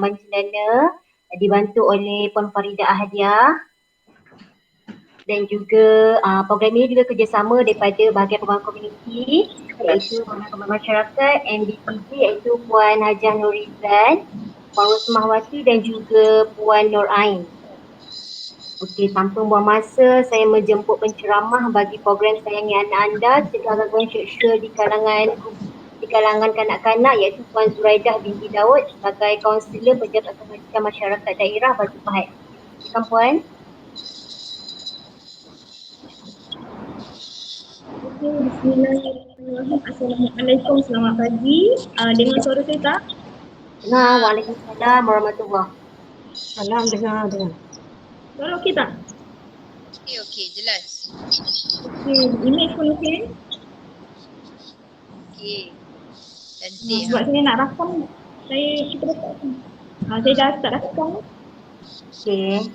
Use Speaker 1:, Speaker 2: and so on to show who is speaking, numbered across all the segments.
Speaker 1: Ramadan Cendana dibantu oleh Puan Farida Ahadiah. Dan juga program ini juga kerjasama daripada bahagian pembangunan komuniti iaitu Pembangunan Masyarakat, MBTJ iaitu Puan Hajah Nurizan, Puan Rosmahwati dan juga Puan Nur Ain. Okey, tanpa buang masa, saya menjemput penceramah bagi program Sayangi Anak Anda Cegah Gangguan Seksual di kalangan kanak-kanak iaitu Puan Zuraidah binti Daud sebagai kaunselor Pejabat Kebajikan Masyarakat Daerah Batu Pahat. Silakan Puan.
Speaker 2: Bismillahirrahmanirrahim. Assalamualaikum, selamat pagi. Dengar suara saya tak?
Speaker 1: Dengar. Waalaikumsalam warahmatullahi.
Speaker 3: Salam, dengar.
Speaker 2: Suara okey tak?
Speaker 4: Okey, jelas.
Speaker 2: Okey, image pun okey?
Speaker 4: Okey. Cantik.
Speaker 2: Sebab saya nak rakam, kita dekat. Saya dah start rakam.
Speaker 1: Okey.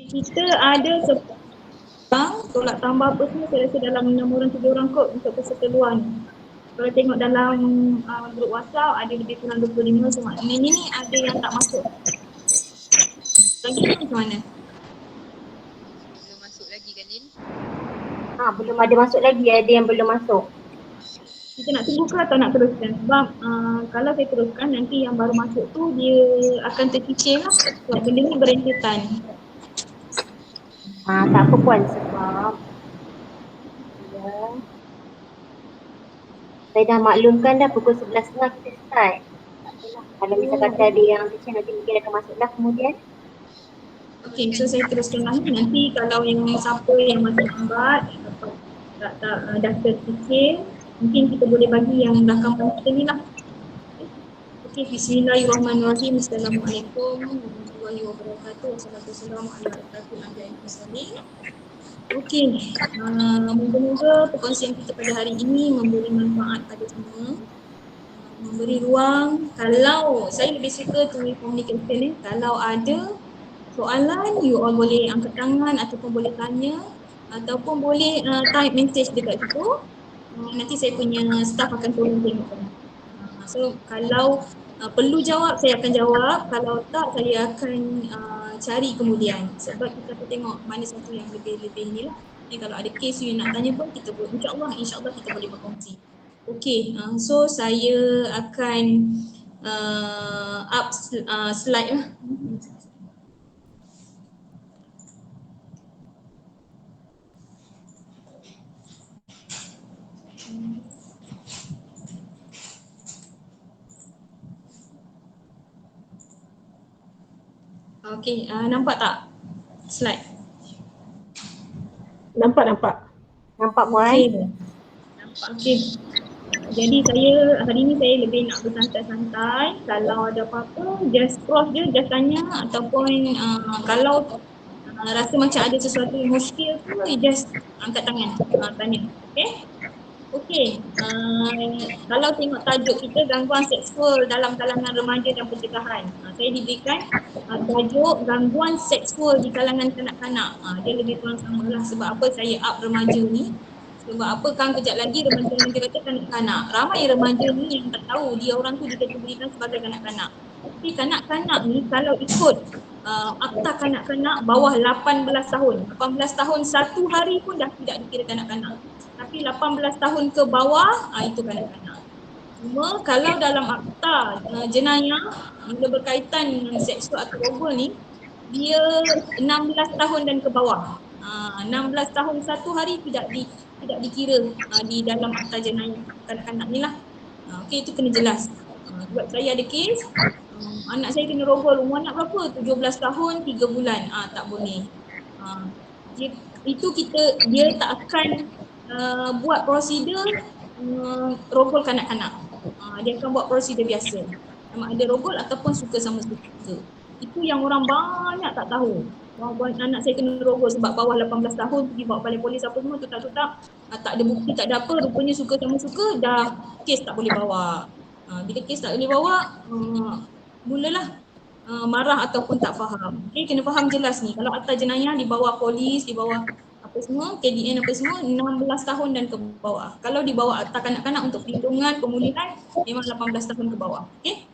Speaker 2: Kita ada tolak tambah apa semua, saya rasa dalam 6 orang 7 orang kot untuk peserta luar ni. Kalau tengok dalam grup WhatsApp ada lebih kurang 25, so maknanya ni ada yang tak masuk. Lagi macam mana?
Speaker 4: Belum masuk lagi kan Lin?
Speaker 1: Belum ada masuk lagi, ada yang belum masuk.
Speaker 2: Kita nak tunggu ke atau nak teruskan? Sebab kalau saya teruskan nanti yang baru masuk tu dia akan tercicir lah. Sebab benda ni berentetan.
Speaker 1: Tak apa Puan sebab saya dah maklumkan dah pukul 11.30 kita start. Kalau misal kata ada yang kecil nanti mungkin akan masuklah kemudian.
Speaker 2: Okey, so saya teruskan lagi. Nanti kalau yang siapa yang masih lambat atau dah tercicir, mungkin kita boleh bagi yang rakaman kita ni lah. Okey, bismillahirrahmanirrahim. Assalamualaikum warahmatullahi wabarakatuh. Wassalamualaikum warahmatullahi wabarakatuh. Okey, moga-moga perkongsian kita pada hari ini memberi manfaat pada semua. Memberi ruang, kalau saya lebih suka tulis communication ni, kalau ada soalan, you all boleh angkat tangan ataupun boleh tanya ataupun boleh type message dekat situ. Nanti saya punya staff akan tolong tengok. So kalau perlu jawab, saya akan jawab. Kalau tak, saya akan cari kemudian. Sebab kita akan tengok mana satu yang lebih-lebih ni lah. Ni kalau ada kes you nak tanya pun, kita boleh, insyaAllah kita boleh berkongsi. Okay, so saya akan up slide lah. Okey, nampak tak slide?
Speaker 3: Nampak.
Speaker 1: Nampak Puan?
Speaker 2: Okey. Okey. Jadi saya hari ni saya lebih nak bersantai-santai. Kalau ada apa-apa just cross je, just tanya ataupun kalau rasa macam ada sesuatu yang muskil tu just angkat tangan, tanya. Okey? Okey. Kalau tengok tajuk kita gangguan seksual dalam kalangan remaja dan pencegahan. Saya diberikan tajuk gangguan seksual di kalangan kanak-kanak. Dia lebih kurang samalah. Sebab apa saya up remaja ni? Sebab apa kan kejap lagi remaja kata kanak-kanak. Ramai remaja ni yang tak tahu dia orang tu dikategorikan sebagai kanak-kanak. Tapi kanak-kanak ni kalau ikut akta kanak-kanak bawah 18 tahun. 18 tahun satu hari pun dah tidak dikira kanak-kanak. Tapi 18 tahun ke bawah itu kanak-kanak. Cuma kalau dalam akta jenayah bila berkaitan dengan seksual atau rogol ni, dia 16 tahun dan ke bawah. 16 tahun satu hari tidak dikira di dalam akta jenayah kanak-kanak ni lah. Okey, itu kena jelas. Sebab saya ada kes, anak saya kena rogol, umur anak berapa? 17 tahun 3 bulan. Tak boleh. Itu dia tak akan buat prosedur rogol kanak-kanak. Dia akan buat prosedur biasa. Sama ada rogol ataupun suka sama suka. Itu yang orang banyak tak tahu. Anak saya kena rogol sebab bawah 18 tahun pergi bawa balik polis apa semua tutak-tutak, tak ada bukti, tak ada apa, rupanya suka sama suka, dah kes tak boleh bawa. Bila kes tak boleh bawa, mulalah marah ataupun tak faham. Okay, kena faham jelas ni. Kalau akta jenayah di bawah polis, di bawah apa semua, KDN apa semua, 16 tahun dan ke bawah. Kalau di bawah akta kanak-kanak untuk perlindungan, pemulihan, memang 18 tahun ke bawah. Okay?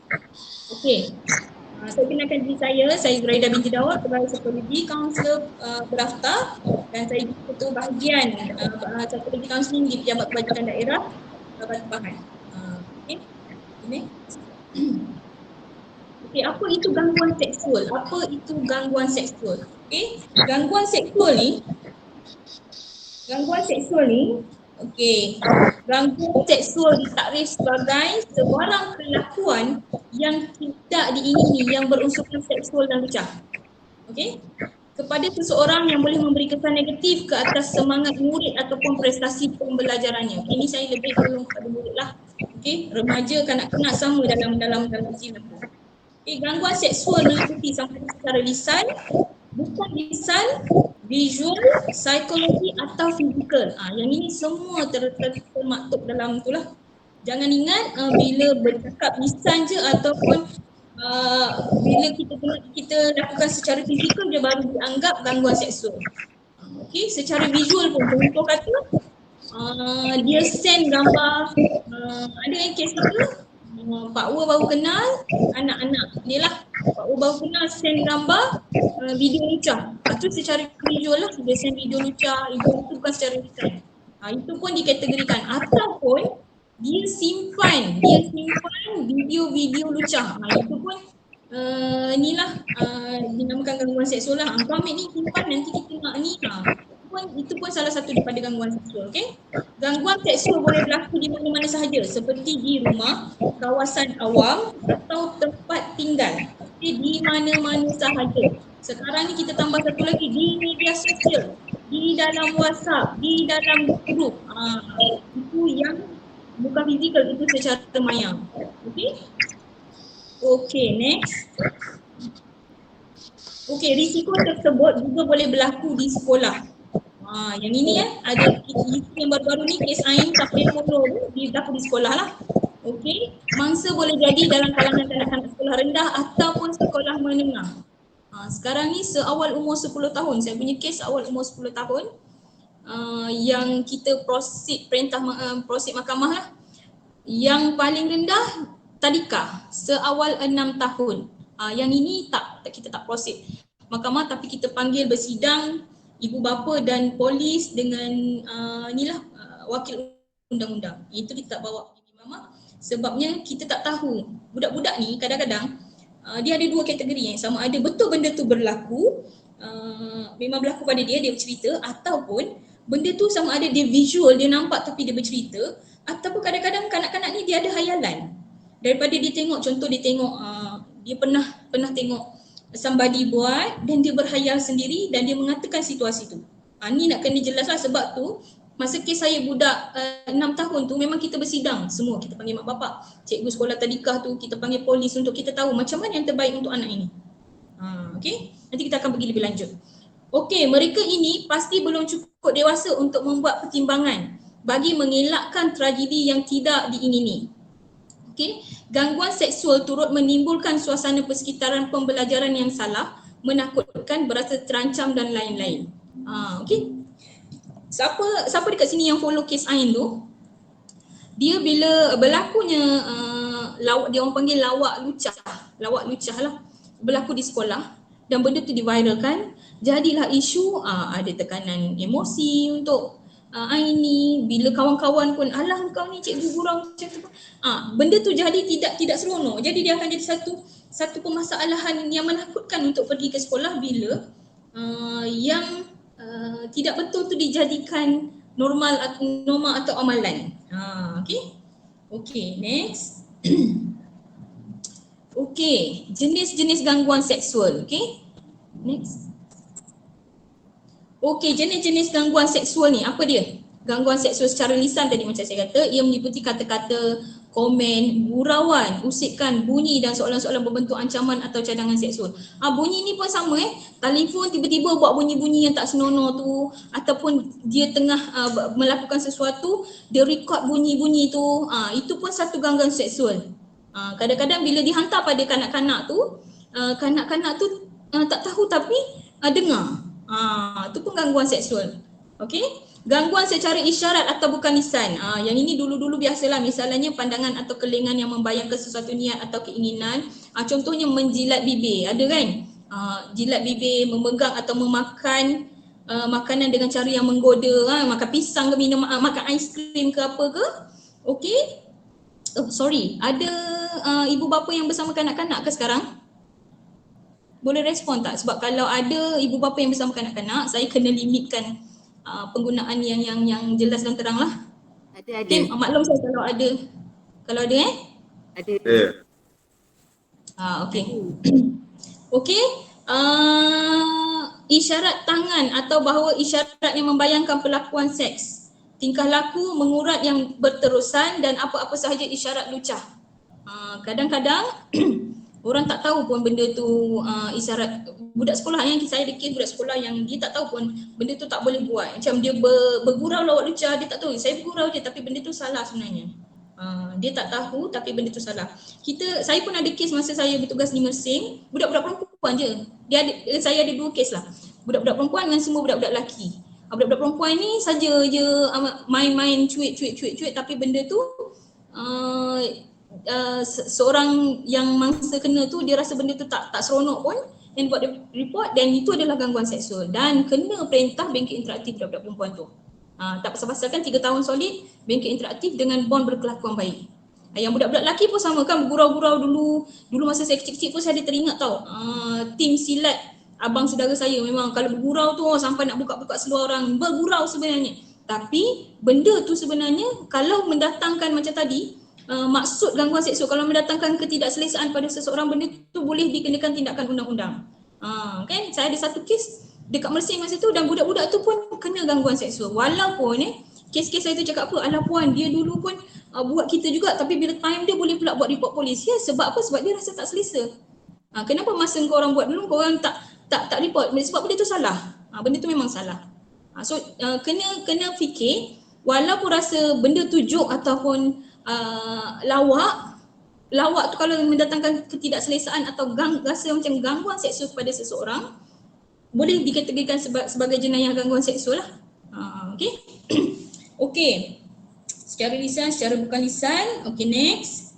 Speaker 2: Okay. Saya kenalkan diri saya Zuraida binti Dawud, pegawai psikologi, kaunselor berdaftar dan saya juga ketua bahagian psikologi kaunseling di Pejabat Kebajikan Daerah Batu Pahat. Okey. Ini. Okey, apa itu gangguan seksual? Apa itu gangguan seksual? Okey, gangguan seksual ni okey, gangguan seksual ditakrif sebagai sebarang kelakuan yang tidak diingini yang berunsurkan seksual dan lucah. Okey, kepada seseorang yang boleh memberi kesan negatif ke atas semangat murid ataupun prestasi pembelajarannya. Okey, ini saya lebih tolong kepada murid lah. Okey, remaja kanak-kanak sama dalam sini. Okey, gangguan seksual meliputi sama ada secara lisan, bukan lisan, visual, psikologi atau fizikal. Yang ini semua termaktub dalam itulah. Jangan ingat bila bercakap lisan je ataupun bila kita lakukan secara fizikal je baru dianggap gangguan seksual. Okey, secara visual pun contoh kata dia send gambar ada yang kes kita Pak Wu baru kenal anak-anak dia lah. Pak Wu baru kenal send gambar video lucah. Itu secara visual lah, dia send video lucah, itu bukan secara lisan. Itu pun dikategorikan. Ataupun dia simpan video-video lucah. Itu pun inilah dinamakan gangguan seksual lah. Kau ambil ni simpan, nanti kita nak ni. Itu pun salah satu daripada gangguan seksual. Okay? Gangguan seksual boleh berlaku di mana-mana sahaja, seperti di rumah, kawasan awam atau tempat tinggal. Okay? Di mana-mana sahaja. Sekarang ni kita tambah satu lagi, di media sosial, di dalam WhatsApp, di dalam grup. Itu yang bukan fizikal, itu secara maya. Okay? Okay, next. Okay, risiko tersebut juga boleh berlaku di sekolah. Yang ini ada isu yang baru-baru ni, kes Ain Kapil Polo tu berlaku di sekolah lah. Okey, mangsa boleh jadi dalam kalangan kanak-kanak sekolah rendah ataupun sekolah menengah. Sekarang ni seawal umur 10 tahun, saya punya kes awal umur 10 tahun yang kita proceed mahkamah lah. Yang paling rendah tadika seawal 6 tahun. Yang ini kita tak proceed mahkamah, tapi kita panggil bersidang ibu bapa dan polis dengan wakil undang-undang. Itu kita tak bawa pergi mama sebabnya kita tak tahu. Budak-budak ni kadang-kadang dia ada dua kategori, sama ada betul benda tu berlaku, memang berlaku pada dia bercerita, ataupun benda tu sama ada dia visual, dia nampak tapi dia bercerita, ataupun kadang-kadang kanak-kanak ni dia ada hayalan. Daripada dia tengok, contoh dia tengok dia pernah tengok somebody buat dan dia berhayal sendiri dan dia mengatakan situasi tu. Ni nak kena jelas lah, sebab tu masa kes saya budak 6 tahun tu memang kita bersidang semua, kita panggil mak bapak, cikgu sekolah tadikah tu, kita panggil polis untuk kita tahu macam mana yang terbaik untuk anak ini. Okey, nanti kita akan pergi lebih lanjut. Okey, mereka ini pasti belum cukup dewasa untuk membuat pertimbangan bagi mengelakkan tragedi yang tidak diingini. Okay. Gangguan seksual turut menimbulkan suasana persekitaran pembelajaran yang salah, menakutkan, berasa terancam dan lain-lain. Okay. Siapa dekat sini yang follow kes Ain tu? Dia bila berlakunya dia orang panggil lawak lucah lah, berlaku di sekolah dan benda tu diviralkan, jadilah isu ada tekanan emosi untuk Ain ni, bila kawan-kawan pun alah kau ni cikgu gurau macam tu. Benda tu jadi tidak seronok. Jadi dia akan jadi satu permasalahan yang menakutkan untuk pergi ke sekolah bila yang tidak betul tu dijadikan norma atau amalan. Okey, next. Okey, jenis-jenis gangguan seksual. Okey, next. Okey, jenis-jenis gangguan seksual ni apa dia? Gangguan seksual secara lisan tadi macam saya kata, ia meliputi kata-kata, komen, gurauan, usikan, bunyi dan soalan-soalan berbentuk ancaman atau cadangan seksual. Bunyi ni pun sama telefon tiba-tiba buat bunyi-bunyi yang tak senonoh tu, ataupun dia tengah melakukan sesuatu, dia record bunyi-bunyi tu, itu pun satu gangguan seksual. Kadang-kadang bila dihantar pada kanak-kanak tu, kanak-kanak tu tak tahu tapi dengar. Itu pun gangguan seksual. Okey, gangguan secara isyarat atau bukan lisan. Yang ini dulu-dulu biasalah, misalnya pandangan atau kelengan yang membayangkan sesuatu niat atau keinginan Contohnya menjilat bibir, ada kan? Jilat bibir, memegang atau memakan makanan dengan cara yang menggoda, makan pisang ke minum, makan aiskrim ke apa ke. Okey. Ada ibu bapa yang bersama kanak-kanak ke sekarang? Boleh respon tak? Sebab kalau ada ibu bapa yang bersama kanak-kanak, saya kena limitkan penggunaan yang jelas dan terang lah.
Speaker 1: Ada.
Speaker 2: Okay, maklum saya kalau ada. Kalau ada
Speaker 1: Ada.
Speaker 2: Okey. Okey. Isyarat tangan atau bahawa isyarat yang membayangkan perlakuan seks, tingkah laku mengurat yang berterusan dan apa-apa sahaja isyarat lucah. Kadang-kadang orang tak tahu pun benda tu isyarat. Budak sekolah yang saya ada kes budak sekolah yang dia tak tahu pun benda tu tak boleh buat. Macam dia bergurau lawak lucah, dia tak tahu. Saya bergurau je tapi benda tu salah sebenarnya. Dia tak tahu tapi benda tu salah. Saya pun ada kes masa saya bertugas di Mersing, budak-budak perempuan je. Saya ada 2 kes lah. Budak-budak perempuan dengan semua budak-budak lelaki. Budak-budak perempuan ni saja je main-main cuit tapi benda tu seorang yang mangsa kena tu dia rasa benda tu tak seronok pun dan buat report, dan itu adalah gangguan seksual dan kena perintah bengkel interaktif budak-budak perempuan tu. Tak pasal-pasal kan 3 tahun solid bengkel interaktif dengan bond berkelakuan baik. Yang budak-budak lelaki pun sama kan, bergurau-gurau dulu masa saya kecil-kecil pun saya ada teringat tau, tim silat abang saudara saya memang kalau bergurau tu sampai nak buka-buka seluar orang, bergurau sebenarnya. Tapi benda tu sebenarnya kalau mendatangkan macam tadi, maksud gangguan seksual, kalau mendatangkan ketidakselesaan pada seseorang, benda tu boleh dikenakan tindakan undang-undang. Kan saya ada satu kes dekat Mersing masa tu dan budak-budak tu pun kena gangguan seksual. Walaupun kes-kes saya tu cakap apa, alah puan dia dulu pun buat kita juga tapi bila time dia boleh pula buat report polis. Ya, sebab apa? Sebab dia rasa tak selesa. Kenapa masa kau orang buat dulu kau orang tak report? Sebab benda tu salah. Benda tu memang salah. So kena fikir, walaupun rasa benda tu joke ataupun lawak tu kalau mendatangkan ketidakselesaan atau rasa macam gangguan seksual kepada seseorang, boleh dikategorikan sebagai jenayah gangguan seksual lah. Okey. Okey. Secara lisan, secara bukan lisan. Okey, next.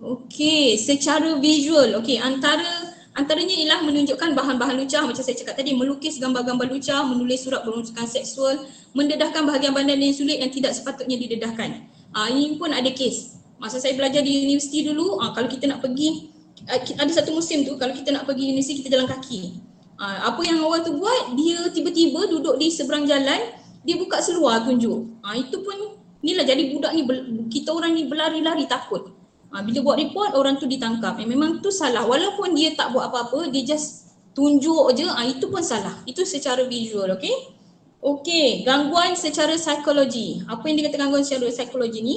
Speaker 2: Okey, secara visual. Okey, antaranya ialah menunjukkan bahan-bahan lucah macam saya cakap tadi, melukis gambar-gambar lucah, menulis surat berunsurkan seksual, mendedahkan bahagian badan yang sulit yang tidak sepatutnya didedahkan. Ini pun ada kes. Masa saya belajar di universiti dulu, kalau kita nak pergi, ada satu musim tu, kalau kita nak pergi universiti kita jalan kaki. Apa yang orang tu buat, dia tiba-tiba duduk di seberang jalan, dia buka seluar tunjuk. Itu pun, inilah jadi budak ni, kita orang ni berlari-lari takut. Bila buat report, orang tu ditangkap. Memang tu salah, walaupun dia tak buat apa-apa, dia just tunjuk je, itu pun salah. Itu secara visual, okey? Okey, gangguan secara psikologi. Apa yang dikatakan gangguan secara psikologi ni?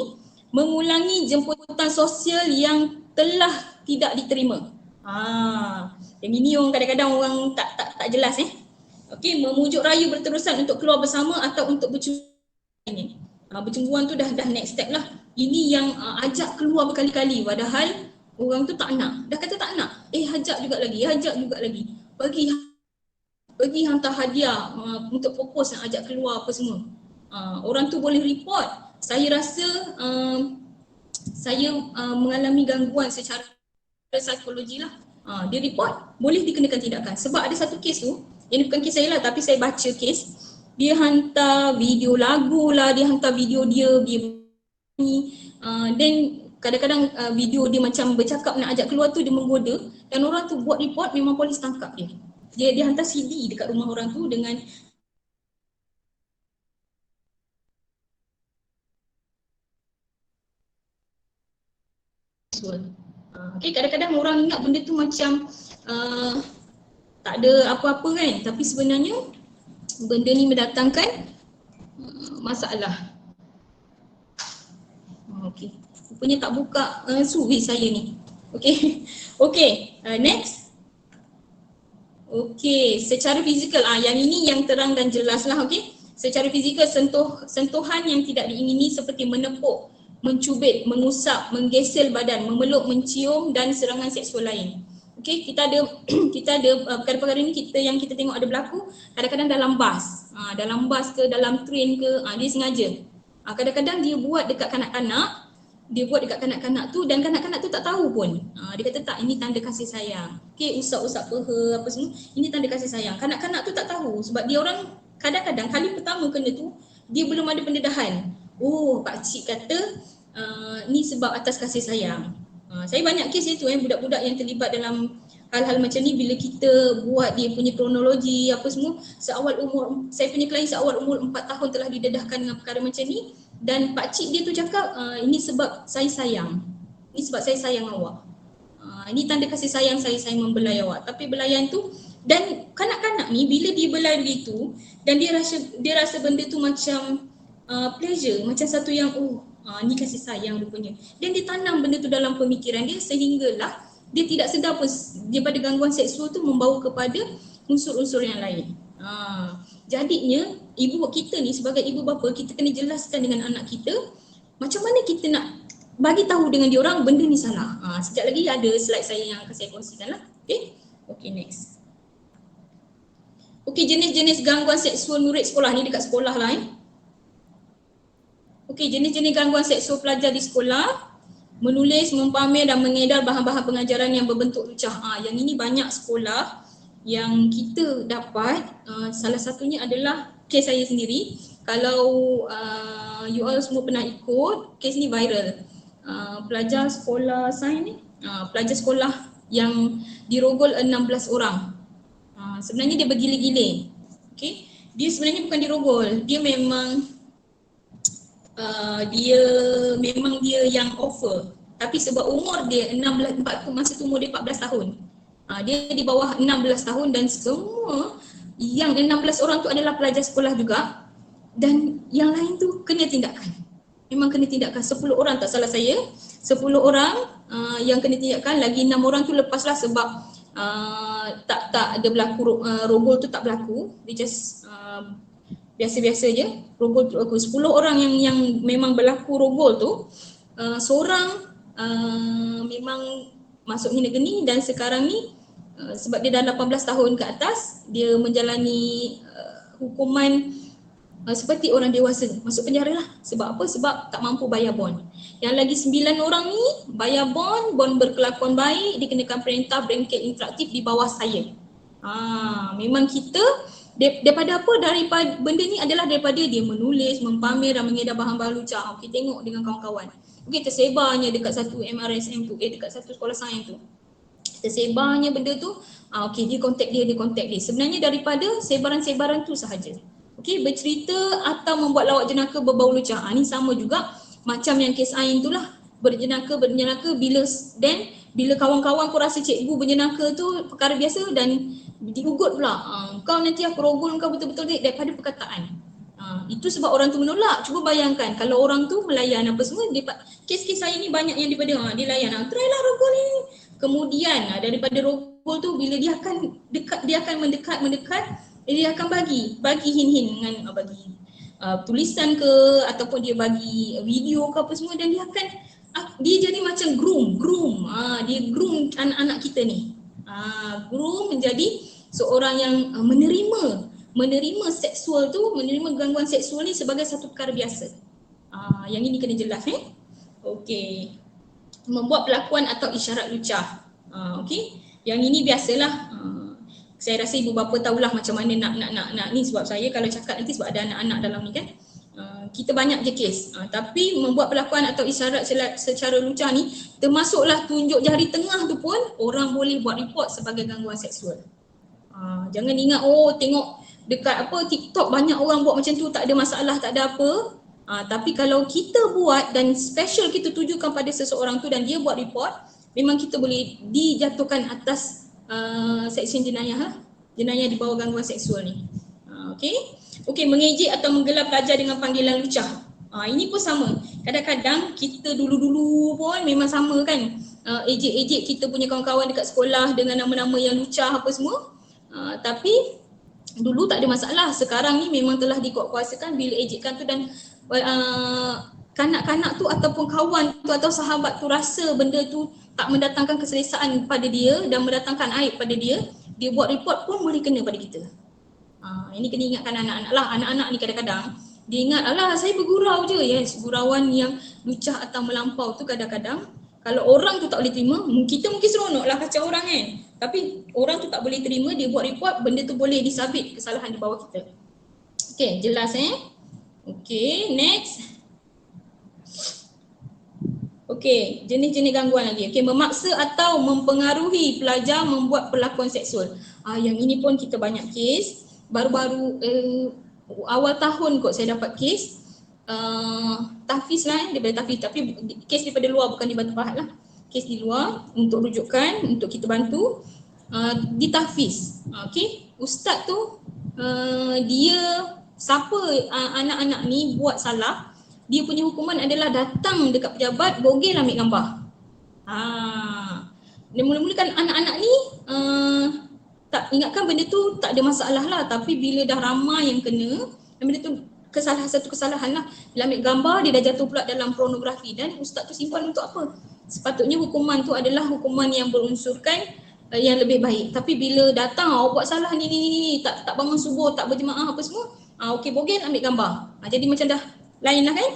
Speaker 2: Mengulangi jemputan sosial yang telah tidak diterima. Yang ini orang kadang-kadang orang tak jelas Okey, memujuk raya berterusan untuk keluar bersama atau untuk bercumbuan. Bercumbuan tu dah next step lah. Ini yang ajak keluar berkali-kali padahal orang tu tak nak. Dah kata tak nak. Ajak juga lagi. Bagi hantar hadiah untuk propose nak ajak keluar apa semua. Orang tu boleh report. Saya rasa saya mengalami gangguan secara psikologi lah. Dia report, boleh dikenakan tindakan. Sebab ada satu kes tu, ini bukan kes saya lah tapi saya baca kes. Dia hantar video lagu lah, dia hantar video dia ni. Dan kadang-kadang video dia macam bercakap nak ajak keluar tu dia menggoda dan orang tu buat report, memang polis tangkap dia. Dia hantar CD dekat rumah orang tu dengan okay, kadang-kadang orang ingat benda tu macam tak ada apa-apa kan, tapi sebenarnya benda ni mendatangkan masalah. Okey, rupanya tak buka suwi saya ni. Okey, next. Okey, secara fizikal, yang ini yang terang dan jelas lah. Okey, secara fizikal sentuhan yang tidak diingini seperti menepuk, mencubit, mengusap, menggesel badan, memeluk, mencium dan serangan seksual lain. Okey, kita ada perkara-perkara ni yang kita tengok ada berlaku kadang-kadang dalam bas ke dalam train ke, dia sengaja. Kadang-kadang dia buat dekat kanak-kanak dia buat dekat kanak-kanak tu dan kanak-kanak tu tak tahu pun. Dia kata tak, ini tanda kasih sayang. Okay, usap-usap peha apa semua, ini tanda kasih sayang. Kanak-kanak tu tak tahu sebab dia orang kadang-kadang kali pertama kena tu dia belum ada pendedahan. Oh, pakcik kata ni sebab atas kasih sayang. Saya banyak kes itu budak-budak yang terlibat dalam hal-hal macam ni bila kita buat dia punya kronologi apa semua, seawal umur, saya punya klien seawal umur 4 tahun telah didedahkan dengan perkara macam ni dan pakcik dia tu cakap ini sebab saya sayang. Ini sebab saya sayang awak. Ini tanda kasih sayang saya membelai awak. Tapi belayan tu dan kanak-kanak ni bila dia belai begitu dan dia rasa benda tu macam pleasure, macam satu yang ni kasih sayang rupanya. Dan dia tanam benda tu dalam pemikiran dia sehinggalah dia tidak sedar pun daripada gangguan seksual tu membawa kepada unsur-unsur yang lain. Jadinya ibu kita ni sebagai ibu bapa, kita kena jelaskan dengan anak kita macam mana kita nak bagi tahu dengan dia orang benda ni salah. Sekejap lagi ada slide saya yang akan saya kongsikan lah. Okay, next. Okay, jenis-jenis gangguan seksual murid sekolah ni dekat sekolah lah Okay, jenis-jenis gangguan seksual pelajar di sekolah: menulis, mempamer dan mengedar bahan-bahan pengajaran yang berbentuk lucah. Yang ini banyak sekolah yang kita dapat. Salah satunya adalah kes saya sendiri. Kalau you all semua pernah ikut, kes ni viral. Pelajar sekolah sains ni, pelajar sekolah yang dirogol 16 orang. Sebenarnya dia bergila-gila. Okay? Dia sebenarnya bukan dirogol, dia memang dia yang offer. Tapi sebab umur dia 16, masa tu umur dia 14 tahun. Dia di bawah 16 tahun dan semua yang 16 orang tu adalah pelajar sekolah juga dan yang lain tu kena tindakan. Memang kena tindakan. 10 orang tak salah saya, 10 orang yang kena tindakan, lagi 6 orang tu lepaslah sebab tak ada berlaku, rogol tu tak berlaku. Dia just biasa-biasa je. Rogol tu 10 orang yang memang berlaku rogol tu, seorang memang masuk hina geni dan sekarang ni sebab dia dah 18 tahun ke atas, dia menjalani hukuman seperti orang dewasa, masuk penjara lah. Sebab apa? Sebab tak mampu bayar bond. Yang lagi 9 orang ni bayar bond berkelakuan baik, dikenakan perintah blanket interaktif di bawah saya. Memang kita daripada apa? Daripada benda ni adalah daripada dia menulis, mempamer dan mengedar bahan-bahan lucah. Okey, tengok dengan kawan-kawan. Okey, tersebarnya dekat satu MRSM tu, dekat satu sekolah sains tu. Tersebarnya benda tu, okey, dia kontak dia. Sebenarnya daripada sebaran-sebaran tu sahaja. Okey, bercerita atau membuat lawak jenaka berbau lucah. Ni sama juga macam yang kes Ain tu lah. Berjenaka bila kawan-kawan pun rasa cikgu berjenaka tu perkara biasa dan diugut pula. Kau nanti aku rogol kau betul-betul daripada perkataan. Itu sebab orang tu menolak. Cuba bayangkan kalau orang tu melayan apa semua. Kes-kes saya ni banyak yang daripada dia layan. Try lah rogol ni. Kemudian daripada rogol tu bila dia akan mendekat, dia akan bagi hint-hint dengan bagi tulisan ke ataupun dia bagi video ke apa semua dan dia jadi macam groom. Dia groom anak-anak kita ni. Groom menjadi seorang yang menerima seksual tu, menerima gangguan seksual ni sebagai satu perkara biasa. Yang ini kena jelas Okey. Membuat pelakuan atau isyarat lucah. Okey. Yang ini biasalah. Saya rasa ibu bapa tahulah macam mana nak ni sebab saya kalau cakap nanti sebab ada anak-anak dalam ni kan. Kita banyak je kes. Tapi membuat pelakuan atau isyarat secara lucah ni termasuklah tunjuk jari tengah tu pun orang boleh buat report sebagai gangguan seksual. Jangan ingat tengok dekat TikTok banyak orang buat macam tu tak ada masalah, tak ada apa. Tapi kalau kita buat dan special kita tujukan pada seseorang tu dan dia buat report, memang kita boleh dijatuhkan atas seksyen jenayah di bawah gangguan seksual ni. Okey, mengejek atau menggelar pelajar dengan panggilan lucah. Ini pun sama. Kadang-kadang kita dulu-dulu pun memang sama kan. Ejek-ejek kita punya kawan-kawan dekat sekolah dengan nama-nama yang lucah apa semua. Tapi dulu tak ada masalah. Sekarang ni memang telah dikuatkuasakan bila ejekkan tu dan kanak-kanak tu ataupun kawan tu atau sahabat tu rasa benda tu tak mendatangkan keselesaan pada dia dan mendatangkan aib pada dia buat report pun boleh kena pada kita. Ini kena ingatkan anak-anak lah. Anak-anak ni kadang-kadang Dia ingat, alah saya bergurau je. Yes, gurauan yang lucah atau melampau tu kadang-kadang kalau orang tu tak boleh terima, kita mungkin seronok lah kacau orang kan. Tapi orang tu tak boleh terima, dia buat report, benda tu boleh disabit kesalahan di bawah kita. Okay, jelas Okay, next. Okay, jenis-jenis gangguan lagi. Okay, memaksa atau mempengaruhi pelajar membuat perlakuan seksual. Yang ini pun kita banyak kes. Baru-baru awal tahun kot saya dapat kes. Tahfiz lah daripada tahfiz. Tapi kes daripada luar, bukan di Batu Pahat lah. Kes di luar untuk rujukan, untuk kita bantu. Di tahfiz. Okay, ustaz tu dia siapa anak-anak ni buat salah, dia punya hukuman adalah datang dekat pejabat, bogel ambil gambar. Dan mula-mula kan anak-anak ni tak ingatkan benda tu tak ada masalah lah, tapi bila dah ramai yang kena, benda tu satu kesalahan lah. Bila ambil gambar, dia dah jatuh pula dalam pornografi dan ustaz tu simpan untuk apa? Sepatutnya hukuman tu adalah hukuman yang berunsurkan yang lebih baik. Tapi bila datang, awak buat salah ni, tak bangun subuh, tak berjemaah apa semua, okey bogel ambil gambar. Jadi macam dah lain lah kan.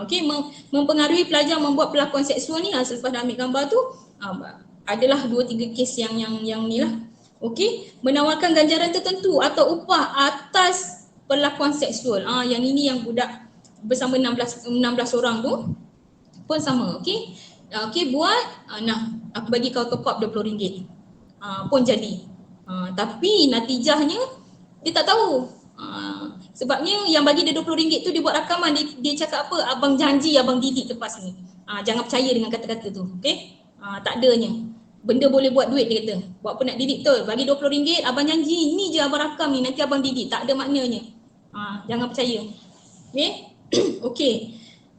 Speaker 2: Okey, mempengaruhi pelajar membuat perlakuan seksual ni selepas dah ambil gambar tu adalah 2-3 kes yang ni lah. Okey, menawarkan ganjaran tertentu atau upah atas perlakuan seksual. Yang ini yang budak bersama 16 orang tu pun sama. Okey. Okey, buat aku bagi kau top up RM20. Pun jadi. Tapi natijahnya dia tak tahu. Sebabnya yang bagi dia RM20 tu dia buat rakaman, dia cakap apa? Abang janji abang didik lepas ni. Jangan percaya dengan kata-kata tu. Okey? Tak adanya. Benda boleh buat duit dia kata. Buat apa nak didik betul? Bagi RM20, abang janji ni je abang rakam ni, nanti abang didik. Tak ada maknanya. Jangan percaya. Okey? Okey.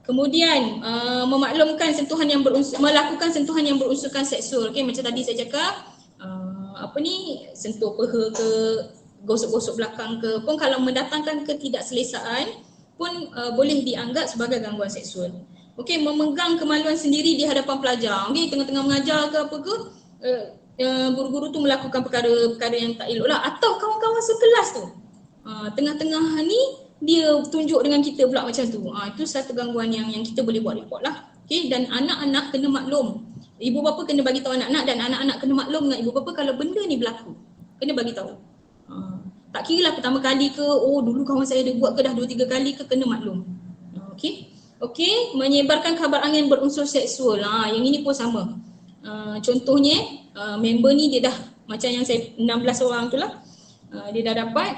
Speaker 2: Kemudian memaklumkan sentuhan yang melakukan sentuhan yang berunsurkan seksual. Okey, macam tadi saya cakap sentuh peha ke, gosok-gosok belakang ke, pun kalau mendatangkan ketidakselesaan pun boleh dianggap sebagai gangguan seksual. Okey, memegang kemaluan sendiri di hadapan pelajar. Okey, tengah-tengah mengajar ke apa ke, guru-guru tu melakukan perkara-perkara yang tak elok lah, atau kawan-kawan sekelas tu tengah-tengah ni dia tunjuk dengan kita pula macam tu. Itu satu gangguan yang kita boleh buat report lah. Okey, dan anak-anak kena maklum. Ibu bapa kena bagi tahu anak-anak, dan anak-anak kena maklum dengan ibu bapa kalau benda ni berlaku. Kena bagi tahu. Tak kira lah pertama kali ke, dulu kawan saya ada buat ke, dah 2-3 kali ke, kena maklum. Okey. Okey, menyebarkan khabar angin berunsur seksual. Yang ini pun sama. Contohnya member ni dia dah macam yang saya 16 orang tu lah. Dia dah dapat,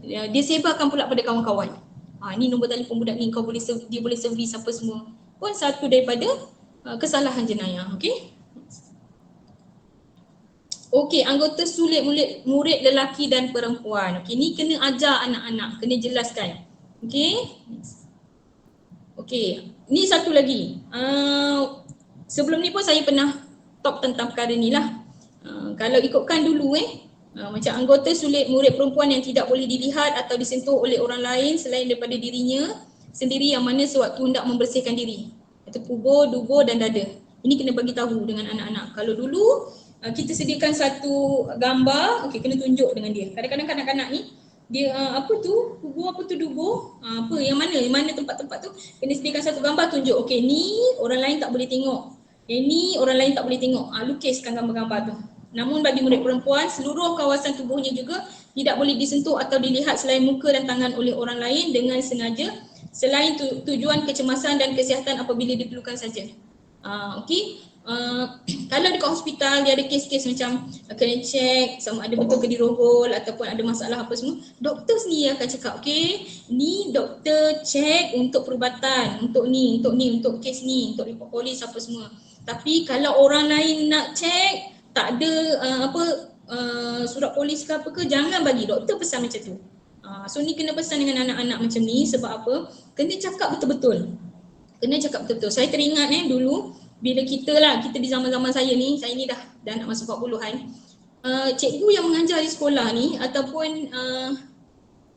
Speaker 2: dia sebarkan pula pada kawan-kawan. Ni nombor telefon budak ni, dia boleh servis apa semua. Pun satu daripada kesalahan jenayah. Okey. Okey, anggota sulit murid lelaki dan perempuan. Okey, ni kena ajar anak-anak, kena jelaskan. Okey. Okey, ni satu lagi. Sebelum ni pun saya pernah talk tentang perkara ni lah. Kalau ikutkan dulu macam anggota sulit murid perempuan yang tidak boleh dilihat atau disentuh oleh orang lain selain daripada dirinya sendiri, yang mana sewaktu hendak membersihkan diri. Itu kubur, dubur dan dada. Ini kena bagi tahu dengan anak-anak. Kalau dulu kita sediakan satu gambar, okey, kena tunjuk dengan dia. Kadang-kadang kanak-kanak ni dia apa tu kubur, apa tu dubur, yang mana tempat-tempat tu, kena sediakan satu gambar, tunjuk. Okey, ni orang lain tak boleh tengok, ni orang lain tak boleh tengok. Lukiskan gambar-gambar tu. Namun bagi murid perempuan, seluruh kawasan tubuhnya juga tidak boleh disentuh atau dilihat selain muka dan tangan oleh orang lain dengan sengaja, selain tujuan kecemasan dan kesihatan apabila diperlukan saja. Okey. Kalau dekat hospital dia ada kes-kes macam kena check sama ada betul ke dirohol ataupun ada masalah apa semua, doktor sendiri akan cakap, okey, ni doktor check untuk perubatan, untuk kes ni, untuk report polis apa semua. Tapi kalau orang lain nak check, tak ada surat polis ke apa ke, jangan bagi, doktor pesan macam tu. So ni kena pesan dengan anak-anak macam ni. Sebab apa? Kena cakap betul-betul. Saya teringat dulu bila kita di zaman-zaman saya ni dah nak masuk 40-an. Cikgu yang mengajar di sekolah ni ataupun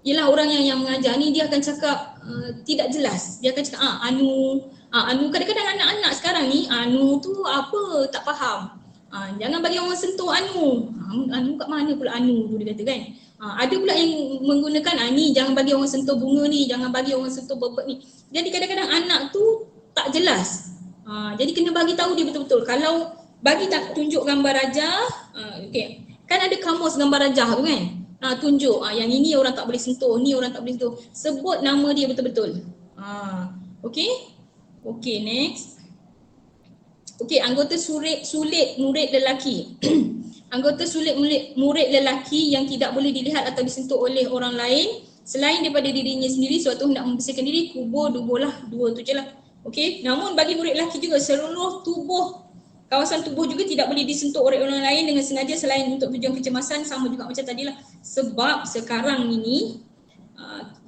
Speaker 2: ialah orang yang mengajar ni, dia akan cakap tidak jelas. Dia akan cakap anu, kadang-kadang anak-anak sekarang ni anu tu apa tak faham. Jangan bagi orang sentuh anu. Anu kat mana pula anu tu dia kata kan. Ada pula yang menggunakan ni jangan bagi orang sentuh bunga ni, jangan bagi orang sentuh bebek ni. Jadi kadang-kadang anak tu tak jelas. Jadi kena bagi tahu dia betul-betul. Kalau bagi tak tunjuk gambar rajah, okey. Kan ada kamus gambar rajah tu kan. Tunjuk yang ini orang tak boleh sentuh, ni orang tak boleh sentuh. Sebut nama dia betul-betul. Okey. Okey, next. Okey, anggota sulit murid lelaki. Anggota sulit murid lelaki yang tidak boleh dilihat atau disentuh oleh orang lain selain daripada dirinya sendiri, suatu hendak membersihkan diri, kubur dubuhlah, dua tu je lah. Okey, namun bagi murid lelaki juga seluruh tubuh, kawasan tubuh juga tidak boleh disentuh oleh orang lain dengan sengaja selain untuk tujuan kecemasan, sama juga macam tadilah. Sebab sekarang ini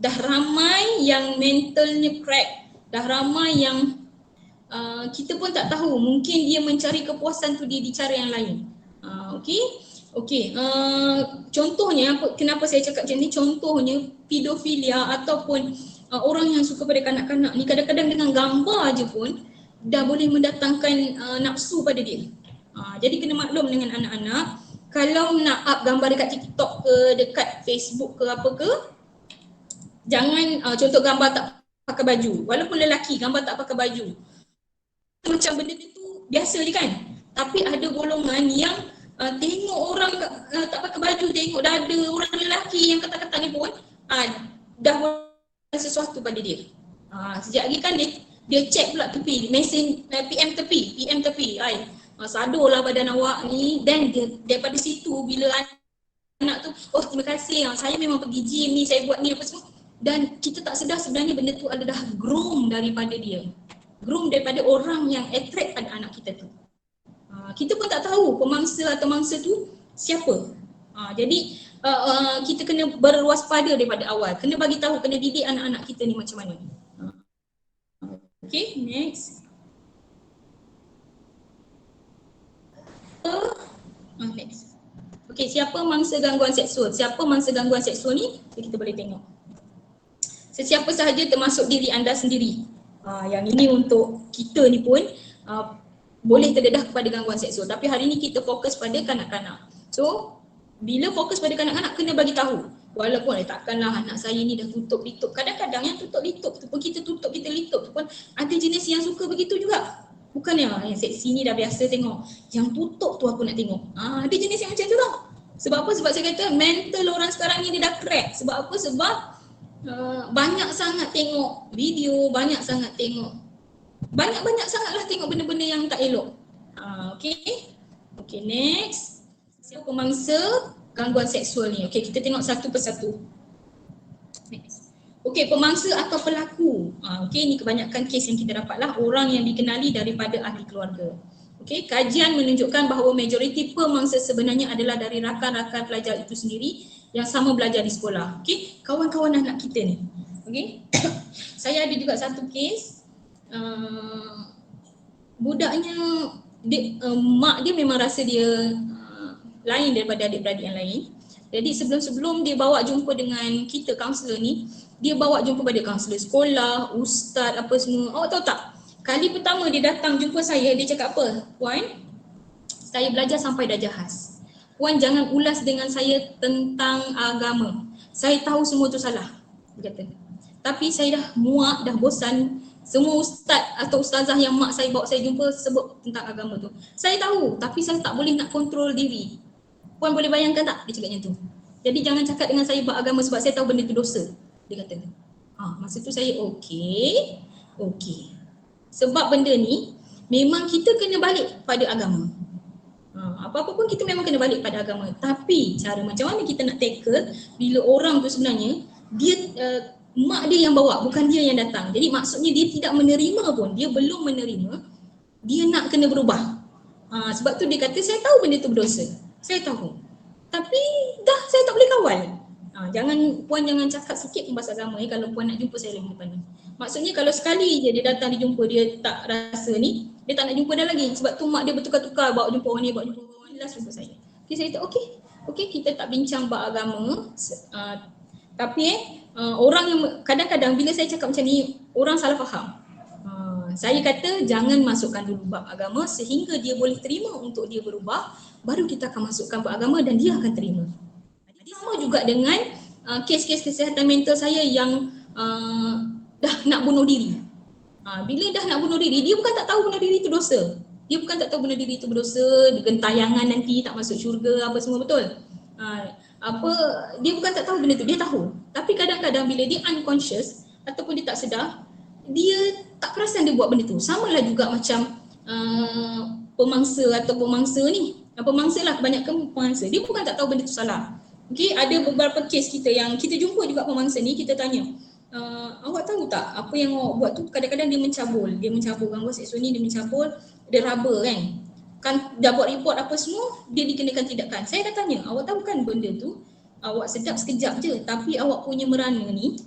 Speaker 2: dah ramai yang mentalnya crack, dah ramai yang kita pun tak tahu, mungkin dia mencari kepuasan tu di cara yang lain. Okey. Contohnya kenapa saya cakap macam ni, contohnya pedofilia ataupun orang yang suka pada kanak-kanak ni kadang-kadang dengan gambar je pun dah boleh mendatangkan nafsu pada dia. Jadi kena maklum dengan anak-anak, kalau nak up gambar dekat TikTok ke, dekat Facebook ke apa ke, jangan contoh gambar tak pakai baju. Walaupun lelaki gambar tak pakai baju, macam benda tu biasa je kan. Tapi ada golongan yang tengok orang tak pakai baju, tengok dada orang lelaki yang kata-kata ni pun dah buat sesuatu pada dia. Sejak lagi kan dia check pula tepi, mesej PM tepi. Sadolah badan awak ni, dan daripada situ bila anak tu, oh terima kasih, saya memang pergi gym ni, saya buat ni apa semua. Dan kita tak sedar sebenarnya benda tu adalah groom daripada dia. Groom daripada orang yang attract pada anak kita tu. Kita pun tak tahu pemangsa atau mangsa tu siapa. Jadi kita kena berwaspada daripada awal. Kena bagi tahu, kena didik anak-anak kita ni macam mana. Okay, next. Next. Okay, siapa mangsa gangguan seksual? Siapa mangsa gangguan seksual ni? Kita boleh tengok. Sesiapa sahaja termasuk diri anda sendiri. Yang ini untuk kita ni pun boleh terdedah kepada gangguan seksual. Tapi hari ni kita fokus pada kanak-kanak. So, bila fokus pada kanak-kanak, kena bagi tahu. Walaupun takkanlah anak saya ni dah tutup litup. Kadang-kadang yang tutup litup tu pun kita tutup, kita litup tu pun ada jenis yang suka begitu juga. Bukan yang seksi ni dah biasa tengok. Yang tutup tu aku nak tengok. Ada jenis yang macam tu tau. Sebab apa? Sebab saya kata mental orang sekarang ni dia dah crack. Sebab apa? Sebab banyak sangat tengok video, banyak sangatlah tengok benda-benda yang tak elok. Okay, next. Siapa pemangsa gangguan seksual ni? Okay, kita tengok satu persatu. Next. Okay, pemangsa atau pelaku. Okay, ni kebanyakan kes yang kita dapat lah, orang yang dikenali daripada ahli keluarga. Okay, kajian menunjukkan bahawa majoriti pemangsa sebenarnya adalah dari rakan-rakan pelajar itu sendiri yang sama belajar di sekolah. Okay, kawan-kawan anak kita ni. Okay, saya ada juga satu kes. Budaknya mak dia memang rasa dia lain daripada adik-beradik yang lain. Jadi sebelum dia bawa jumpa dengan kita kaunselor ni, dia bawa jumpa pada kaunselor sekolah, ustaz apa semua. Awak tahu tak? Kali pertama dia datang jumpa saya, dia cakap apa? Puan, saya belajar sampai dah jahaz. Puan jangan ulas dengan saya tentang agama. Saya tahu semua tu salah, dia kata. Tapi saya dah muak, dah bosan. Semua ustaz atau ustazah yang mak saya bawa saya jumpa sebut tentang agama tu. Saya tahu, tapi saya tak boleh nak kontrol diri. Puan boleh bayangkan tak? Dia cakap macam tu. Jadi jangan cakap dengan saya bab agama sebab saya tahu benda tu dosa. Dia kata. Masa tu saya okey. Sebab benda ni memang kita kena balik pada agama. Apa-apa pun kita memang kena balik pada agama. Tapi cara macam mana kita nak tackle bila orang tu sebenarnya dia mak dia yang bawa, bukan dia yang datang. Jadi maksudnya dia tidak menerima pun, dia belum menerima, dia nak kena berubah. Sebab tu dia kata saya tahu benda tu berdosa. Saya tahu. Tapi dah saya tak boleh kawal. Puan jangan cakap sikit pun pasal agama kalau puan nak jumpa saya lagi depan ni. Maksudnya kalau sekali je dia datang dia jumpa, dia tak rasa ni, dia tak nak jumpa dah lagi. Sebab tu mak dia bertukar-tukar bawa jumpa orang ni, bawa jumpa orang ni, last jumpa saya. Okay, saya kata okey, kita tak bincang bab agama. Tapi orang yang kadang-kadang bila saya cakap macam ni, orang salah faham. Saya kata jangan masukkan dulu bab agama sehingga dia boleh terima untuk dia berubah, baru kita akan masukkan bab agama dan dia akan terima. Jadi sama juga dengan kes-kes kesihatan mental saya yang dah nak bunuh diri. Bila dah nak bunuh diri, dia bukan tak tahu bunuh diri itu dosa. Dia bukan tak tahu bunuh diri itu berdosa, gentayangan nanti tak masuk syurga apa semua, betul. Dia bukan tak tahu benda tu, dia tahu. Tapi kadang-kadang bila dia unconscious ataupun dia tak sedar, dia tak perasan dia buat benda tu. Samalah juga macam pemangsa atau pemangsa ni. Pemangsa lah, kebanyakan pemangsa. Dia bukan tak tahu benda tu salah. Okay, ada beberapa kes kita yang kita jumpa juga pemangsa ni, kita tanya, awak tahu tak apa yang awak buat tu kadang-kadang dia mencabul gangguan seksual ni, dia mencabul, dia raba kan dah buat report apa semua, dia dikenakan tindakan. Saya dah tanya, awak tahu kan benda tu awak sedap sekejap je, tapi awak punya merana ni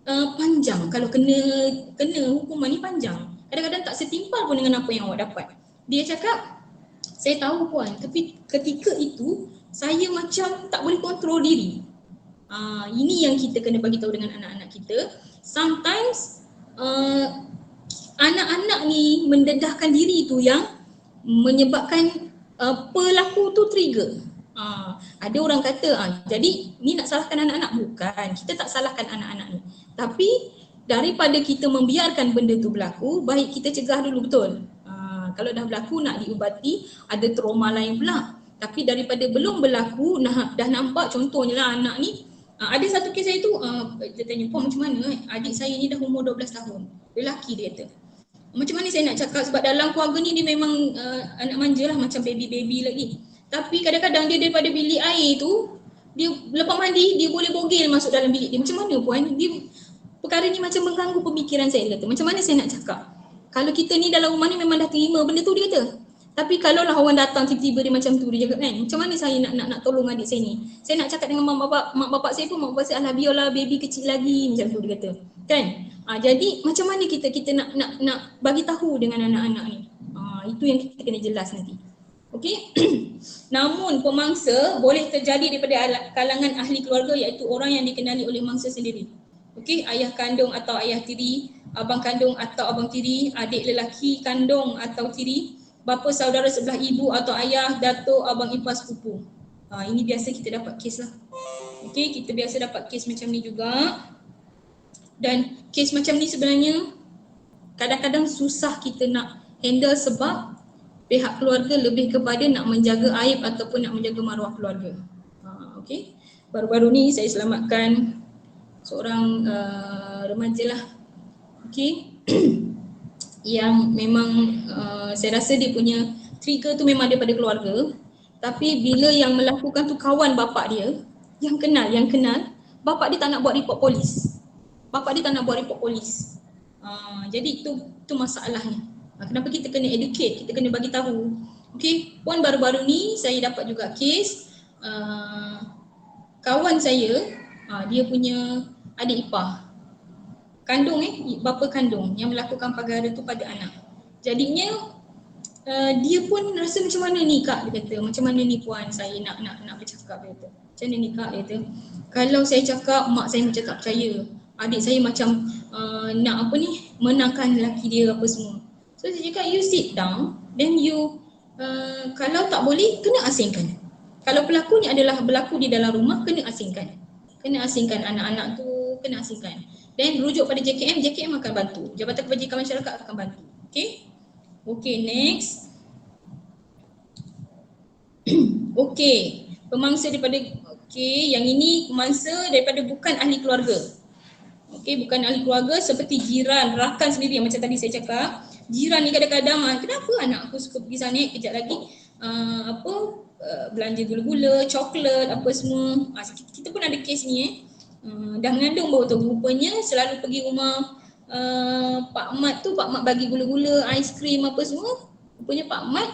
Speaker 2: panjang. Kalau kena hukuman ni panjang, kadang-kadang tak setimpal pun dengan apa yang awak dapat. Dia cakap, saya tahu puan, tapi ketika itu saya macam tak boleh kontrol diri. Ini yang kita kena bagi tahu dengan anak-anak kita. Sometimes anak-anak ni mendedahkan diri tu yang menyebabkan pelaku tu trigger. Ada orang kata, jadi ni nak salahkan anak-anak. Bukan, kita tak salahkan anak-anak ni. Tapi daripada kita membiarkan benda tu berlaku, baik kita cegah dulu, betul. Kalau dah berlaku nak diubati, ada trauma lain pula. Tapi daripada belum berlaku, dah nampak contohnya lah anak ni, ada satu kes saya tu, dia tanya, puan macam mana adik saya ni dah umur 12 tahun. Lelaki dia kata. Macam mana saya nak cakap, sebab dalam keluarga ni dia memang anak manja lah, macam baby-baby lagi. Tapi kadang-kadang dia daripada bilik air tu, dia lepas mandi, dia boleh bogel masuk dalam bilik dia. Macam mana puan? Perkara ni macam mengganggu pemikiran saya, dia kata. Macam mana saya nak cakap? Kalau kita ni dalam rumah ni memang dah terima benda tu, dia kata. Tapi kalau lah orang datang tiba-tiba dia macam tu, dia cakap kan, macam mana saya nak tolong adik saya ni? Saya nak cakap dengan mak bapak saya pun, mak bapak saya, alah biarlah baby kecil lagi, macam tu dia kata. Kan? Jadi macam mana kita nak bagi tahu dengan anak-anak ni? Itu yang kita kena jelas nanti. Okey. Namun pemangsa boleh terjadi daripada kalangan ahli keluarga, iaitu orang yang dikenali oleh mangsa sendiri. Okey, ayah kandung atau ayah tiri, abang kandung atau abang tiri, adik lelaki kandung atau tiri, bapa saudara sebelah ibu atau ayah, datuk, abang ipar, sepupu. Ini biasa kita dapat kes lah. Okey, kita biasa dapat kes macam ni juga. Dan kes macam ni sebenarnya kadang-kadang susah kita nak handle sebab pihak keluarga lebih kepada nak menjaga aib ataupun nak menjaga maruah keluarga. Okey. Baru-baru ni saya selamatkan seorang remaja lah. Okey. Yang memang saya rasa dia punya trigger tu memang daripada keluarga. Tapi bila yang melakukan tu kawan bapak dia, yang kenal, bapak dia tak nak buat report polis. Jadi itu masalahnya. Kenapa kita kena educate, kita kena bagi tahu. Okey, puan baru-baru ni saya dapat juga kes kawan saya, dia punya adik ipar kandung, bapa kandung yang melakukan perkara tu pada anak. Jadinya dia pun rasa macam mana ni kak, dia kata, macam mana ni puan, saya nak bercakap, dia kata. Macam mana ni kak, dia kata, kalau saya cakap mak saya macam tak percaya, adik saya macam nak menangkan lelaki dia apa semua. So saya cakap, you sit down, then you kalau tak boleh kena asingkan. Kalau pelakunya adalah berlaku di dalam rumah, kena asingkan anak-anak tu, kena asingkan. Then rujuk pada JKM akan bantu, Jabatan Kebajikan Masyarakat akan bantu. Okay, next. Okay, pemangsa daripada, yang ini pemangsa daripada bukan ahli keluarga. Okay, bukan ahli keluarga, seperti jiran, rakan sendiri. Macam tadi saya cakap, jiran ni kadang-kadang, kenapa anak aku suka pergi sana, kejap lagi belanja gula-gula, coklat, apa semua. Kita pun ada kes ni dah mengandung baru tu, rupanya selalu pergi rumah Pak Mat tu, Pak Mat bagi gula-gula, aiskrim apa semua. Rupanya Pak Mat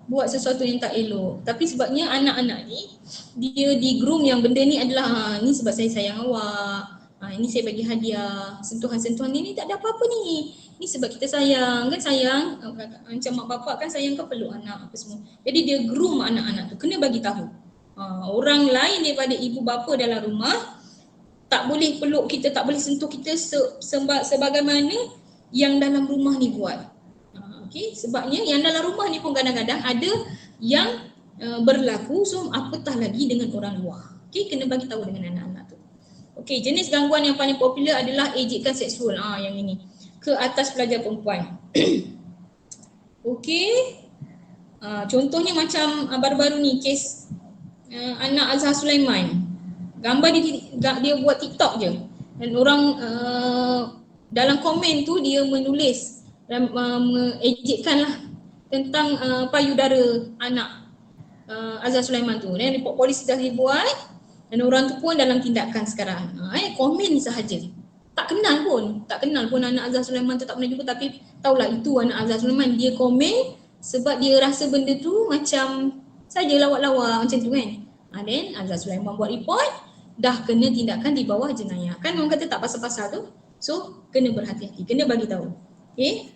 Speaker 2: buat sesuatu yang tak elok. Tapi sebabnya anak-anak ni, dia di-groom yang benda ni adalah ni sebab saya sayang awak, ini saya bagi hadiah, sentuhan-sentuhan ni tak ada apa-apa ni. Ni sebab kita sayang, kan sayang, macam mak bapak kan sayang kan peluk anak apa semua. Jadi dia groom anak-anak tu, kena bagi tahu. Orang lain daripada ibu bapa dalam rumah tak boleh peluk kita, tak boleh sentuh kita sebagaimana yang dalam rumah ni buat. Okey, sebabnya yang dalam rumah ni pun kadang-kadang ada yang berlaku, so apatah lagi dengan orang luar. Okey, kena bagi tahu dengan anak-anak tu. Okey, jenis gangguan yang paling popular adalah ejekan seksual. Yang ini ke atas pelajar perempuan. Okey. Contohnya macam baru-baru ni kes anak Azhar Sulaiman. Gambar dia buat TikTok je. Dan orang dalam komen tu dia menulis dan mengejekkan lah tentang payudara anak Azhar Sulaiman tu. Dan report polis dah dibuat dan orang tu pun dalam tindakan sekarang. Komen sahaja. Tak kenal pun anak Azhar Sulaiman tu, tak pernah jumpa, tapi tahulah itu anak Azhar Sulaiman. Dia komen sebab dia rasa benda tu macam saja lawak-lawak macam tu kan. Then Azhar Sulaiman buat report, dah kena tindakan di bawah jenayah. Kan orang kata tak pasal-pasal tu. So kena berhati-hati, kena bagi tahu. Okay.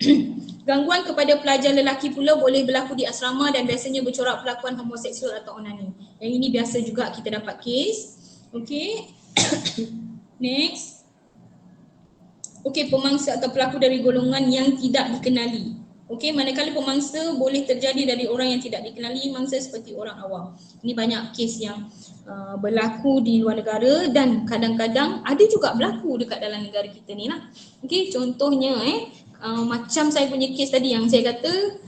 Speaker 2: Gangguan kepada pelajar lelaki pula boleh berlaku di asrama dan biasanya bercorak perlakuan homoseksual atau onani. Yang ini biasa juga kita dapat kes. Okay. Next. Okay, pemangsa atau pelaku dari golongan yang tidak dikenali. Okey, manakala pemangsa boleh terjadi dari orang yang tidak dikenali, mangsa seperti orang awam. Ini banyak kes yang berlaku di luar negara dan kadang-kadang ada juga berlaku dekat dalam negara kita ni lah. Okey, contohnya macam saya punya kes tadi yang saya kata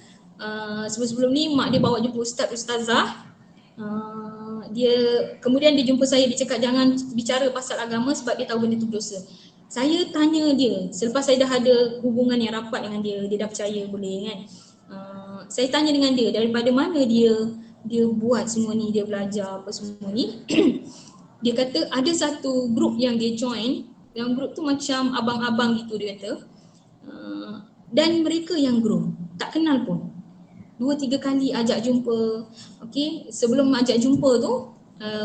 Speaker 2: sebelum ni mak dia bawa jumpa ustazah. Dia kemudian dia jumpa saya, dia cakap jangan bicara pasal agama sebab dia tahu benda tu dosa. Saya tanya dia, selepas saya dah ada hubungan yang rapat dengan dia, dia dah percaya boleh kan. Saya tanya dengan dia, daripada mana dia buat semua ni, dia belajar apa semua ni. Dia kata ada satu group yang dia join, yang group tu macam abang-abang gitu dia kata. Dan mereka yang groom, tak kenal pun. 2-3 kali ajak jumpa. Okey, sebelum ajak jumpa tu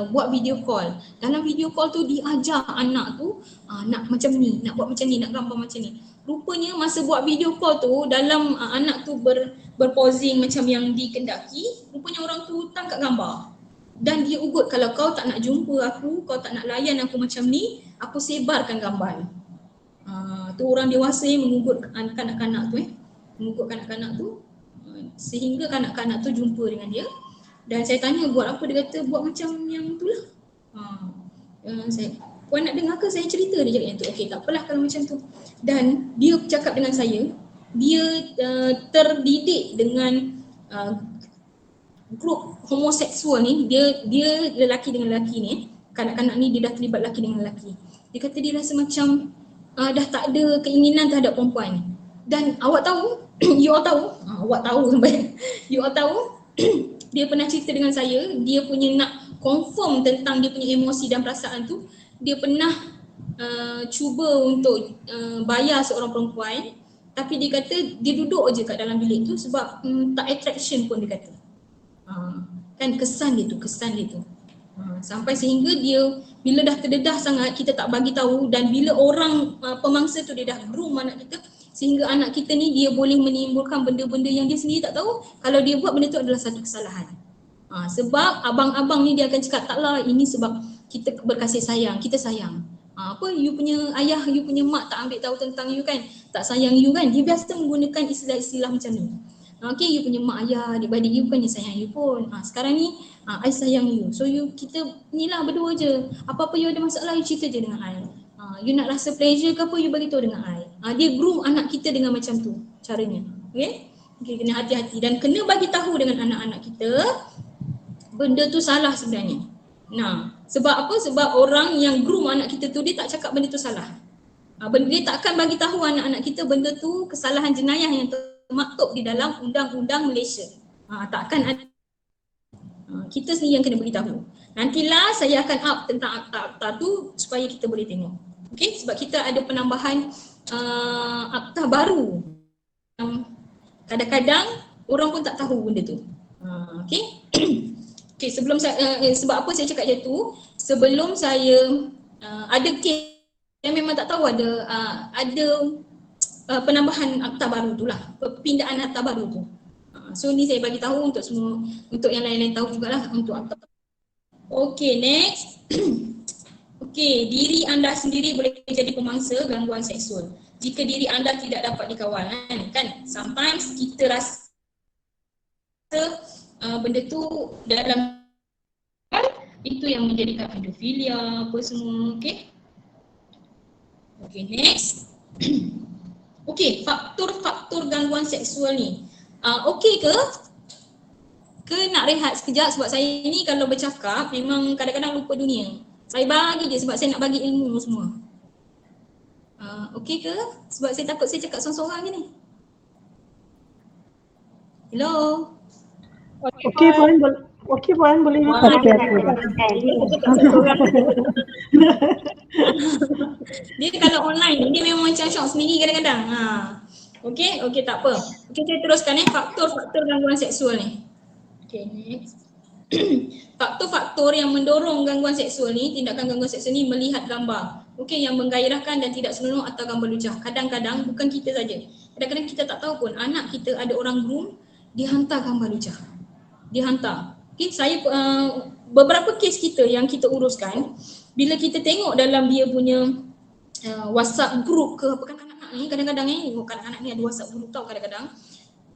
Speaker 2: buat video call. Dalam video call tu dia ajar anak tu nak macam ni, nak buat macam ni, nak gambar macam ni. Rupanya masa buat video call tu dalam anak tu berposing macam yang dikendaki, rupanya orang tu tangkap gambar. Dan dia ugut kalau kau tak nak jumpa aku, kau tak nak layan aku macam ni, aku sebarkan gambar. Tu orang dewasa yang mengugut kanak-kanak tu mengugut kanak-kanak tu sehingga kanak-kanak tu jumpa dengan dia. Dan saya tanya buat apa, dia kata buat macam yang tu lah. Puan nak dengar ke saya cerita? Dia cakap yang tu. Okey, tak apalah kalau macam tu. Dan dia cakap dengan saya, dia terdidik dengan grup homoseksual ni, dia lelaki dengan lelaki ni, kanak-kanak ni dia dah terlibat lelaki dengan lelaki. Dia kata dia rasa macam dah tak ada keinginan terhadap perempuan. Dan awak tahu, you all tahu, awak tahu sampai you all tahu, dia pernah cerita dengan saya, dia punya nak confirm tentang dia punya emosi dan perasaan tu, dia pernah cuba untuk bayar seorang perempuan, tapi dia kata dia duduk je kat dalam bilik tu sebab tak attraction pun dia kata. Kan kesan dia tu. Sampai sehingga dia bila dah terdedah sangat, kita tak bagi tahu, dan bila orang pemangsa tu dia dah groom anak kita, sehingga anak kita ni dia boleh menimbulkan benda-benda yang dia sendiri tak tahu. Kalau dia buat benda tu adalah satu kesalahan. Sebab abang-abang ni dia akan cakap taklah ini sebab kita berkasih sayang, kita sayang. Apa you punya ayah, you punya mak tak ambil tahu tentang you kan, tak sayang you kan. Dia biasa menggunakan istilah-istilah macam ni. Okay, you punya mak ayah, adik-adik you bukannya sayang you pun. Sekarang ni I sayang you. So kita ni lah berdua je. Apa-apa you ada masalah, you cerita je dengan I. You nak rasa pleasure ke apa, you beritahu dengan I. Dia groom anak kita dengan macam tu caranya. Okay, kena hati-hati dan kena bagi tahu dengan anak-anak kita benda tu salah sebenarnya. Sebab apa? Sebab orang yang groom anak kita tu dia tak cakap benda tu salah. Dia tak akan bagi tahu anak-anak kita benda tu kesalahan jenayah yang termaktub di dalam undang-undang Malaysia. Takkan ada. Kita sendiri yang kena beritahu. Nantilah saya akan up tentang akta tu supaya kita boleh tengok. Okey, sebab kita ada penambahan akta baru. Kadang-kadang orang pun tak tahu benda tu. Okey. Okey, sebelum saya sebab apa saya cakap macam tu? Sebelum saya ada kes yang memang tak tahu ada penambahan akta baru tu lah, perpindahan akta baru tu. So ni saya bagi tahu untuk semua, untuk yang lain-lain tahu jugalah untuk akta. Okey, next. Okey, diri anda sendiri boleh jadi pemangsa gangguan seksual.
Speaker 5: jika diri anda tidak dapat dikawal kan. Sometimes kita rasa benda tu dalam itu yang menjadikan pedofilia apa semua. Okay, next. Okay, faktor-faktor gangguan seksual ni okay ke nak rehat sekejap sebab saya ni kalau bercakap memang kadang-kadang lupa dunia. Saya bagi je sebab saya nak bagi ilmu semua. Okay ke? Sebab saya takut saya cakap seorang-seorang je ni. Hello?
Speaker 3: Okey Puan, boleh
Speaker 5: Dia kalau online ni dia memang macam syok sendiri kadang-kadang. Okay, tak apa. Okay, saya teruskan faktor-faktor gangguan seksual ni. Okay, next. Faktor-faktor yang mendorong gangguan seksual ni, tindakan gangguan seksual ni melihat gambar. Okay, yang menggairahkan dan tidak senonoh atau gambar lucah. Kadang-kadang bukan kita saja. Kadang-kadang kita tak tahu pun anak kita ada orang groom, dia hantar gambar lucah. Dia hantar. Okay, saya beberapa kes kita yang kita uruskan, bila kita tengok dalam dia punya WhatsApp group ke apa kan anak-anak ni kadang-kadang anak-anak ni ada WhatsApp group tau kadang-kadang.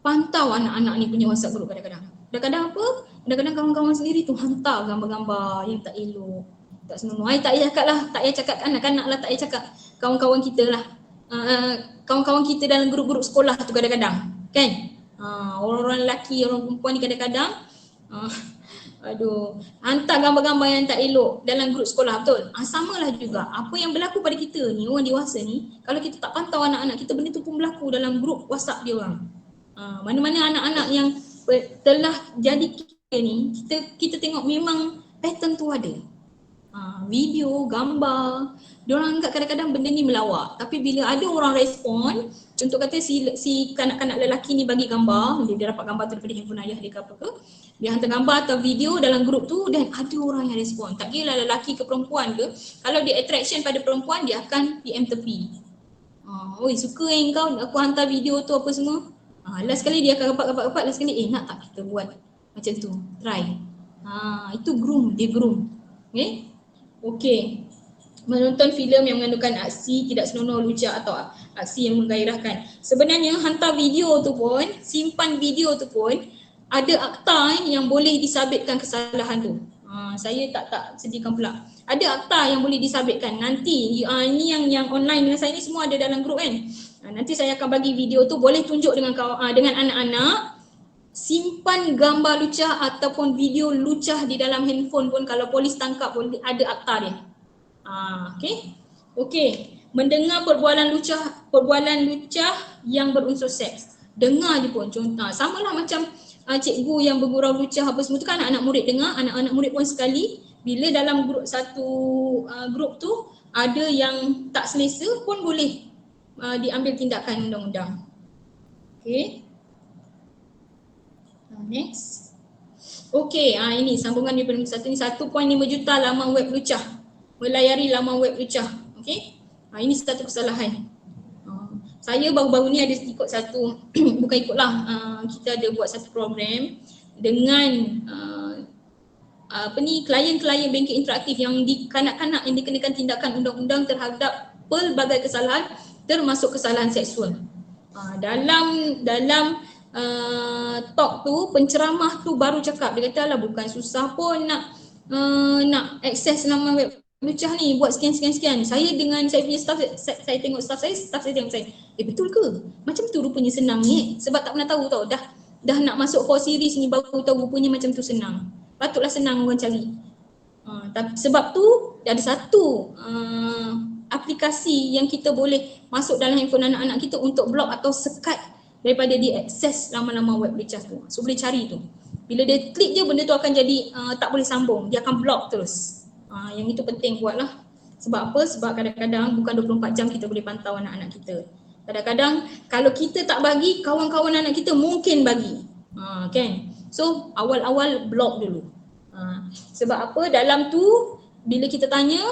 Speaker 5: Pantau anak-anak ni punya WhatsApp group kadang-kadang. Kadang-kadang apa? Kadang-kadang kawan-kawan sendiri tu hantar gambar-gambar yang tak elok, tak senonoh. Tak payah cakap lah, tak payah cakap anak-anak lah, tak payah cakap kawan-kawan kita lah. Kawan-kawan kita dalam grup-grup sekolah tu kadang-kadang kan. Orang-orang lelaki, orang perempuan ni kadang-kadang hantar gambar-gambar yang tak elok dalam grup sekolah, betul? Samalah juga apa yang berlaku pada kita ni, orang dewasa ni, kalau kita tak pantau anak-anak kita, benda tu pun berlaku dalam grup WhatsApp dia orang. Mana-mana anak-anak yang telah jadi kita ni, kita tengok memang pattern tu ada. Video, gambar, diorang anggap kadang-kadang benda ni melawak. Tapi bila ada orang respon, contoh kata si kanak-kanak lelaki ni bagi gambar, dia dapat gambar tu daripada handphone ayah dia ke apa ke, dia hantar gambar atau video dalam grup tu dan ada orang yang respon. Tak kira lah lelaki ke perempuan ke, kalau dia attraction pada perempuan, dia akan PM tepi. Oi, suka kau, aku hantar video tu apa semua. Last kali dia akan rapat-rapat, last kali nak tak kita buat macam tu, try. Itu groom, dia groom. Okay. Menonton filem yang mengandungkan aksi tidak senonoh, lucah atau aksi yang menggairahkan. Sebenarnya hantar video tu pun, simpan video tu pun ada akta yang boleh disabitkan kesalahan tu. Saya tak sediakan pula. Ada akta yang boleh disabitkan. Nanti ni yang online dengan saya ni semua ada dalam grup kan. Nanti saya akan bagi video tu, boleh tunjuk dengan anak-anak. Simpan gambar lucah ataupun video lucah di dalam handphone pun, kalau polis tangkap pun ada akta dia. Okay. Mendengar perbualan lucah yang berunsur seks. Dengar je pun. Contoh samalah macam cikgu yang bergurau lucah apa semua tu kan, anak-anak murid dengar, anak-anak murid pun sekali bila dalam grup tu ada yang tak selesa pun boleh diambil tindakan undang-undang. Okay. Next. Okay, ini sambungan daripada satu ni, 1.5 juta laman web lucah. Melayari laman web lucah. Okay. Ini satu kesalahan. Saya baru-baru ni ada ikut satu, bukan ikutlah, kita ada buat satu program dengan klien-klien bengkel interaktif yang kanak-kanak yang dikenakan tindakan undang-undang terhadap pelbagai kesalahan termasuk kesalahan seksual. Dalam talk tu, penceramah tu baru cakap, dia kata lah bukan susah pun nak akses laman web lucah ni, buat sekian. Saya dengan saya punya staff, saya tengok staff saya tengok saya, betul ke? Macam tu rupanya senang ni, sebab tak pernah tahu tau, dah nak masuk 4 series ni baru tahu rupanya macam tu senang. Patutlah senang orang cari. Sebab tu ada satu aplikasi yang kita boleh masuk dalam handphone anak-anak kita untuk block atau sekat daripada dia akses laman-laman web lucah tu. So boleh cari tu. Bila dia klik je, benda tu akan jadi tak boleh sambung, dia akan block terus. Yang itu penting buatlah. Sebab apa? Sebab kadang-kadang bukan 24 jam kita boleh pantau anak-anak kita. Kadang-kadang kalau kita tak bagi, kawan-kawan anak kita mungkin bagi. Kan? So awal-awal block dulu. Sebab apa? Dalam tu bila kita tanya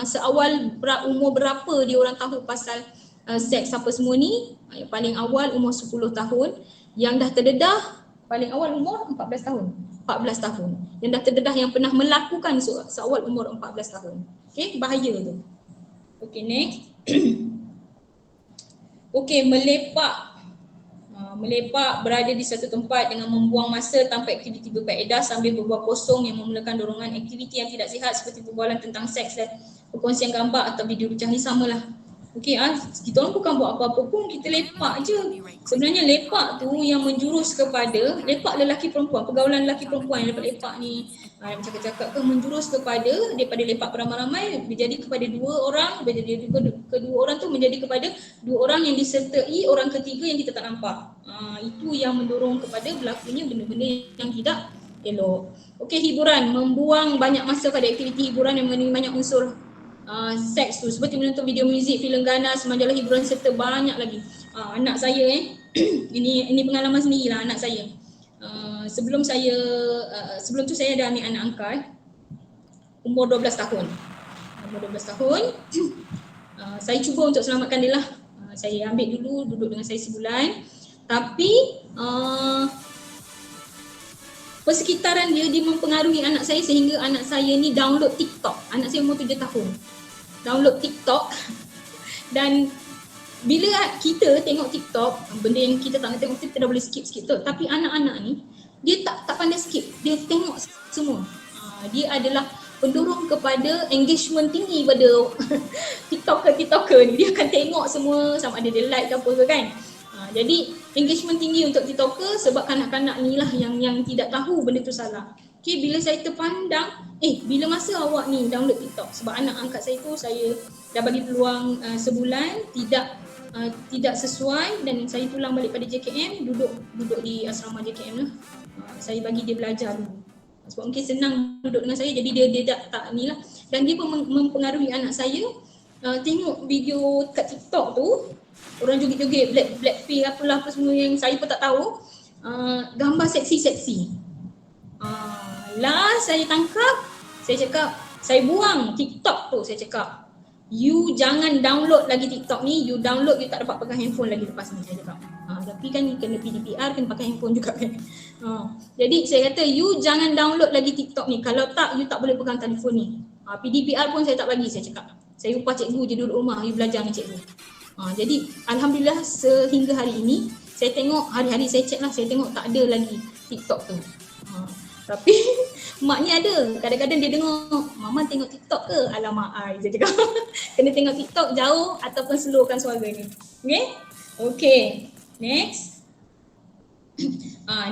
Speaker 5: seawal umur berapa dia orang tahu pasal seks apa semua ni, yang paling awal umur 10 tahun, yang dah terdedah paling awal umur 14 tahun. Yang dah terdedah yang pernah melakukan seawal umur 14 tahun. Okay, bahaya tu. Okay, next. Okey, melepak. Melepak, berada di satu tempat dengan membuang masa tanpa aktiviti berfaedah sambil berbual kosong yang memulakan dorongan aktiviti yang tidak sihat seperti perbualan tentang seks dan perkongsian gambar atau video lucah ni samalah. Okey, kita orang bukan buat apa-apa pun, kita lepak je. Sebenarnya lepak tu yang menjurus kepada lepak lelaki perempuan, pergaulan lelaki perempuan yang lepak ni, yang cakap-cakap ke menjurus kepada daripada lepak beramai-ramai menjadi kepada dua orang, menjadi kedua orang tu menjadi kepada dua orang yang disertai orang ketiga yang kita tak nampak. Itu yang mendorong kepada berlakunya benda-benda yang tidak elok. Okey, hiburan, membuang banyak masa pada aktiviti hiburan yang mengandungi banyak unsur seks tu seperti menonton video muzik, filem ganas, majalah hiburan serta banyak lagi. Anak saya ini pengalaman sendirilah anak saya. Sebelum tu saya ada ambil anak angkat umur 12 tahun. Saya cuba untuk selamatkan dia lah. Saya ambil dulu, duduk dengan saya sebulan. Tapi persekitaran dia mempengaruhi anak saya sehingga anak saya ni download TikTok. Anak saya umur 7 tahun. Download TikTok dan bila kita tengok TikTok, benda yang kita tak nak tengok kita dah boleh skip tu. Tapi anak-anak ni dia tak pandai skip. Dia tengok semua. Dia adalah pendorong kepada engagement tinggi pada TikToker ni. Dia akan tengok semua sama ada dia like ke apa ke kan. Jadi engagement tinggi untuk TikToker sebab kanak-kanak ni lah yang tidak tahu benda tu salah. Okay, bila saya terpandang, bila masa awak ni download TikTok? Sebab anak angkat saya tu saya dah bagi peluang sebulan tidak sesuai dan saya pulang balik pada JKM, duduk di asrama JKM lah. Saya bagi dia belajar dulu. Sebab mungkin senang duduk dengan saya jadi dia tak ni lah. Dan dia pun mempengaruhi anak saya tengok video kat TikTok tu, orang joget-joget Blackpink apalah apa semua yang saya pun tak tahu, gambar seksi-seksi. Last saya tangkap, saya cakap, saya buang TikTok tu, saya cakap, you jangan download lagi TikTok ni, you download you tak dapat pakai handphone lagi lepas ni, saya cakap. Tapi kan kena PDPR, kena pakai handphone juga kan. Jadi saya kata, you jangan download lagi TikTok ni, kalau tak, you tak boleh pegang telefon ni. PDPR pun saya tak bagi, saya cakap. Saya upah cikgu je duduk rumah, you belajar dengan cikgu. Jadi Alhamdulillah sehingga hari ini, saya tengok, hari-hari saya check lah, saya tengok tak ada lagi TikTok tu. Tapi mak ni ada, kadang-kadang dia dengar, mama tengok TikTok ke? Alamak ai, saya cakap. Kena tengok TikTok jauh ataupun slowkan suara ni. Okay, next.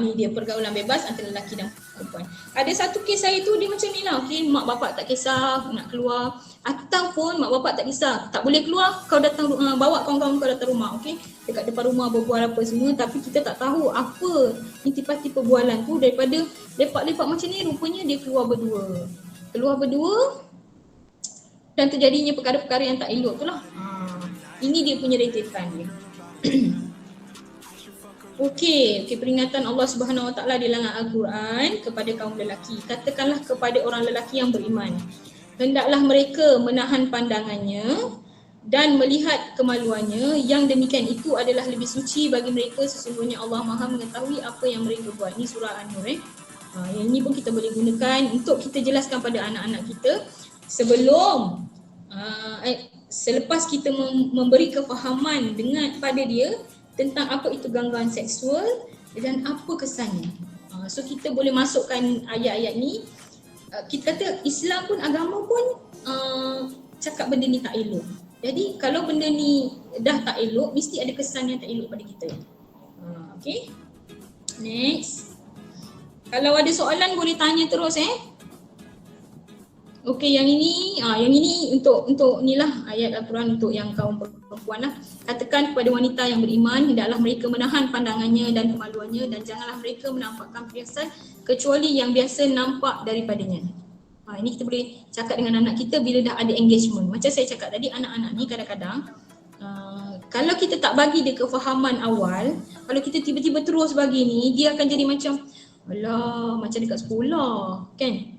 Speaker 5: Ni dia pergaulan bebas antara lelaki dan perempuan. Ada satu kes saya tu dia macam ni lah. Okay, mak bapak tak kisah nak keluar ataupun mak bapak tak kisah tak boleh keluar, kau datang bawa kawan-kawan kau datang rumah. Okay, dekat depan rumah berbual apa semua, tapi kita tak tahu apa intipati perbualan tu. Daripada lepak-lepak macam ni rupanya dia keluar berdua dan terjadinya perkara-perkara yang tak elok tu lah. Ini dia punya rentetan dia. Okey, peringatan Allah Subhanahu Wa Taala di dalam Al-Quran kepada kaum lelaki. Katakanlah kepada orang lelaki yang beriman, hendaklah mereka menahan pandangannya dan melihat kemaluannya. Yang demikian itu adalah lebih suci bagi mereka. Sesungguhnya Allah Maha mengetahui apa yang mereka buat. Ini surah An-Nur. Yang ini pun kita boleh gunakan untuk kita jelaskan pada anak-anak kita sebelum selepas kita memberi kefahaman pada dia tentang apa itu gangguan seksual dan apa kesannya. So kita boleh masukkan ayat-ayat ni. Kita kata Islam pun, agama pun cakap benda ni tak elok. Jadi kalau benda ni dah tak elok, mesti ada kesan yang tak elok pada kita. Okay, next. Kalau ada soalan boleh tanya terus Okey, yang ini untuk inilah ayat Al-Quran untuk yang kaum perempuan lah. Katakan kepada wanita yang beriman, hendaklah mereka menahan pandangannya dan kemaluannya dan janganlah mereka menampakkan perhiasan kecuali yang biasa nampak daripadanya. Ini kita boleh cakap dengan anak kita bila dah ada engagement. Macam saya cakap tadi, anak-anak ni kadang-kadang kalau kita tak bagi dia kefahaman awal, kalau kita tiba-tiba terus bagi ni, dia akan jadi macam alah, macam dekat sekolah kan.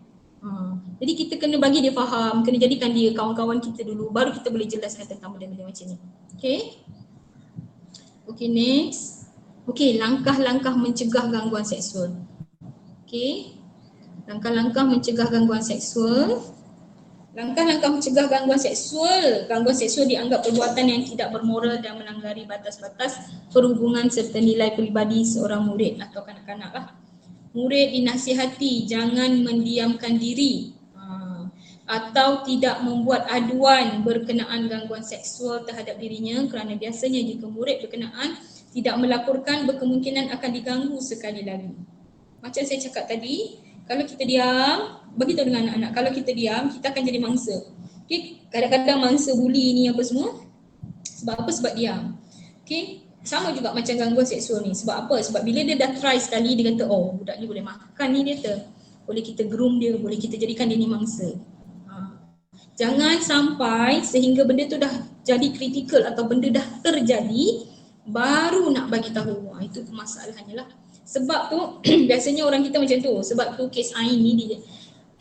Speaker 5: Jadi kita kena bagi dia faham, kena jadikan dia kawan-kawan kita dulu, baru kita boleh jelaskan tentang benda-benda macam ni. Okay, next. Okay, langkah-langkah mencegah gangguan seksual. Okay, langkah-langkah mencegah gangguan seksual. Langkah-langkah mencegah gangguan seksual. Gangguan seksual dianggap perbuatan yang tidak bermoral dan melanggar batas-batas perhubungan serta nilai peribadi seorang murid atau kanak-kanak lah. Murid dinasihati jangan mendiamkan diri atau tidak membuat aduan berkenaan gangguan seksual terhadap dirinya, kerana biasanya jika murid berkenaan tidak melaporkan, berkemungkinan akan diganggu sekali lagi. Macam saya cakap tadi, kalau kita diam, beritahu dengan anak-anak, kalau kita diam, kita akan jadi mangsa. Okay? Kadang-kadang mangsa buli ni apa semua, sebab apa? Sebab diam. Okay? Sama juga macam gangguan seksual ni. Sebab apa? Sebab bila dia dah try sekali, dia kata, oh budak ni boleh makan ni, dia kata. Boleh kita groom dia, boleh kita jadikan dia ni mangsa. Jangan sampai sehingga benda tu dah jadi kritikal atau benda dah terjadi, baru nak bagi tahu. Itu permasalahannya lah. Sebab tu biasanya orang kita macam tu. Sebab tu kes Ain ni,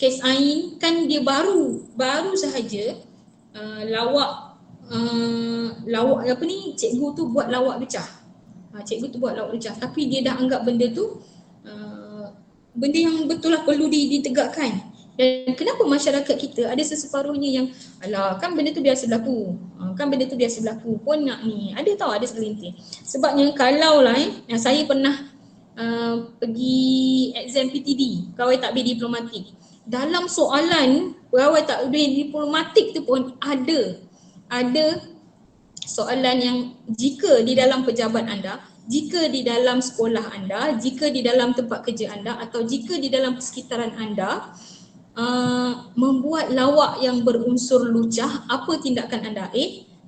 Speaker 5: kes Ain kan dia baru sahaja lawak apa ni, cikgu tu buat lawak lucah. Cikgu tu buat lawak lucah, tapi dia dah anggap benda tu benda yang betul lah, perlu ditegakkan. Dan kenapa masyarakat kita ada seseparuhnya yang alah kan benda tu biasa berlaku, kan benda tu biasa berlaku pun nak ni, ada tahu, ada segelintir. Sebabnya kalau lah saya pernah pergi exam PTD, pegawai takbir diplomatik. Dalam soalan pegawai takbir diplomatik tu pun ada soalan yang jika di dalam pejabat anda, jika di dalam sekolah anda, jika di dalam tempat kerja anda atau jika di dalam persekitaran anda membuat lawak yang berunsur lucah, apa tindakan anda? A,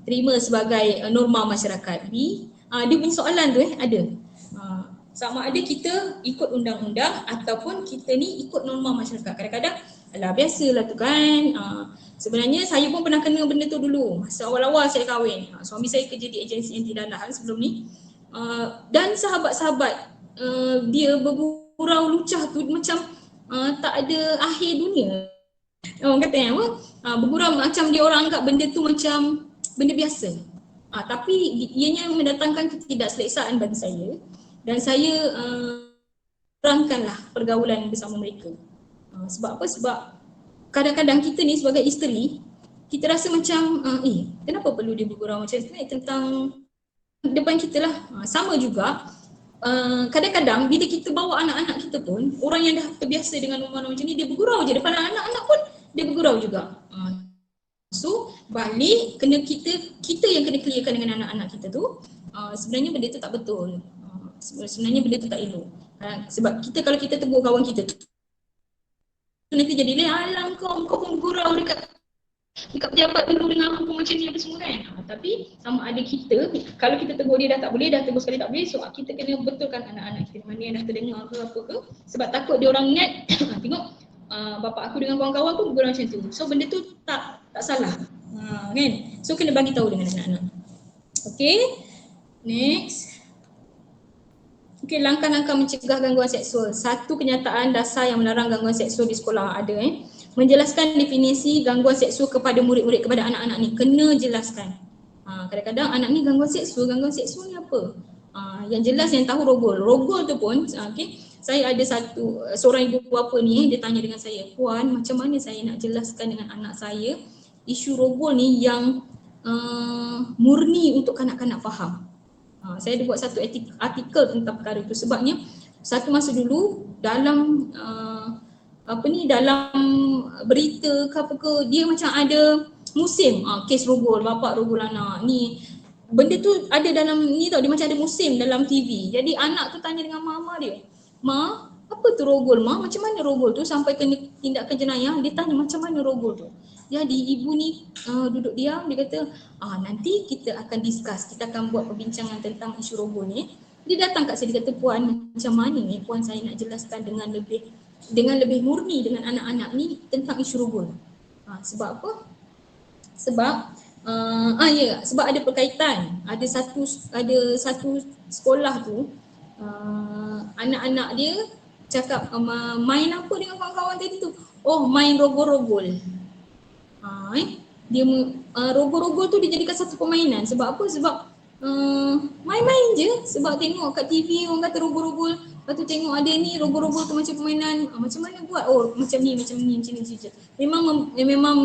Speaker 5: terima sebagai norma masyarakat. B, dia punya soalan tu ada. Sama ada kita ikut undang-undang ataupun kita ni ikut norma masyarakat. Kadang-kadang alah biasalah tu kan. Sebenarnya saya pun pernah kena benda tu dulu. Masa awal-awal saya kahwin. Suami saya kerja di agensi anti-dalah sebelum ni. Dan sahabat-sahabat dia bergurau lucah tu macam tak ada akhir dunia. Orang kata apa? Bergurau macam dia orang anggap benda tu macam benda biasa. Tapi ianya mendatangkan ketidakselesaan bagi saya. Dan saya kurangkanlah pergaulan bersama mereka. Sebab apa? Sebab kadang-kadang kita ni sebagai isteri, kita rasa macam kenapa perlu dia bergurau macam ni tentang depan kita lah. Sama juga kadang-kadang bila kita bawa anak-anak kita pun, orang yang dah terbiasa dengan rumah macam ni, dia bergurau je depan anak-anak pun dia bergurau juga. So balik kena kita yang kena clearkan dengan anak-anak kita tu, sebenarnya benda tu tak betul. Sebenarnya benda tu tak elok. Sebab kita kalau kita tegur kawan kita tu nanti jadi alang kau pun gurau dekat pejabat dulu dengan aku pun macam ni apa semua kan. Tapi sama ada kita, kalau kita tegur dia dah tak boleh, dah tegur sekali tak boleh, so kita kena betulkan anak-anak kita mana yang dah terdengar ke apa ke. Sebab takut dia orang ingat tengok bapa aku dengan kawan-kawan pun gurau macam tu. So benda tu tak salah. Kan? So kena bagi tahu dengan anak-anak. Okay, next. Okay, langkah-langkah mencegah gangguan seksual. Satu kenyataan dasar yang melarang gangguan seksual di sekolah ada. Menjelaskan definisi gangguan seksual kepada murid-murid, kepada anak-anak ni. Kena jelaskan. Kadang-kadang anak ni gangguan seksual ni apa? Yang jelas yang tahu rogol. Rogol tu pun, saya ada seorang ibu bapa ni, dia tanya dengan saya, Puan, macam mana saya nak jelaskan dengan anak saya isu rogol ni yang murni untuk kanak-kanak faham. Saya ada buat satu artikel tentang perkara itu. Sebabnya satu masa dulu dalam dalam berita ke apa ke, dia macam ada musim kes rogol, bapak rogol anak ni. Benda tu ada dalam ni tau, dia macam ada musim dalam TV. Jadi anak tu tanya dengan mama dia, Ma, apa tu rogol Ma? Macam mana rogol tu sampai kena tindakan jenayah? Dia tanya macam mana rogol tu. Jadi ibu ni duduk diam, dia kata nanti kita akan discuss, kita akan buat perbincangan tentang isu rogol ni. Dia datang kat saya, dia kata, Puan, macam mana ni Puan saya nak jelaskan dengan lebih murni dengan anak-anak ni tentang isu rogol. Sebab apa? Sebab sebab ada perkaitan. Ada satu sekolah tu, anak-anak dia cakap main apa dengan kawan-kawan tadi tu? Oh, main rogol-rogol. Dia rogol-rogol tu dijadikan satu permainan. Sebab apa? Sebab main-main je. Sebab tengok kat TV orang kata rogol-rogol, lepas tu tengok ada ni rogol-rogol tu macam permainan. Macam mana buat? Oh macam ni. Memang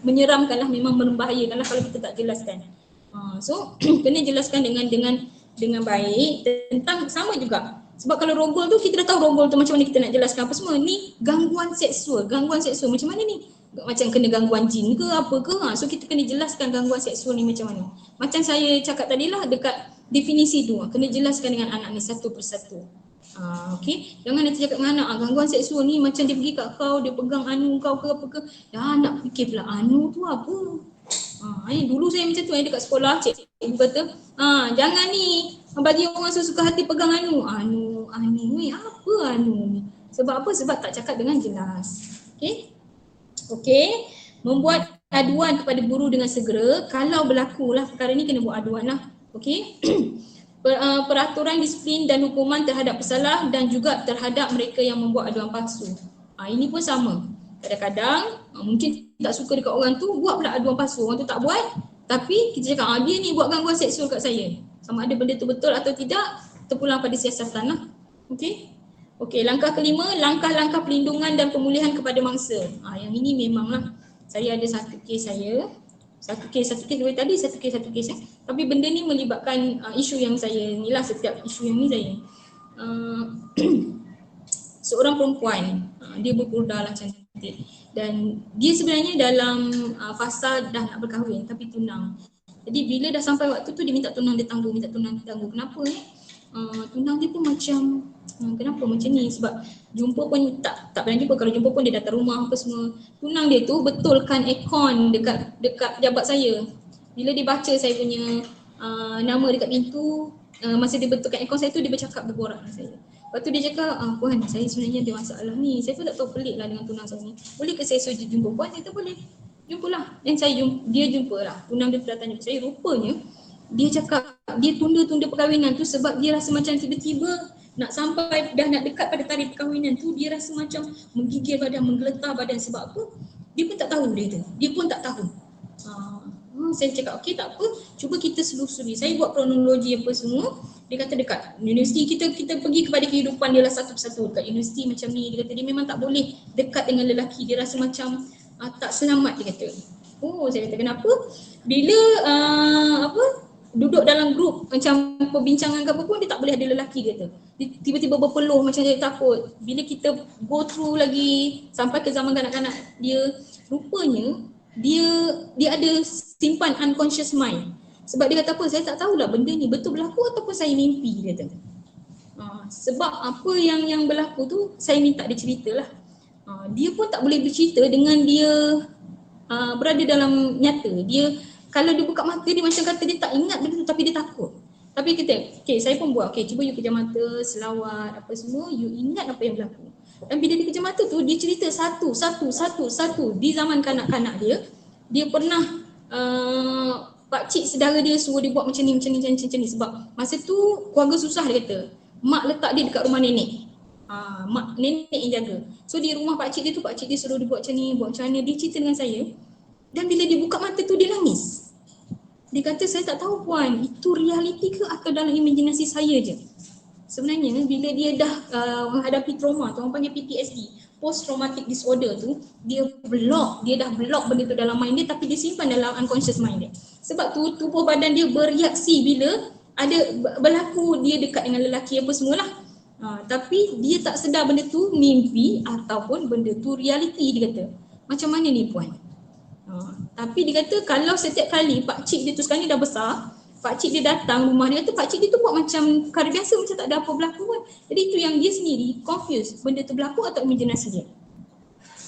Speaker 5: menyeramkan lah, memang membahayakan lah kalau kita tak jelaskan. So kena jelaskan dengan baik tentang sama juga. Sebab kalau rogol tu kita dah tahu rogol tu macam mana kita nak jelaskan apa semua. Ni gangguan seksual macam mana ni? Macam kena gangguan jin ke apa ke? So kita kena jelaskan gangguan seksual ni macam mana. Macam saya cakap tadi lah dekat definisi tu, kena jelaskan dengan anak ni satu persatu. Okay, jangan nanti cakap dengan anak gangguan seksual ni macam dia pergi kat kau, dia pegang anu kau ke apa ke. Dah nak fikir pula anu tu apa. Dulu saya macam tu dekat sekolah, cikgu kata, jangan ni bagi orang suka hati pegang anu ni, apa anu ni. Sebab apa? Sebab tak cakap dengan jelas. Okey. Membuat aduan kepada guru dengan segera. Kalau berlaku lah perkara ni, kena buat aduan lah. Okey. Peraturan disiplin dan hukuman terhadap pesalah dan juga terhadap mereka yang membuat aduan palsu. Ini pun sama. Kadang-kadang mungkin tak suka dekat orang tu, buat pula aduan palsu. Orang tu tak buat, tapi kita cakap dia ni buat gangguan seksual kat saya. Sama ada benda tu betul atau tidak, terpulang pada siasatan lah. Okey, langkah kelima, langkah-langkah perlindungan dan pemulihan kepada mangsa. Yang ini memanglah, saya ada satu kes dari tadi, satu kes. Tapi benda ni melibatkan isu yang saya ni lah, setiap isu yang ni saya. Seorang perempuan, dia berkurda lah cantik. Dan dia sebenarnya dalam fasa dah nak berkahwin tapi tunang. Jadi bila dah sampai waktu tu dia minta tunang dia tangguh. Kenapa ni? Tunang dia pun macam kenapa macam ni? Sebab jumpa pun tak pernah jumpa. Kalau jumpa pun dia datang rumah apa semua. Tunang dia tu betulkan aircon dekat pejabat saya. Bila dia baca saya punya nama dekat pintu, masa dia betulkan aircon saya tu, dia berborak dengan saya. Lepas tu dia cakap, puan saya sebenarnya ada masalah ni. Saya pun tak tahu, pelik lah dengan tunang saya ni. Boleh ke saya suruh jumpa puan? Saya kata boleh. Jumpalah. Dan dia jumpa lah. Tunang dia datang jumpa saya. Rupanya dia cakap dia tunda perkahwinan tu sebab dia rasa macam tiba-tiba nak sampai dah nak dekat pada tarikh perkahwinan tu, dia rasa macam menggigil badan, menggeletar badan. Sebab apa? Dia pun tak tahu dia pun tak tahu. Saya cakap okey tak apa, cuba kita selusuri. Saya buat kronologi apa semua. Dia kata dekat universiti kita pergi kepada kehidupan dia lah satu persatu. Dekat universiti macam ni, dia kata dia memang tak boleh dekat dengan lelaki. Dia rasa macam tak selamat, dia kata. Saya kata kenapa? Bila duduk dalam grup macam perbincangan ke apa pun, dia tak boleh ada lelaki, dia kata. Dia tiba-tiba berpeluh macam dia takut. Bila kita go through lagi sampai ke zaman kanak-kanak dia, rupanya dia ada simpan unconscious mind. Sebab dia kata apa, saya tak tahulah benda ni betul berlaku ataupun saya mimpi, dia kata. Sebab apa yang berlaku tu saya minta dia ceritalah. Dia pun tak boleh bercerita dengan dia berada dalam nyata. Dia kalau dia buka mata dia macam kata dia tak ingat benda tu tapi dia takut. Tapi kita, saya pun buat, cuba you pejam mata, selawat apa semua, you ingat apa yang berlaku. Dan bila dia pejam mata tu, dia cerita satu. Di zaman kanak-kanak dia pernah pakcik saudara dia suruh dia buat macam ni. Sebab masa tu keluarga susah, dia kata. Mak letak dia dekat rumah nenek. Mak nenek yang jaga. So di rumah pakcik dia tu, pakcik dia suruh dia buat macam ni, buat macam mana. Dia cerita dengan saya. Dan bila dia buka mata tu, dia nangis. Dia kata, saya tak tahu puan, itu realiti ke atau dalam imajinasi saya je. Sebenarnya bila dia dah menghadapi trauma tu, orang panggil PTSD, post traumatic disorder tu, dia dah block benda tu dalam mind dia tapi dia simpan dalam unconscious mind dia. Sebab tu tubuh badan dia bereaksi bila ada berlaku dia dekat dengan lelaki apa semualah. Tapi dia tak sedar benda tu mimpi ataupun benda tu realiti, dia kata. Macam mana ni puan? Tapi dia kata kalau setiap kali pakcik dia tu sekarang ni dah besar, pakcik dia datang rumah dia tu, pakcik dia tu buat macam perkara biasa, macam tak ada apa berlaku pun. Jadi itu yang dia sendiri confused, benda tu berlaku atau imajinasi dia.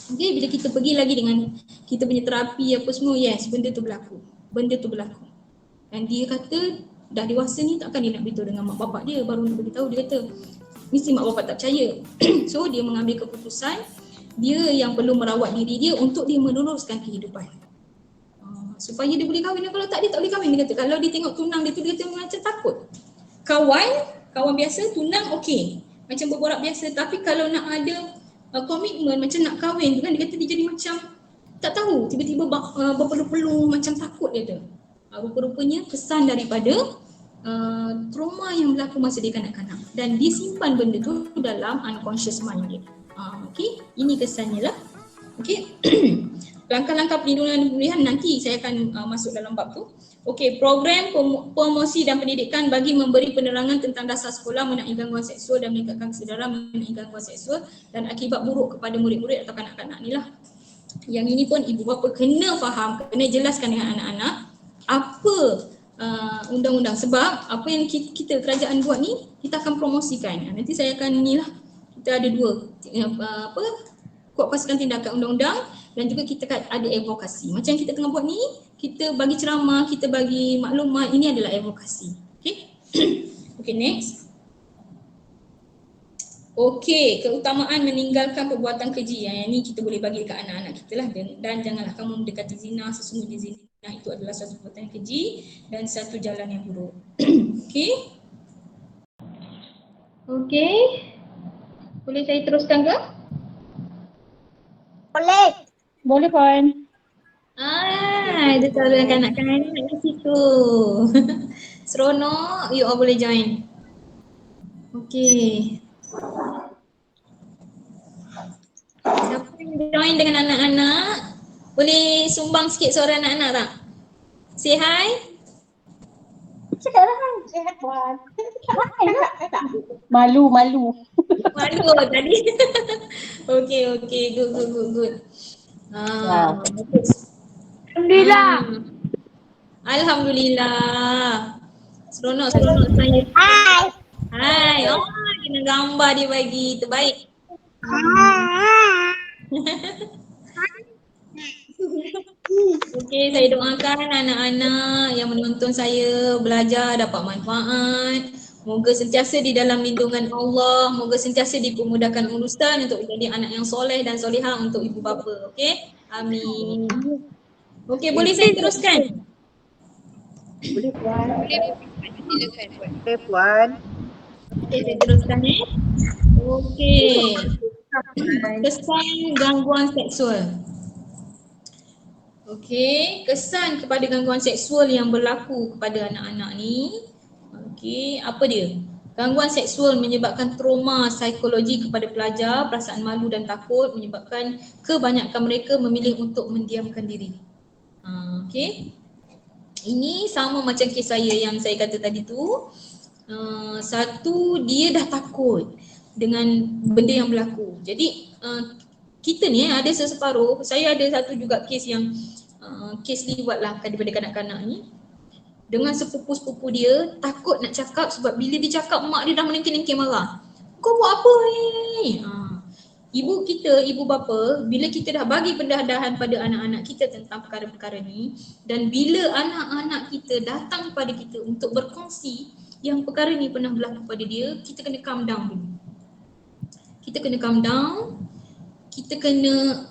Speaker 5: Okay, bila kita pergi lagi dengan kita punya terapi apa semua, yes, benda tu berlaku. Dan dia kata dah dewasa ni takkan dia nak beritahu dengan mak bapak dia, baru dia beritahu. Dia kata mesti mak bapak tak percaya. So dia mengambil keputusan dia yang perlu merawat diri dia untuk dia meneruskan kehidupan. Supaya dia boleh kahwin. Kalau tak, dia tak boleh kahwin. Dia kata kalau dia tengok tunang dia tu, dia kata macam takut. Kawan biasa, tunang okey, macam berborak biasa. Tapi kalau nak ada komitmen macam nak kahwin tu kan, dia kata dia jadi macam tak tahu, tiba-tiba berpeluh-peluh macam takut, dia kata. Rupa-rupanya kesan daripada trauma yang berlaku masa dia kanak-kanak. Dan dia simpan benda tu dalam unconscious mind dia. Okey, ini kesannya lah. Okey. langkah-langkah perlindungan dan pemulihan nanti saya akan masuk dalam bab tu. Okey, program promosi dan pendidikan bagi memberi penerangan tentang dasar sekolah mengenai gangguan seksual dan meningkatkan kesedaran mengenai gangguan seksual dan akibat buruk kepada murid-murid atau kanak-kanak ni lah. Yang ini pun ibu bapa kena faham, kena jelaskan dengan anak-anak apa undang-undang, sebab apa yang kita kerajaan buat ni kita akan promosikan. Nanti saya akan inilah, kita ada dua kuat pasukan tindakan undang-undang dan juga kita ada advokasi. Macam kita tengah buat ni, kita bagi ceramah, kita bagi maklumat, ini adalah advokasi. Okey. Okey, next. Okey, keutamaan meninggalkan perbuatan keji. Yang ini kita boleh bagi dekat anak-anak kita lah, dan janganlah kamu mendekati zina, sesungguhnya zina itu adalah satu perbuatan yang keji dan satu jalan yang buruk. Okey. Okey. Boleh saya teruskan ke?
Speaker 3: Boleh Puan.
Speaker 5: Ada tahu kanak-kanak di situ. Seronok, you all boleh join. Okey. Siapa yang join dengan anak-anak? Boleh sumbang sikit suara anak-anak tak? Say hi.
Speaker 3: Sihat Puan. Malu.
Speaker 5: Malu tadi. Okey, good. Bagus.
Speaker 3: Alhamdulillah.
Speaker 5: Alhamdulillah. Seronok saya. Hai. Oh, kena gambar dia bagi. Terbaik. Okey, saya doakan anak-anak yang menonton saya belajar dapat manfaat. Moga sentiasa di dalam lindungan Allah, moga sentiasa dipermudahkan urusan untuk menjadi anak yang soleh dan solehah untuk ibu bapa. Okey? Amin. Okey, boleh saya teruskan?
Speaker 3: Boleh Puan.
Speaker 4: Silakan Puan.
Speaker 6: Okey Puan.
Speaker 5: Okey, saya teruskan Okey. Kesan gangguan seksual. Okey, kesan kepada gangguan seksual yang berlaku kepada anak-anak ni. Okey, apa dia? Gangguan seksual menyebabkan trauma psikologi kepada pelajar, perasaan malu dan takut menyebabkan kebanyakan mereka memilih untuk mendiamkan diri. Okey. Ini sama macam kes saya yang saya kata tadi tu. Satu, dia dah takut dengan benda yang berlaku. Jadi kita ni ada separuh, saya ada satu juga kes yang kes liwat lah daripada kanak-kanak ni. Dengan sepupu-sepupu dia takut nak cakap sebab bila dia cakap mak dia dah menengking-nengking marah. Kau buat apa ni? Ibu kita, ibu bapa, bila kita dah bagi pendedahan pada anak-anak kita tentang perkara-perkara ni, dan bila anak-anak kita datang pada kita untuk berkongsi yang perkara ni pernah berlaku pada dia, kita kena calm down dulu. Kita kena calm down. Kita kena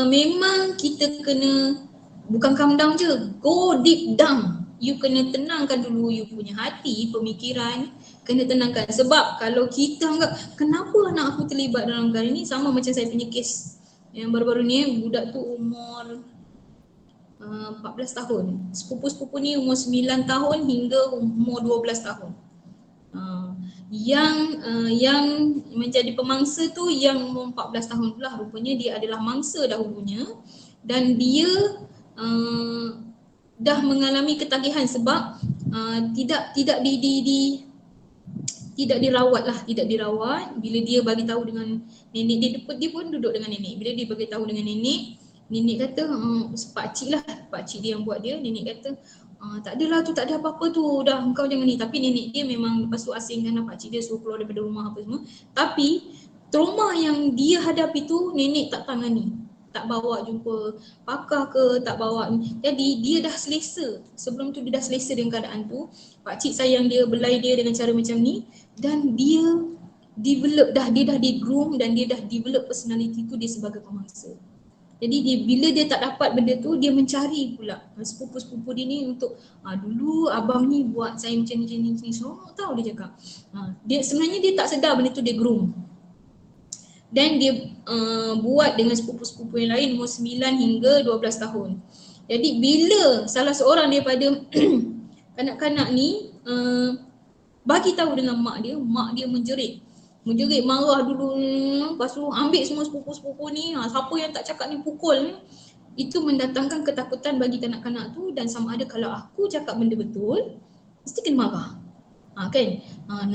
Speaker 5: memang kita kena bukan calm down je, go deep down. You kena tenangkan dulu you punya hati, pemikiran, kena tenangkan. Sebab kalau kita anggap kenapa anak aku terlibat dalam perkara ni, sama macam saya punya kes yang baru-baru ni, budak tu umur 14 tahun. Sepupu-sepupu ni umur 9 tahun hingga umur 12 tahun. Yang menjadi pemangsa tu yang umur 14 tahun pula, rupanya dia adalah mangsa dahulunya dan dia dah mengalami ketagihan sebab tidak dirawat. Bila dia bagi tahu dengan nenek dia pun duduk dengan nenek. Bila dia bagi tahu dengan nenek kata pakcik dia yang buat dia. Nenek kata tak adalah tu, tak ada apa-apa tu, dah engkau jangan ni. Tapi nenek dia memang lepas tu asingkan pakcik dia, suruh keluar daripada rumah apa semua. Tapi trauma yang dia hadapi tu nenek tak tangani. Tak bawa jumpa pakar ke, tak bawa. Jadi dia dah selesa. Sebelum tu dia dah selesa dengan keadaan tu. Pakcik sayang dia, belai dia dengan cara macam ni. Dan dia develop dah, dia dah di-groom dan dia dah develop personality tu dia sebagai pemangsa. Jadi bila dia tak dapat benda tu, dia mencari pula sepupu-sepupu dia ni untuk dulu abang ni buat saya macam ni. Seronok tau dia cakap. Dia sebenarnya dia tak sedar benda tu dia groom. Dan dia buat dengan sepupu-sepupu yang lain umur 9 hingga 12 tahun. Jadi bila salah seorang daripada kanak-kanak ni bagi tahu dengan mak dia menjerit marah dulu. Lepas tu ambil semua sepupu-sepupu ni, siapa yang tak cakap ni pukul. itu mendatangkan ketakutan bagi kanak-kanak tu, dan sama ada kalau aku cakap benda betul, mesti kena marah. Kan?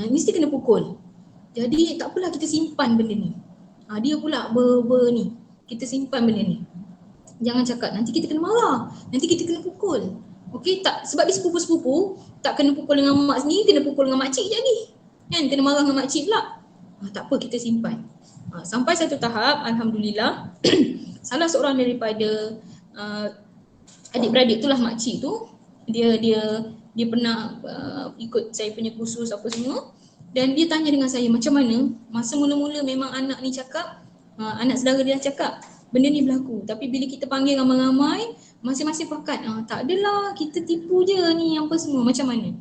Speaker 5: Mesti kena pukul. Jadi tak apalah kita simpan benda ni. Dia pula ni. Kita simpan benda ni. Jangan cakap, nanti kita kena marah, nanti kita kena pukul. Okey, tak, sebab dia sepupu-sepupu, tak kena pukul dengan mak sendiri, kena pukul dengan makcik jadi. Kan, kena marah dengan makcik pula. Tak apa, kita simpan. Sampai satu tahap, alhamdulillah, salah seorang daripada adik-beradik itulah makcik tu, dia pernah ikut saya punya kursus apa semua, dan dia tanya dengan saya macam mana masa mula-mula memang anak ni cakap, anak saudara dia cakap benda ni berlaku, tapi bila kita panggil ramai-ramai masing-masing pakat, tak adalah, kita tipu je ni apa semua, macam mana.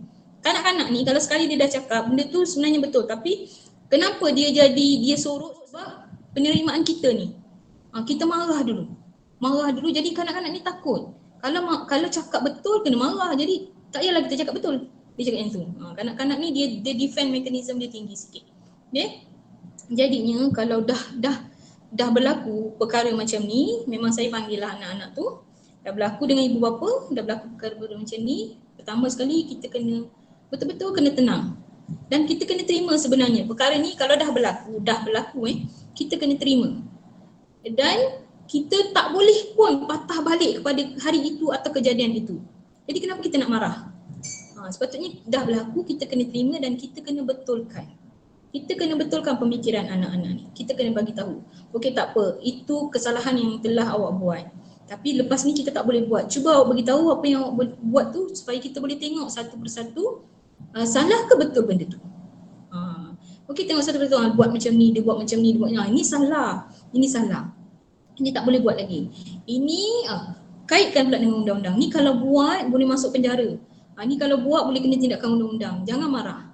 Speaker 5: Kanak-kanak ni kalau sekali dia dah cakap benda tu sebenarnya betul, tapi kenapa dia sorok? Sebab penerimaan kita ni, kita marah dulu, jadi kanak-kanak ni takut. Kalau cakap betul kena marah, jadi tak payahlah kita cakap betul, dia cakap yang tu. Kanak-kanak ni dia defend mechanism dia tinggi sikit. Okay? Jadinya kalau dah berlaku perkara macam ni, memang saya panggil lah anak-anak tu. Dah berlaku dengan ibu bapa, dah berlaku perkara macam ni, pertama sekali kita kena betul-betul kena tenang. Dan kita kena terima sebenarnya perkara ni kalau dah berlaku kita kena terima. Dan kita tak boleh pun patah balik kepada hari itu atau kejadian itu. Jadi kenapa kita nak marah? Sepatutnya dah berlaku, kita kena terima dan kita kena betulkan. Kita kena betulkan pemikiran anak-anak ni. Kita kena bagi tahu. Okey, tak apa, itu kesalahan yang telah awak buat. Tapi lepas ni kita tak boleh buat. Cuba awak bagi tahu apa yang awak buat tu supaya kita boleh tengok satu persatu salah ke betul benda tu. Okey, tengok satu persatu, buat macam ni, dia buat macam ni, dia buat ini salah. Ini salah. Ini tak boleh buat lagi. Ini kaitkan pula dengan undang-undang. Ni kalau buat boleh masuk penjara. Ni kalau buat boleh kena tindakan undang-undang. Jangan marah.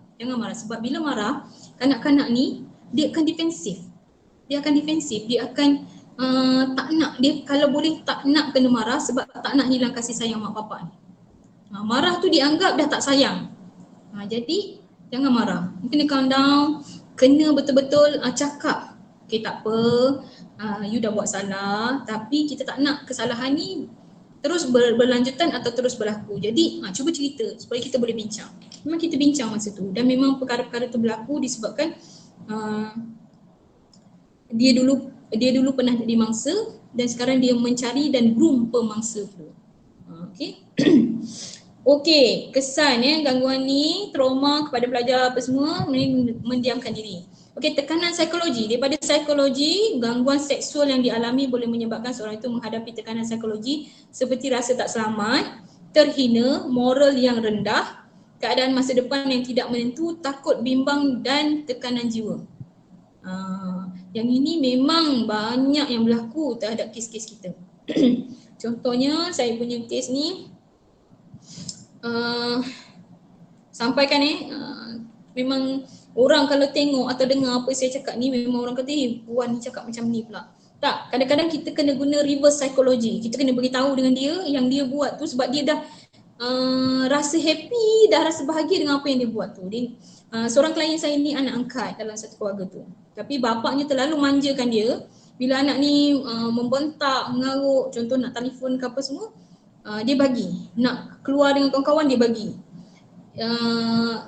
Speaker 5: Sebab bila marah, kanak-kanak ni dia akan defensif. Dia akan tak nak, dia kalau boleh tak nak kena marah sebab tak nak hilang kasih sayang mak bapak ni. Marah tu dianggap dah tak sayang. Jadi jangan marah. Kena calm down, kena betul-betul cakap. Okay, tak apa, you dah buat salah, tapi kita tak nak kesalahan ni terus berlanjutan atau terus berlaku. Jadi cuba cerita supaya kita boleh bincang. Memang kita bincang masa tu, dan memang perkara-perkara tu berlaku disebabkan dia dulu pernah jadi mangsa dan sekarang dia mencari dan groom pemangsa tu. Okey. Okey, kesan gangguan ni, trauma kepada pelajar apa semua, mendiamkan diri. Okey, tekanan psikologi. Daripada psikologi, gangguan seksual yang dialami boleh menyebabkan seorang itu menghadapi tekanan psikologi seperti rasa tak selamat, terhina, moral yang rendah, keadaan masa depan yang tidak menentu, takut, bimbang dan tekanan jiwa. Yang ini memang banyak yang berlaku terhadap kes-kes kita. Contohnya saya punya kes ni, sampaikan memang orang kalau tengok atau dengar apa saya cakap ni, memang orang kata Puan ni cakap macam ni pula. Tak, kadang-kadang kita kena guna reverse psychology. Kita kena beritahu dengan dia yang dia buat tu sebab dia dah rasa happy, dah rasa bahagia dengan apa yang dia buat tu. Seorang klien saya ni anak angkat dalam satu keluarga tu. Tapi bapaknya terlalu manjakan dia. Bila anak ni membentak, mengaruk, contoh nak telefon ke apa semua, dia bagi. Nak keluar dengan kawan-kawan, dia bagi.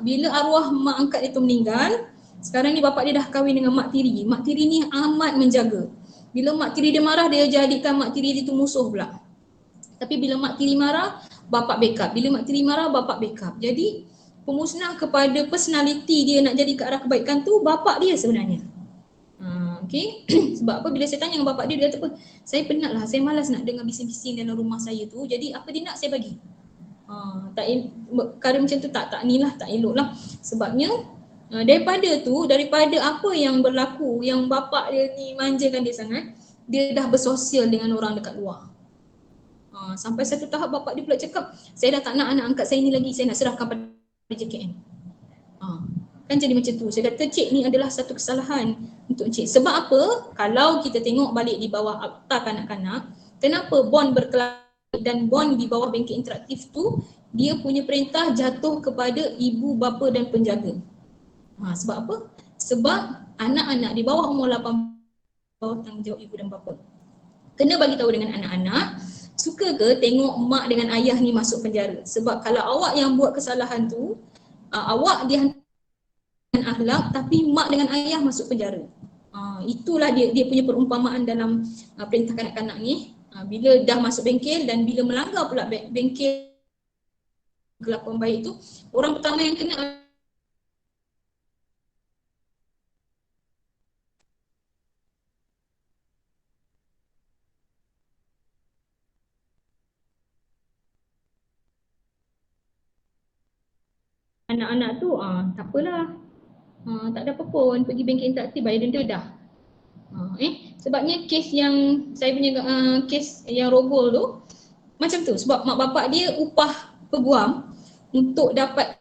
Speaker 5: Bila arwah mak angkat dia tu meninggal, sekarang ni bapak dia dah kahwin dengan mak tiri. Mak tiri ni amat menjaga. Bila mak tiri dia marah, dia jadikan mak tiri dia tu musuh pula. Tapi bila mak tiri marah, bapak backup. Bila mak tiri marah, bapak backup. Jadi pemusnah kepada personality dia nak jadi ke arah kebaikan tu bapak dia sebenarnya. Okay. Sebab apa, bila saya tanya dengan bapak dia, dia kata apa, saya penat lah, saya malas nak dengar bising-bising dalam rumah saya tu. Jadi apa dia nak, saya bagi. Perkara macam tu tak elok lah. Sebabnya daripada apa yang berlaku, yang bapak dia ni manjakan dia sangat, dia dah bersosial dengan orang dekat luar. Sampai satu tahap bapak dia pula cakap, saya dah tak nak anak angkat saya ni lagi, saya nak serahkan pada JKN. Kan jadi macam tu. Saya kata cik ni adalah satu kesalahan untuk cik. Sebab apa? Kalau kita tengok balik di bawah akta kanak-kanak, kenapa bond berkelahi dan bond di bawah bengkel interaktif tu, dia punya perintah jatuh kepada ibu, bapa dan penjaga. Sebab apa? Sebab anak-anak di bawah umur 18 bawah tanggungjawab ibu dan bapa. Kena bagi tahu dengan anak-anak suka ke tengok mak dengan ayah ni masuk penjara? Sebab kalau awak yang buat kesalahan tu, awak dihantar dengan akhlak tapi mak dengan ayah masuk penjara. Itulah dia punya perumpamaan dalam perintah kanak-kanak ni. Bila dah masuk bengkel dan bila melanggar pula bengkel kelakuan baik tu, orang pertama yang kena anak-anak tu. Tak apalah, tak ada apa pun, pergi bengkel interaktif bayar denda dah. Sebabnya kes yang saya punya kes yang rogol tu macam tu, sebab mak bapak dia upah peguam untuk dapat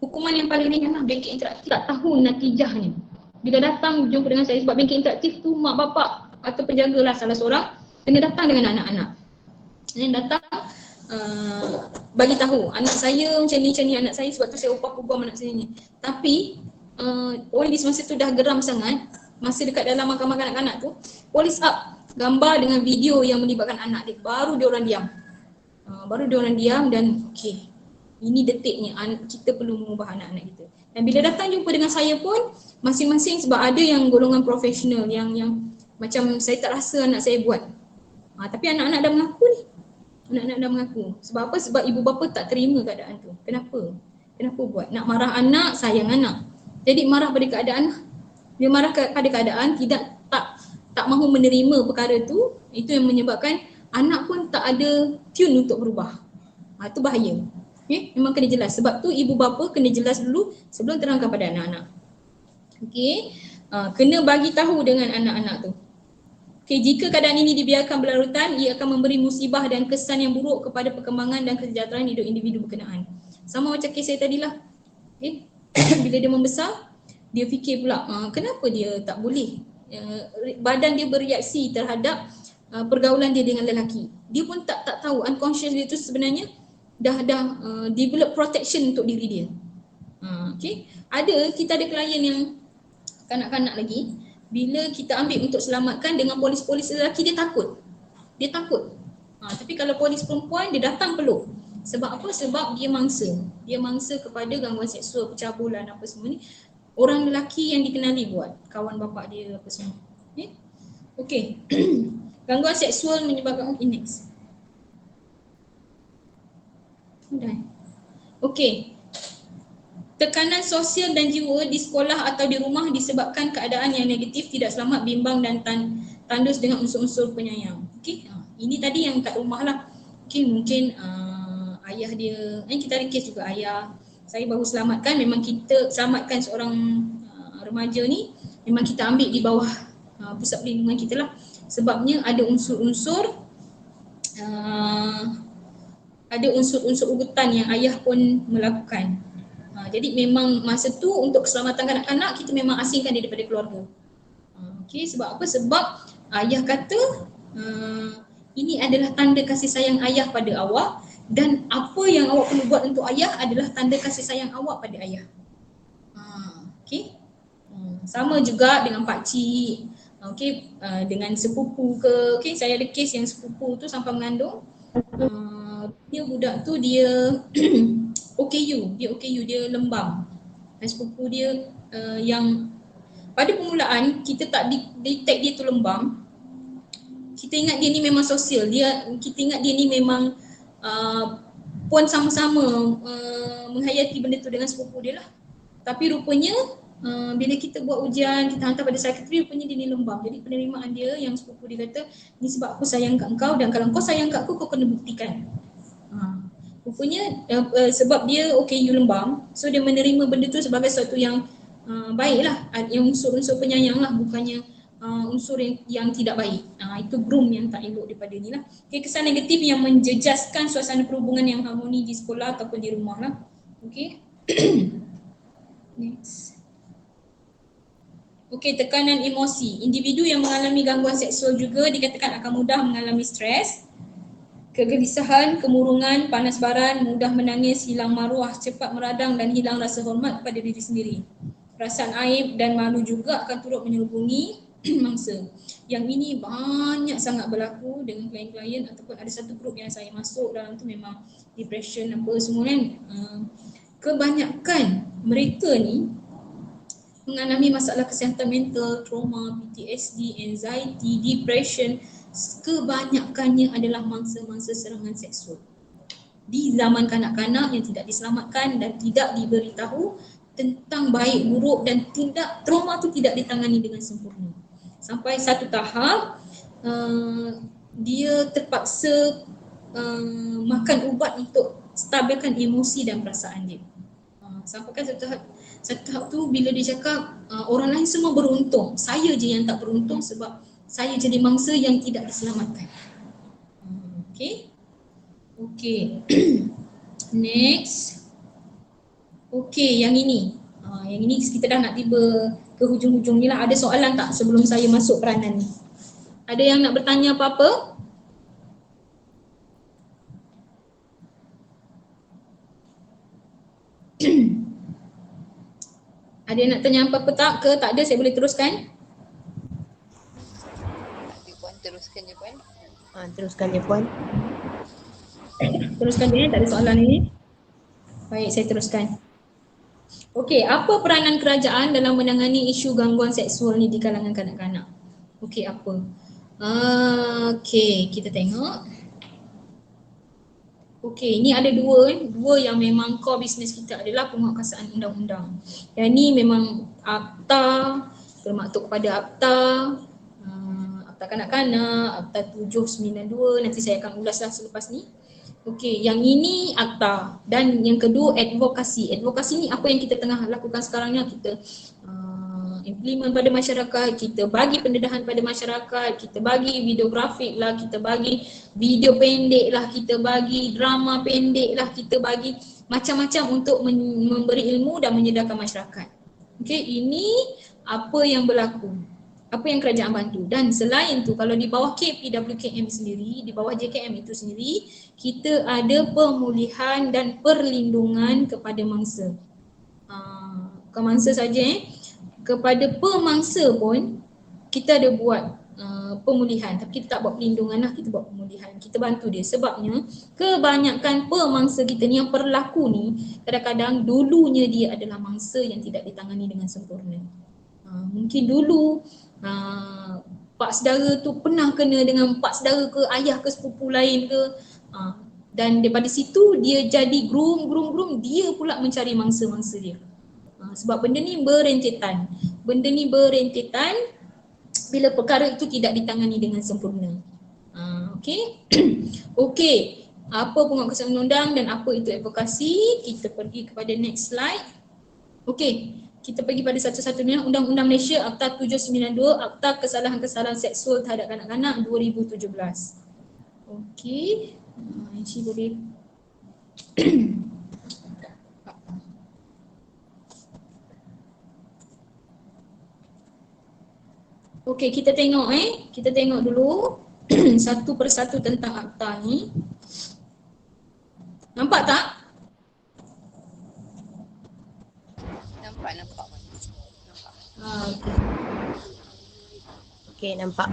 Speaker 5: hukuman yang paling ringan lah. Bengkel interaktif tak tahu natijahnya. Bila datang jumpa dengan saya, sebab bengkel interaktif tu mak bapak atau penjaga lah salah seorang kena datang dengan anak-anak. Dan datang bagi tahu anak saya macam ni anak saya, sebab tu saya upah peguam anak saya ni. Tapi polis masa tu dah geram sangat, masa dekat dalam mahkamah kanak-kanak tu, polis up gambar dengan video yang melibatkan anak dia, baru dia orang diam. Dan okey, ini detiknya kita perlu mengubah anak-anak kita. Dan bila datang jumpa dengan saya pun, masing-masing, sebab ada yang golongan profesional yang macam saya tak rasa anak saya buat. Tapi anak-anak dah mengaku ni. Anak-anak dah mengaku. Sebab apa? Sebab ibu bapa tak terima keadaan tu. Kenapa? Kenapa buat? Nak marah anak, sayang anak. Jadi marah pada keadaan, dia marah pada keadaan tak mahu menerima perkara tu, itu yang menyebabkan anak pun tak ada tune untuk berubah. Itu bahaya. Okay? Memang kena jelas. Sebab tu ibu bapa kena jelas dulu sebelum terangkan pada anak-anak. Okay? Kena bagi tahu dengan anak-anak tu. Okay, jika keadaan ini dibiarkan berlarutan, ia akan memberi musibah dan kesan yang buruk kepada perkembangan dan kesejahteraan hidup individu berkenaan. Sama macam kes saya tadilah. Okay? Bila dia membesar, dia fikir pula, kenapa dia tak boleh? Badan dia bereaksi terhadap pergaulan dia dengan lelaki. Dia pun tak tahu, unconscious dia tu sebenarnya dah develop protection untuk diri dia. Okay? Kita ada klien yang kanak-kanak lagi, bila kita ambil untuk selamatkan dengan polis-polis lelaki, dia takut. Tapi kalau polis perempuan, dia datang peluk. Sebab apa? Sebab dia mangsa kepada gangguan seksual, pencabulan apa semua ni. Orang lelaki yang dikenali buat, kawan bapak dia apa semua. Okay. Gangguan seksual menyebabkan next. Okay. Tekanan sosial dan jiwa di sekolah atau di rumah disebabkan keadaan yang negatif, tidak selamat, bimbang dan tandus dengan unsur-unsur penyayang. Okay. Ini tadi yang kat rumah lah. Okay, mungkin ayah dia, kita ada kes juga ayah saya baru selamatkan. Memang kita selamatkan seorang remaja ni, memang kita ambil di bawah pusat perlindungan kita lah. Sebabnya ada unsur-unsur ugutan yang ayah pun melakukan. Jadi memang masa tu untuk keselamatan kanak-kanak, kita memang asingkan dia daripada keluarga. Okay, sebab apa? Sebab ayah kata ini adalah tanda kasih sayang ayah pada awak, dan apa yang awak perlu buat untuk ayah adalah tanda kasih sayang awak pada ayah. Okay. Sama juga dengan pakcik, okay, dengan sepupu ke. Okay, saya ada kes yang sepupu tu sampai mengandung. Dia budak tu dia OKU, dia lembam. Dan sepupu dia yang pada permulaan kita tak detect dia tu lembam. Kita ingat dia ni memang sosial, kita ingat dia ni memang pun sama-sama menghayati benda tu dengan sepupu dia lah. Tapi rupanya bila kita buat ujian, kita hantar pada psikiatri, rupanya dia ni lembam. Jadi penerimaan dia yang sepupu dia kata, ni sebab aku sayang kat engkau, dan kalau kau sayang kat aku, kau kena buktikan. Rupanya sebab dia OKU lembam, so dia menerima benda tu sebagai sesuatu yang baik lah, yang unsur-unsur penyayang lah, bukannya unsur yang tidak baik. Itu groom yang tak elok daripada ni lah. Okay, kesan negatif yang menjejaskan suasana perhubungan yang harmoni di sekolah ataupun di rumah lah. Okay. Next. Okay, tekanan emosi. Individu yang mengalami gangguan seksual juga dikatakan akan mudah mengalami stres. kegelisahan, kemurungan, panas baran, mudah menangis, hilang maruah, cepat meradang dan hilang rasa hormat pada diri sendiri. Perasaan aib dan malu juga akan turut menyelubungi mangsa. Yang ini banyak sangat berlaku dengan klien-klien ataupun ada satu grup yang saya masuk dalam tu memang depression apa semua kan. Kebanyakan mereka ni mengalami masalah kesihatan mental, trauma, PTSD, anxiety, depression. Kebanyakannya adalah mangsa-mangsa serangan seksual di zaman kanak-kanak yang tidak diselamatkan dan tidak diberitahu tentang baik buruk dan tidak trauma tu tidak ditangani dengan sempurna. Sampai satu tahap dia terpaksa makan ubat untuk stabilkan emosi dan perasaan dia. Sampai kan satu tahap tu bila dia cakap orang lain semua beruntung, saya je yang tak beruntung sebab saya jadi mangsa yang tidak diselamatkan. Okay. Next. Okay, yang ini. Yang ini kita dah nak tiba ke hujung-hujung ni lah. Ada soalan tak sebelum saya masuk peranan ni? Ada yang nak bertanya apa-apa? Ada yang nak tanya apa-apa tak ke? Tak ada, saya boleh teruskan?
Speaker 4: Puan teruskan je Puan.
Speaker 6: Teruskan je Puan.
Speaker 5: Teruskan je, tak ada soalan ni. Baik, saya teruskan. Okey, apa peranan kerajaan dalam menangani isu gangguan seksual ni di kalangan kanak-kanak? Okey, apa? Okey, kita tengok. Okey, ni ada dua yang memang core business kita adalah penguatkuasaan undang-undang. Yang ni memang Akta, bermaktub kepada Akta, Akta Kanak-kanak, Akta 792, nanti saya akan ulaslah selepas ni. Okey, yang ini Akta dan yang kedua advokasi. Advokasi ni apa yang kita tengah lakukan sekarang ni, kita implement pada masyarakat, kita bagi pendedahan pada masyarakat, kita bagi video grafik lah, kita bagi video pendek lah, kita bagi drama pendek lah, kita bagi macam-macam untuk memberi ilmu dan menyedarkan masyarakat. Okey, ini apa yang berlaku, apa yang kerajaan bantu. Dan selain tu kalau di bawah KPWKM sendiri, di bawah JKM itu sendiri, kita ada pemulihan dan perlindungan kepada mangsa. Bukan mangsa saja kepada pemangsa pun kita ada buat pemulihan, tapi kita tak buat perlindungan lah, kita buat pemulihan. Kita bantu dia sebabnya kebanyakan pemangsa kita ni yang berlaku ni kadang-kadang dulunya dia adalah mangsa yang tidak ditangani dengan sempurna. Mungkin dulu pak saudara tu pernah kena dengan pak saudara ke ayah ke sepupu lain ke, dan daripada situ dia jadi groom, dia pula mencari mangsa-mangsa dia. Sebab benda ni berentetan. Bila perkara itu tidak ditangani dengan sempurna. Okey. Okey. Apa penguatkuasaan undang dan apa itu advokasi? Kita pergi kepada next slide. Okey. Kita pergi pada satu-satunya Undang-Undang Malaysia Akta 792, Akta Kesalahan-Kesalahan Seksual Terhadap Kanak-kanak 2017. Okey. Ini boleh okey, kita tengok dulu satu persatu tentang akta ni. Nampak tak?
Speaker 4: Nampak.
Speaker 6: Okey, nampak.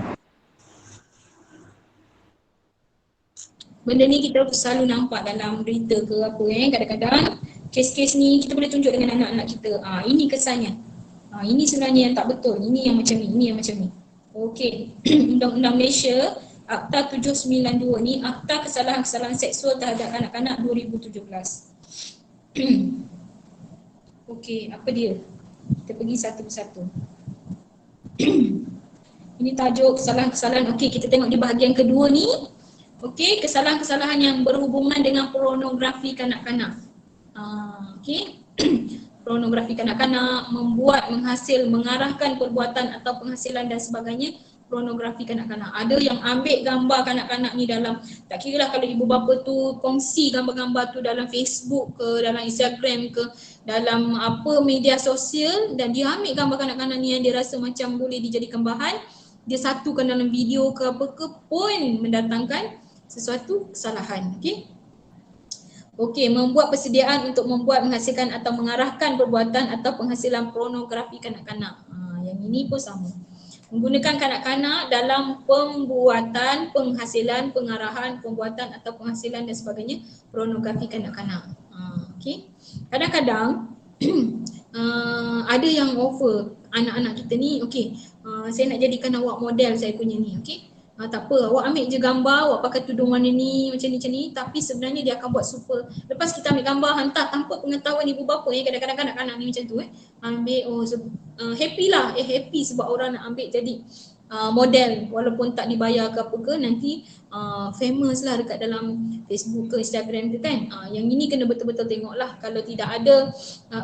Speaker 5: Benda ni kita selalu nampak dalam berita ke apa kadang-kadang kes-kes ni kita boleh tunjuk dengan anak-anak kita. Ini kesannya. Ini sebenarnya yang tak betul. Ini yang macam ni, ini yang macam ni. Okey. Undang-Undang Malaysia Akta 792 ni Akta Kesalahan-Kesalahan Seksual Terhadap Kanak-kanak 2017. Okey, apa dia? Kita pergi satu persatu. Ini tajuk kesalahan-kesalahan. Okey, kita tengok di bahagian kedua ni. Okey, kesalahan-kesalahan yang berhubungan dengan pornografi kanak-kanak. Okey. Pornografi kanak-kanak, membuat, mengarahkan perbuatan atau penghasilan dan sebagainya, pornografi kanak-kanak. Ada yang ambil gambar kanak-kanak ni dalam, tak kira lah kalau ibu bapa tu kongsi gambar-gambar tu dalam Facebook ke, dalam Instagram ke, dalam apa media sosial, dan dia ambil gambar kanak-kanak ni yang dia rasa macam boleh dijadikan bahan, dia satukan dalam video ke apa ke pun mendatangkan sesuatu kesalahan. Okey, membuat persediaan untuk membuat, menghasilkan atau mengarahkan perbuatan atau penghasilan pornografi kanak-kanak. Yang ini pun sama. Menggunakan kanak-kanak dalam pembuatan, penghasilan, pengarahan, pembuatan atau penghasilan dan sebagainya pornografi kanak-kanak. Okey. Kadang-kadang ada yang offer anak-anak kita ni, okey, saya nak jadikan awak model saya punya ni, okey. Tak apa, awak ambil je gambar, awak pakai tudung warna ni, macam ni, tapi sebenarnya dia akan buat super. Lepas kita ambil gambar, hantar tanpa pengetahuan ibu bapa, kadang-kadang kanak-kanak ni macam tu, ambil, happy lah, happy sebab orang nak ambil jadi model, walaupun tak dibayar ke apa ke, nanti famous lah dekat dalam Facebook ke Instagram tu kan. Yang ini kena betul-betul tengok lah, kalau tidak ada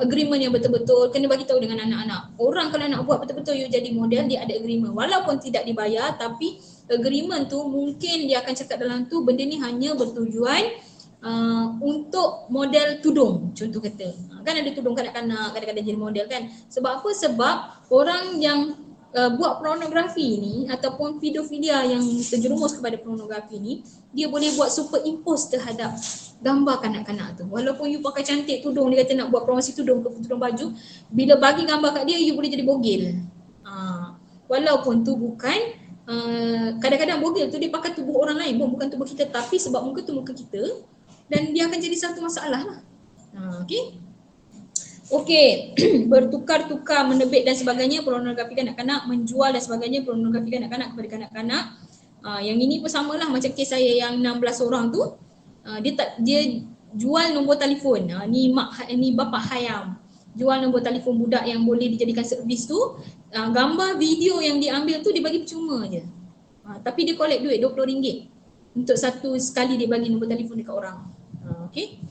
Speaker 5: agreement yang betul-betul, kena bagi tahu dengan anak-anak. Orang kalau nak buat betul-betul you jadi model, dia ada agreement, walaupun tidak dibayar, tapi agreement tu mungkin dia akan cakap dalam tu benda ni hanya bertujuan untuk model tudung, contoh kata. Kan ada tudung kanak-kanak kadang-kadang jadi model kan. Sebab apa? Sebab orang yang buat pornografi ni ataupun pedofilia yang terjerumus kepada pornografi ni, dia boleh buat superimpose terhadap gambar kanak-kanak tu. Walaupun you pakai cantik tudung, dia kata nak buat promosi tudung ke tudung baju, bila bagi gambar kat dia, you boleh jadi bogil. Walaupun tu bukan kadang-kadang bogil tu dia pakai tubuh orang lain, bukan tubuh kita, tapi sebab muka tu muka kita, dan dia akan jadi satu masalah lah. Okey, bertukar-tukar, menerbit dan sebagainya pornografi kanak-kanak, menjual dan sebagainya pornografi kanak-kanak kepada kanak-kanak. Yang ini pun samalah macam kes saya yang 16 orang tu. Dia jual nombor telefon. Ni bapa Hayam. Jual nombor telefon budak yang boleh dijadikan servis tu. Gambar video yang diambil tu dia bagi percuma je. Tapi dia collect duit RM20 untuk satu sekali dia bagi nombor telefon dekat orang. Okey.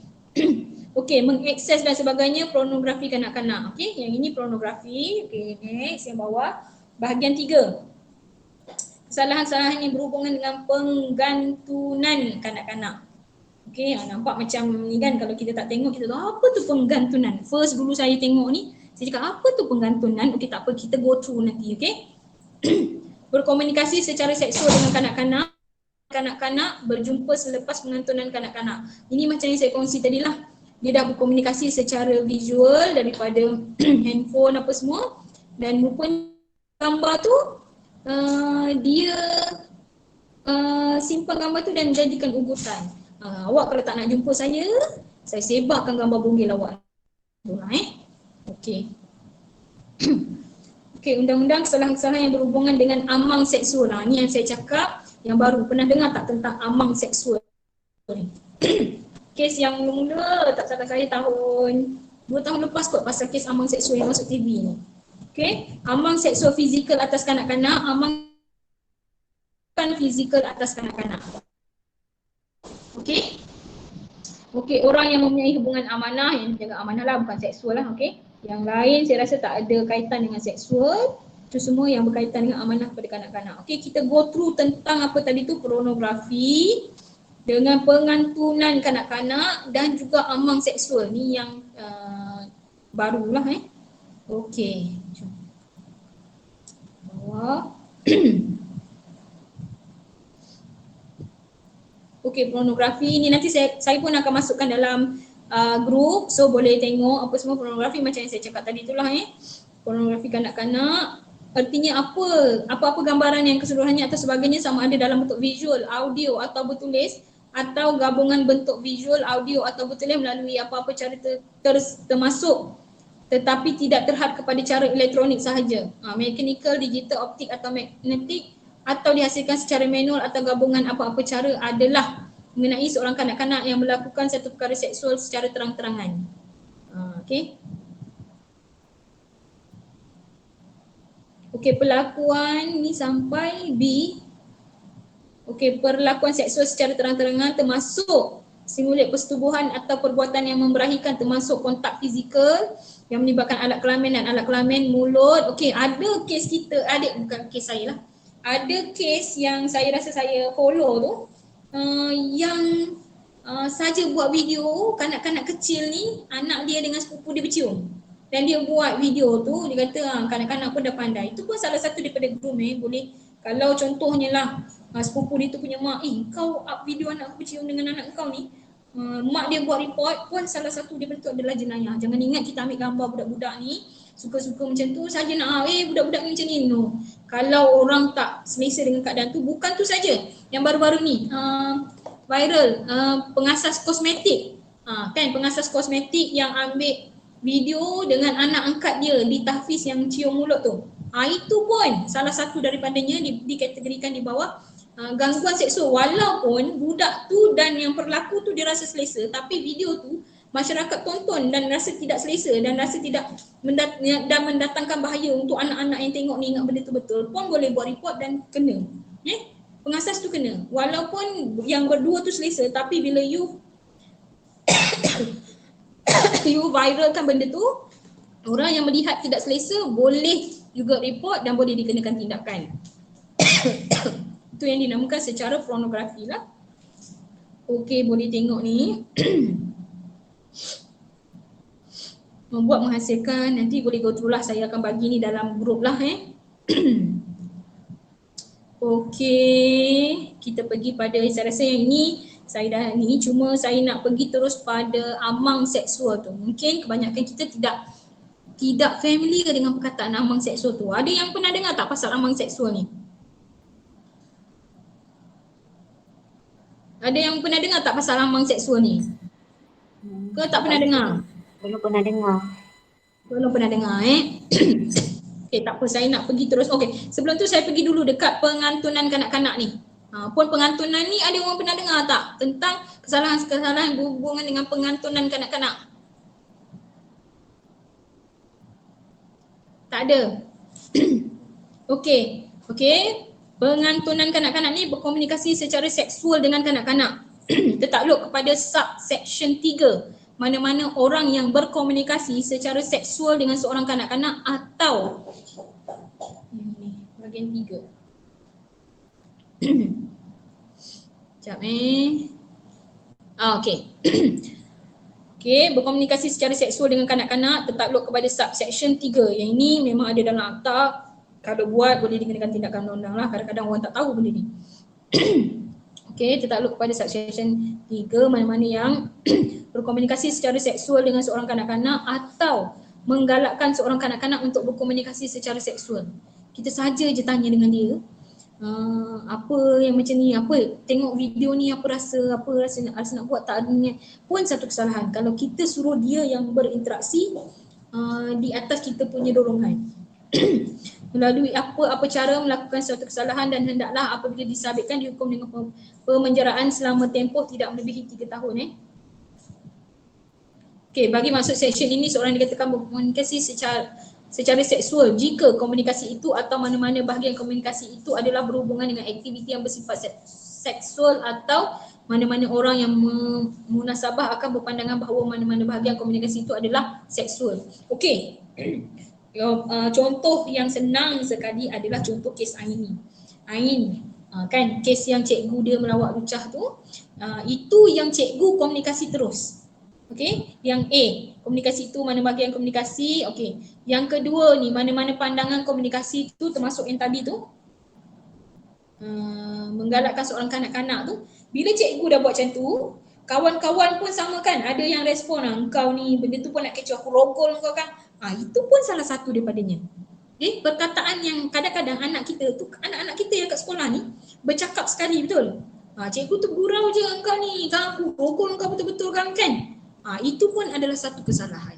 Speaker 5: Okey, mengakses dan sebagainya pornografi kanak-kanak. Okey, yang ini pornografi. Okey, next yang bawah. Bahagian 3. Kesalahan-kesalahan yang berhubungan dengan penggantunan kanak-kanak. Okey, nampak macam ni kan, kalau kita tak tengok kita tahu apa tu penggantunan. First dulu saya tengok ni, saya cakap apa tu penggantunan. Okey, tak apa, kita go through nanti, okey. Berkomunikasi secara seksual dengan kanak-kanak. Kanak-kanak berjumpa selepas pengantunan kanak-kanak. Ini macam yang saya kongsi tadi lah. Dia dah berkomunikasi secara visual daripada handphone apa semua, dan rupanya gambar tu dia simpan gambar tu dan jadikan ugutan. Awak kalau tak nak jumpa saya sebarkan gambar bogil awak. Okey. Okey, undang-undang kesalahan-kesalahan yang berhubungan dengan amang seksual. Ni yang saya cakap yang baru. Pernah dengar tak tentang amang seksual ni? Kes yang mula tak salah saya tahun 2 tahun lepas kot, pasal kes amang seksual yang masuk TV ni. Okey, amang seksual fizikal atas kanak-kanak, amang fizikal atas kanak-kanak. Okey. Okey, orang yang mempunyai hubungan amanah, yang jaga amanah lah, bukan seksual lah, okey. Yang lain saya rasa tak ada kaitan dengan seksual. Itu semua yang berkaitan dengan amanah kepada kanak-kanak. Okey, kita go through tentang apa tadi tu, pornografi dengan pengantunan kanak-kanak dan juga amang seksual. Ni yang barulah Okey. Bawah. Okey, pornografi ni nanti saya pun akan masukkan dalam grup, so boleh tengok apa semua pornografi macam yang saya cakap tadi itulah pornografi kanak-kanak. Artinya apa-apa gambaran yang keseluruhannya atau sebagainya sama ada dalam bentuk visual, audio atau bertulis, atau gabungan bentuk visual, audio atau bertulis melalui apa-apa cara termasuk tetapi tidak terhad kepada cara elektronik sahaja. Mechanical, digital, optik atau magnetik, atau dihasilkan secara manual atau gabungan apa-apa cara adalah mengenai seorang kanak-kanak yang melakukan satu perkara seksual secara terang-terangan. Okey. Okey, perlakuan ni sampai B. Okey, perlakuan seksual secara terang-terangan termasuk simulat persetubuhan atau perbuatan yang memberahikan, termasuk kontak fizikal yang melibatkan alat kelamin dan alat kelamin, mulut. Okey, ada kes kita, bukan kes saya lah. Ada kes yang saya rasa saya follow tu, yang saja buat video kanak-kanak kecil ni, anak dia dengan sepupu dia bercium. Dan dia buat video tu, dia kata kanak-kanak pun dah pandai. Itu pun salah satu daripada groom boleh, kalau contohnya lah sepupu dia tu punya mak, kau up video anak aku bercium dengan anak kau ni, mak dia buat report pun salah satu daripada tu adalah jenayah. Jangan ingat kita ambil gambar budak-budak ni suka-suka macam tu saja nak budak-budak ni macam ni. No. Kalau orang tak selesa dengan keadaan tu, bukan tu saja. Yang baru-baru ni viral pengasas kosmetik. Kan pengasas kosmetik yang ambil video dengan anak angkat dia di tahfiz yang cium mulut tu. Itu pun salah satu daripadanya dikategorikan di bawah gangguan seksual. Walaupun budak tu dan yang berlaku tu dia rasa selesa, tapi video tu masyarakat tonton dan rasa tidak selesa dan rasa tidak mendatangkan bahaya untuk anak-anak yang tengok ni ingat benda tu betul, pun boleh buat report dan kena. Pengasas tu kena. Walaupun yang berdua tu selesa, tapi bila you viralkan benda tu, orang yang melihat tidak selesa boleh juga report dan boleh dikenakan tindakan. Itu yang dinamakan secara pornografi lah. Okey, boleh tengok ni. Membuat menghasilkan, nanti boleh go through lah, saya akan bagi ni dalam grup lah Okey, kita pergi pada, saya rasa yang ini saya dah ni, cuma saya nak pergi terus pada amang seksual tu. Mungkin kebanyakan kita tidak familiar dengan perkataan amang seksual tu. Ada yang pernah dengar tak pasal amang seksual ni? Ada yang pernah dengar tak pasal amang seksual ni? Ke tak pernah dengar?
Speaker 1: Belum pernah dengar.
Speaker 5: Belum pernah dengar Okey, tak apa, saya nak pergi terus. Okey, sebelum tu saya pergi dulu dekat pengantunan kanak-kanak ni. Pun pengantunan ni ada orang pernah dengar tak tentang kesalahan-kesalahan berhubungan dengan pengantunan kanak-kanak? Tak ada. Okey. Pengantunan kanak-kanak ni berkomunikasi secara seksual dengan kanak-kanak. Tertakluk kepada subsection 3. Mana-mana orang yang berkomunikasi secara seksual dengan seorang kanak-kanak atau bahagian 3. Sekejap okey. Okey, berkomunikasi secara seksual dengan kanak-kanak tertakluk kepada subsection 3. Yang ini memang ada dalam akta. Kalau buat boleh dikenakan tindakan undang-undang lah. Kadang-kadang orang tak tahu benda ni. Okey, tertakluk kepada subsection 3, mana-mana yang berkomunikasi secara seksual dengan seorang kanak-kanak atau menggalakkan seorang kanak-kanak untuk berkomunikasi secara seksual. Kita saja je tanya dengan dia, apa yang macam ni, apa tengok video ni, apa rasa nak buat tak adanya, pun satu kesalahan. Kalau kita suruh dia yang berinteraksi di atas kita punya dorongan. Melalui apa cara melakukan suatu kesalahan dan hendaklah apabila disabitkan dihukum dengan pemenjaraan selama tempoh tidak melebihi 3 tahun. Okey, bagi maksud seksyen ini seorang dikatakan berkomunikasi secara seksual jika komunikasi itu atau mana-mana bahagian komunikasi itu adalah berhubungan dengan aktiviti yang bersifat seksual atau mana-mana orang yang munasabah akan berpandangan bahawa mana-mana bahagian komunikasi itu adalah seksual. Okey. Contoh yang senang sekali adalah contoh kes Ain ni. Kan kes yang cikgu dia melawat lucah tu, itu yang cikgu komunikasi terus. Okey, yang A, komunikasi itu mana bahagian komunikasi. Okey, yang kedua ni mana-mana pandangan komunikasi tu termasuk yang tadi tu, menggalakkan seorang kanak-kanak tu. Bila cikgu dah buat macam tu, kawan-kawan pun sama kan, ada yang respon, engkau ni benda tu pun nak kecoh, aku rogol kau kan. Itu pun salah satu daripadanya. Perkataan yang kadang-kadang anak kita tu, anak-anak kita yang kat sekolah ni bercakap sekali, betul. Cikgu tu gurau je engkau ni, kan aku rogol kau betul-betul kan. Itu pun adalah satu kesalahan.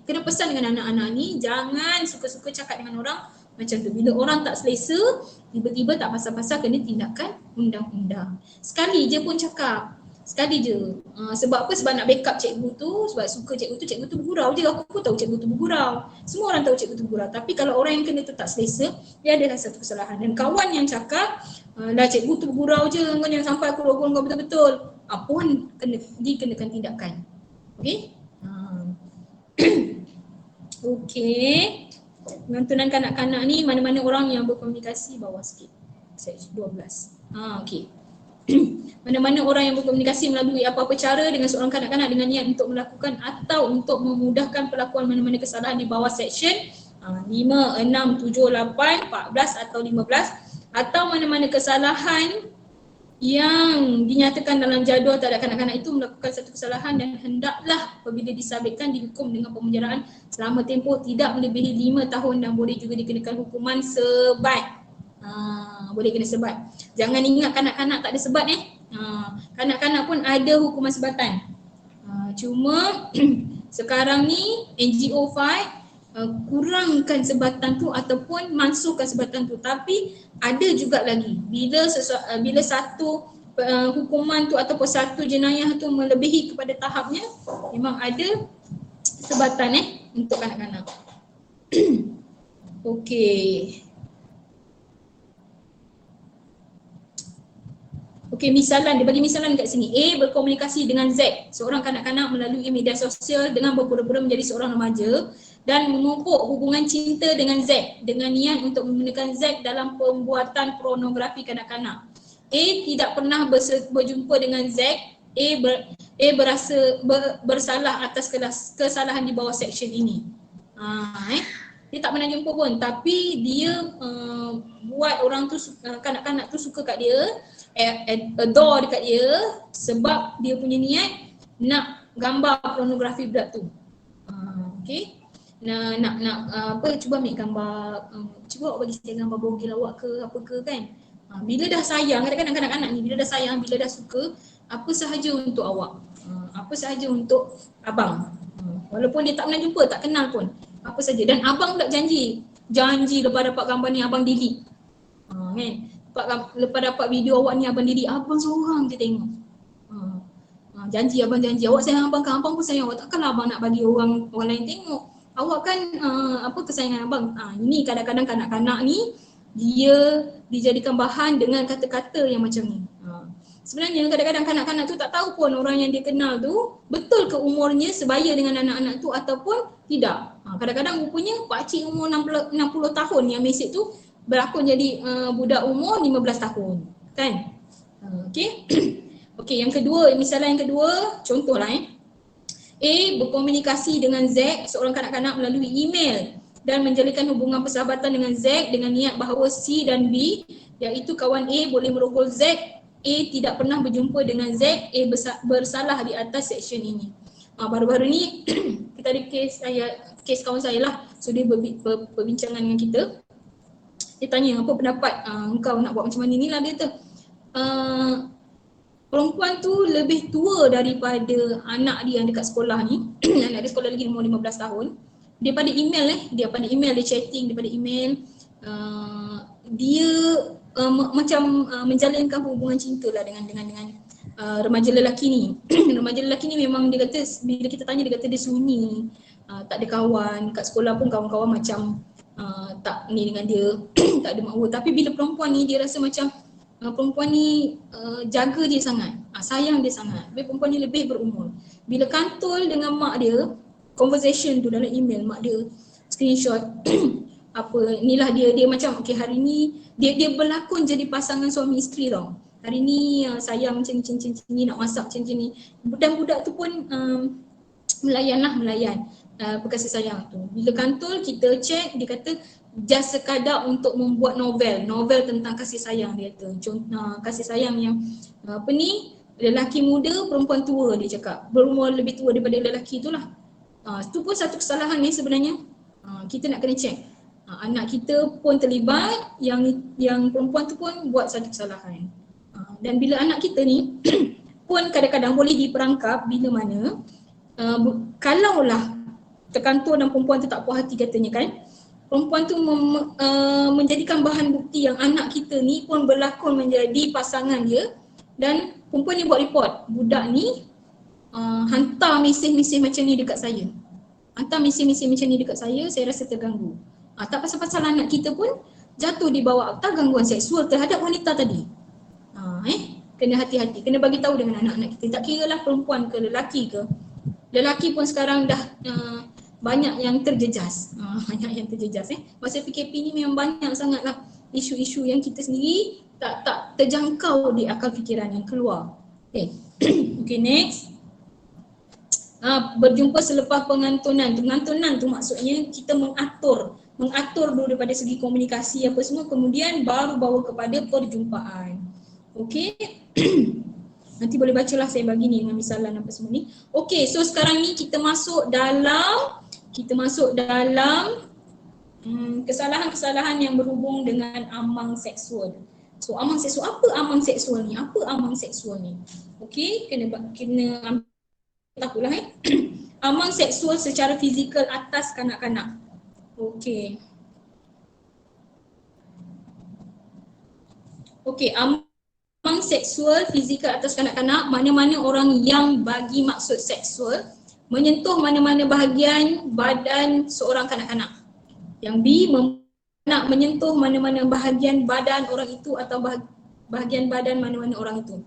Speaker 5: Kena pesan dengan anak-anak ni, jangan suka-suka cakap dengan orang macam tu. Bila orang tak selesa, tiba-tiba tak pasal-pasal kena tindakan undang-undang. Sekali je pun cakap. Sekali je. Sebab apa? Sebab nak backup cikgu tu, sebab suka cikgu tu bergurau je. Aku pun tahu cikgu tu bergurau. Semua orang tahu cikgu tu bergurau. Tapi kalau orang yang kena tu tak selesa, dia adalah satu kesalahan. Dan kawan yang cakap, lah cikgu tu bergurau je, kau jangan sampai aku rogol kau betul-betul. Pun dikenakan tindakan. Okey? Okey. Pengantunan kanak-kanak ni mana-mana orang yang berkomunikasi, bawah sikit. Seksi 12. Okey. Mana-mana orang yang berkomunikasi melalui apa-apa cara dengan seorang kanak-kanak dengan niat untuk melakukan atau untuk memudahkan pelakuan mana-mana kesalahan di bawah seksyen 5, 6, 7, 8, 14 atau 15 atau mana-mana kesalahan yang dinyatakan dalam jadual terhadap kanak-kanak itu melakukan satu kesalahan dan hendaklah apabila disabitkan dihukum dengan pemenjaraan selama tempoh tidak melebihi 5 tahun dan boleh juga dikenakan hukuman sebat. Boleh kena sebat. Jangan ingat kanak-kanak tak ada sebat kanak-kanak pun ada hukuman sebatan. Cuma sekarang ni NGO fight kurangkan sebatan tu ataupun mansuhkan sebatan tu, tapi ada juga lagi bila satu hukuman tu ataupun satu jenayah tu melebihi kepada tahapnya, memang ada sebatan untuk kanak-kanak. Okey. Okey, misalan, dia bagi misalan kat sini. A berkomunikasi dengan Z, seorang kanak-kanak melalui media sosial dengan berpura-pura menjadi seorang remaja dan memupuk hubungan cinta dengan Z dengan niat untuk menggunakan Z dalam pembuatan pornografi kanak-kanak. A tidak pernah berjumpa dengan Z. A berasa bersalah atas kesalahan di bawah section ini. Dia tak pernah jumpa pun, tapi dia buat orang tu, kanak-kanak tu suka kat dia, adore dekat dia sebab dia punya niat nak gambar pornografi budak tu. Okay. Nak cuba ambil gambar, cuba awak bagi saya gambar bogil awak ke apa ke kan. Bila dah sayang, kadang-kadang kanak-kanak ni bila dah sayang, bila dah suka, apa sahaja untuk awak, apa sahaja untuk abang, walaupun dia tak pernah jumpa, tak kenal pun, apa saja. Dan abang pula janji lepas dapat gambar ni abang delete, kan. Lepas dapat video awak ni abang delete, abang seorang je tengok. Janji, abang janji, awak sayang abang kan, abang pun sayang awak, takkanlah abang nak bagi orang lain tengok. Awak kan apa kesayangan abang. Ini kadang-kadang kanak-kanak ni dia dijadikan bahan dengan kata-kata yang macam ni. Sebenarnya kadang-kadang kanak-kanak tu tak tahu pun orang yang dia kenal tu betul ke umurnya sebaya dengan anak-anak tu ataupun tidak. Kadang-kadang rupanya pakcik umur 60 tahun yang mesej tu berlakon jadi budak umur 15 tahun. Kan? Okey. Okey, yang kedua, misalan yang kedua, contohlah A berkomunikasi dengan Z, seorang kanak-kanak melalui email dan menjalinkan hubungan persahabatan dengan Z dengan niat bahawa C dan B, iaitu kawan A boleh merogol Z. A tidak pernah berjumpa dengan Z, A bersalah di atas section ini. Baru-baru ni kita ada kes kawan saya lah, so dia berbincangan dengan kita. Dia tanya, apa pendapat engkau nak buat macam mana ni lah, dia kata perempuan tu lebih tua daripada anak dia yang dekat sekolah ni. Anak dia sekolah lagi umur 15 tahun. Dia pada email dia chatting daripada email. Dia macam menjalinkan hubungan cinta lah dengan remaja lelaki ni. Remaja lelaki ni memang dia kata, bila kita tanya dia kata dia sunyi, tak ada kawan, kat sekolah pun kawan-kawan macam tak ni dengan dia, tak ada makhluk. Tapi bila perempuan ni dia rasa macam perempuan ni jaga dia sangat, sayang dia sangat. Tapi perempuan ni lebih berumur. Bila kantul dengan mak dia, conversation tu dalam email, mak dia screenshot apa, inilah dia macam okay, hari ni dia berlakon jadi pasangan suami isteri tau. Hari ni sayang macam ni, nak masak macam ni. Dan budak tu pun melayan perkasih sayang tu. Bila kantul kita check, dia kata just sekadar untuk membuat novel tentang kasih sayang, dia kata. Kasih sayang yang apa ni, lelaki muda, perempuan tua, dia cakap. Berumur lebih tua daripada lelaki tu lah. Itu pun satu kesalahan ni sebenarnya. Kita nak kena check. Anak kita pun terlibat, yang perempuan tu pun buat satu kesalahan. Dan bila anak kita ni pun kadang-kadang boleh diperangkap bila mana kalaulah terkantor dan perempuan tu tak puas hati katanya kan, perempuan tu menjadikan bahan bukti yang anak kita ni pun berlakon menjadi pasangan dia, dan perempuan ni buat report, budak ni hantar mesej-mesej macam ni dekat saya. Saya rasa terganggu. Tak pasal-pasal anak kita pun jatuh di bawah akta gangguan seksual terhadap wanita tadi. Kena hati-hati, kena bagi tahu dengan anak-anak kita. Tak kira lah perempuan ke lelaki ke. Lelaki pun sekarang dah banyak yang terjejas. Masa PKP ni memang banyak sangatlah isu-isu yang kita sendiri tak terjangkau di akal fikiran yang keluar. Okay, next. Berjumpa selepas pengantunan. Pengantunan tu maksudnya kita mengatur mengatur dulu daripada segi komunikasi apa semua, kemudian baru bawa kepada perjumpaan. Okey. Nanti boleh bacalah saya bagi ni dengan misalan apa semua ni. Okey, so sekarang ni kita masuk dalam kesalahan-kesalahan yang berhubung dengan amang seksual. So amang seksual, apa amang seksual ni? Apa amang seksual ni? Okey, kena ambil tahulah amang seksual secara fizikal atas kanak-kanak. Okey. Okey, amang seksual fizikal atas kanak-kanak, mana-mana orang yang bagi maksud seksual menyentuh mana-mana bahagian badan seorang kanak-kanak. Yang B, nak menyentuh mana-mana bahagian badan orang itu atau bahagian badan mana-mana orang itu.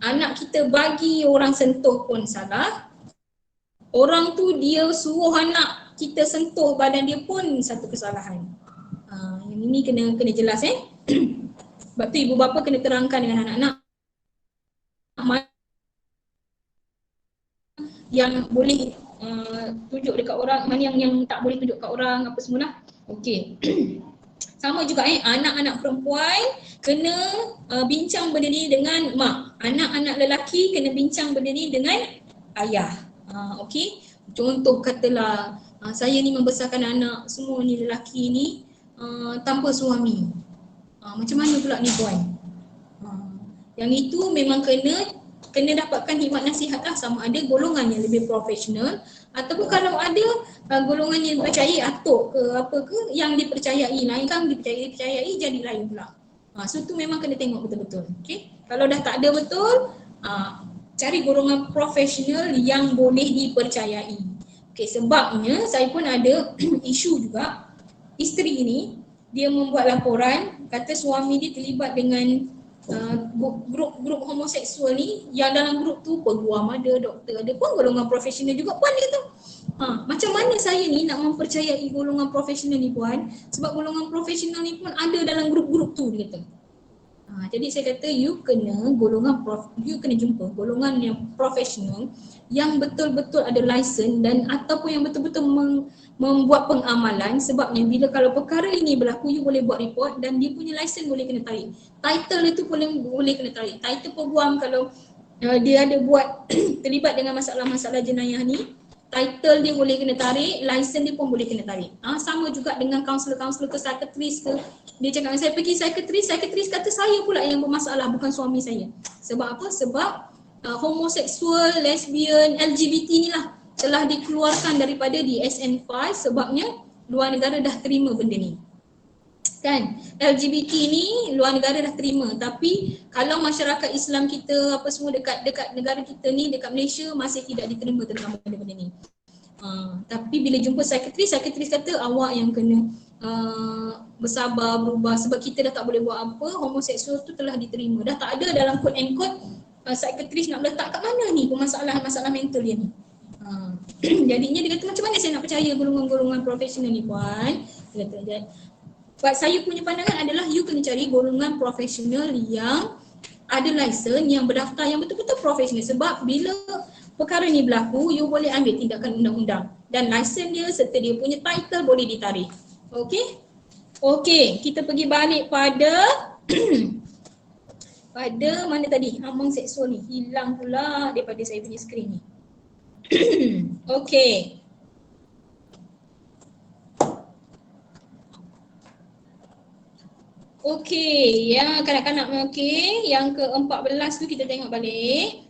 Speaker 5: Anak kita bagi orang sentuh pun salah. Orang tu dia suruh anak kita sentuh badan dia pun satu kesalahan. Yang ini kena jelas Sebab tu ibu bapa kena terangkan dengan anak-anak yang boleh tunjuk dekat orang, mana yang tak boleh tunjuk kat orang apa semualah. Okey. Sama juga anak-anak perempuan kena bincang benda ni dengan mak. Anak-anak lelaki kena bincang benda ni dengan ayah. Okey. Contoh katalah saya ni membesarkan anak semua ni lelaki ni tanpa suami. Macam mana pula ni puan? Yang itu memang kena dapatkan khidmat nasihat lah, sama ada golongan yang lebih profesional ataupun kalau ada golongan yang dipercayai atuk ke apa ke yang dipercayai, lain kan dipercayai jadi lain pula. So tu memang kena tengok betul-betul. Okay? Kalau dah tak ada betul, cari golongan profesional yang boleh dipercayai. Okay, sebabnya saya pun ada isu juga, isteri ni dia membuat laporan kata suami dia terlibat dengan grup homoseksual ni, yang dalam grup tu peguam ada, doktor ada, pun golongan profesional juga puan, dia kata macam mana saya ni nak mempercayai golongan profesional ni puan, sebab golongan profesional ni pun ada dalam grup-grup tu, dia kata. Jadi saya kata you kena jumpa golongan yang profesional yang betul-betul ada lesen dan ataupun yang betul-betul membuat pengamalan, sebabnya bila kalau perkara ini berlaku you boleh buat report dan dia punya lesen boleh kena tarik. Title itu boleh kena tarik. Title peguam kalau dia ada buat terlibat dengan masalah-masalah jenayah ni, title dia boleh kena tarik, lesen dia pun boleh kena tarik. Sama juga dengan kaunselor-kaunselor ke psikiatris ke, dia cakap saya pergi psikiatris kata saya pula yang bermasalah bukan suami saya. Sebab apa? Sebab homoseksual, lesbian, LGBT ni lah telah dikeluarkan daripada DSM-5 sebabnya luar negara dah terima benda ni. Kan? LGBT ni luar negara dah terima, tapi kalau masyarakat Islam kita apa semua dekat negara kita ni, dekat Malaysia masih tidak diterima tentang benda-benda ni. Tapi bila jumpa psikiatris kata awak yang kena bersabar, berubah, sebab kita dah tak boleh buat apa, homoseksual tu telah diterima. Dah tak ada dalam quote and quote psikiatris nak letak kat mana ni masalah mental dia ni. Jadinya dia kata macam mana saya nak percaya golongan-golongan profesional ni puan. Dia kata buat saya punya pandangan adalah you kena cari golongan profesional yang ada lesen, yang berdaftar, yang betul-betul profesional. Sebab bila perkara ni berlaku, you boleh ambil tindakan undang-undang dan lesen dia serta dia punya title boleh ditarik. Okey, kita pergi balik pada pada mana tadi? Amang seksual ni hilang pula daripada saya punya skrin ni. Okey. Okey, yang kanak-kanak okey, yang ke-14 tu kita tengok balik.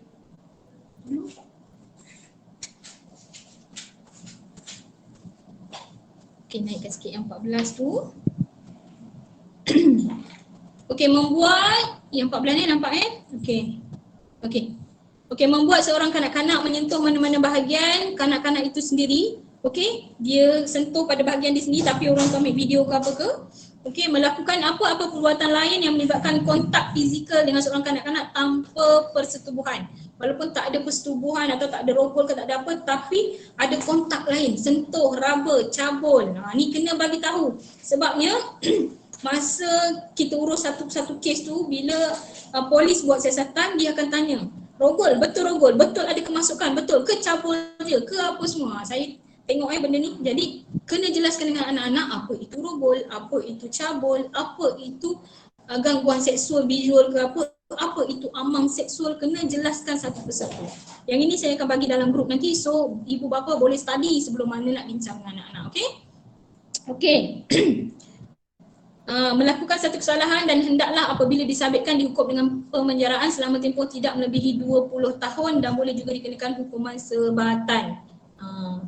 Speaker 5: Okey, naikkan sikit yang 14 tu. Okey, membuat yang 14 ni nampak Okey, membuat seorang kanak-kanak menyentuh mana-mana bahagian kanak-kanak itu sendiri. Okey, dia sentuh pada bahagian dia sendiri tapi orang tu ambil video ke apa ke. Okey, melakukan apa-apa perbuatan lain yang melibatkan kontak fizikal dengan seorang kanak-kanak tanpa persetubuhan. Walaupun tak ada persetubuhan atau tak ada rogol ke tak ada apa, tapi ada kontak lain, sentuh, raba, cabul. Ni kena bagi tahu. Sebabnya masa kita urus satu-satu kes tu, bila polis buat siasatan, dia akan tanya, rogol, betul ada kemasukan, betul ke cabul je ke apa semua. Saya tengok benda ni. Jadi kena jelaskan dengan anak-anak apa itu rogol, apa itu cabul, apa itu gangguan seksual visual ke apa itu amang seksual, kena jelaskan satu persatu. Yang ini saya akan bagi dalam grup nanti, so ibu bapa boleh study sebelum mana nak bincang dengan anak-anak, okey? Okey. Melakukan satu kesalahan dan hendaklah apabila disabitkan dihukum dengan pemenjaraan selama tempoh tidak melebihi 20 tahun dan boleh juga dikenakan hukuman sebatan.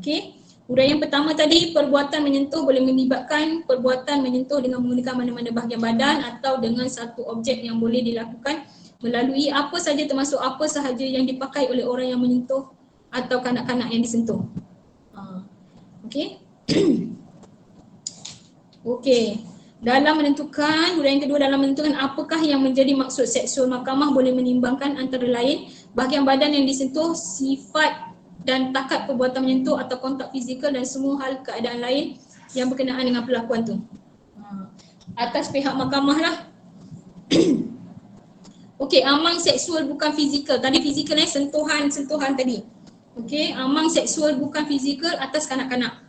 Speaker 5: Okey. Uraian yang pertama tadi, perbuatan menyentuh boleh melibatkan perbuatan menyentuh dengan menggunakan mana-mana bahagian badan atau dengan satu objek yang boleh dilakukan melalui apa sahaja termasuk apa sahaja yang dipakai oleh orang yang menyentuh atau kanak-kanak yang disentuh. Okey. Okey. Dalam menentukan, uraian kedua, dalam menentukan apakah yang menjadi maksud seksual, mahkamah boleh menimbangkan antara lain bahagian badan yang disentuh, sifat dan takat perbuatan menyentuh atau kontak fizikal dan semua hal keadaan lain yang berkenaan dengan perlakuan tu. Atas pihak mahkamah lah. Okey, amang seksual bukan fizikal. Tadi fizikal sentuhan tadi. Okey, amang seksual bukan fizikal atas kanak-kanak.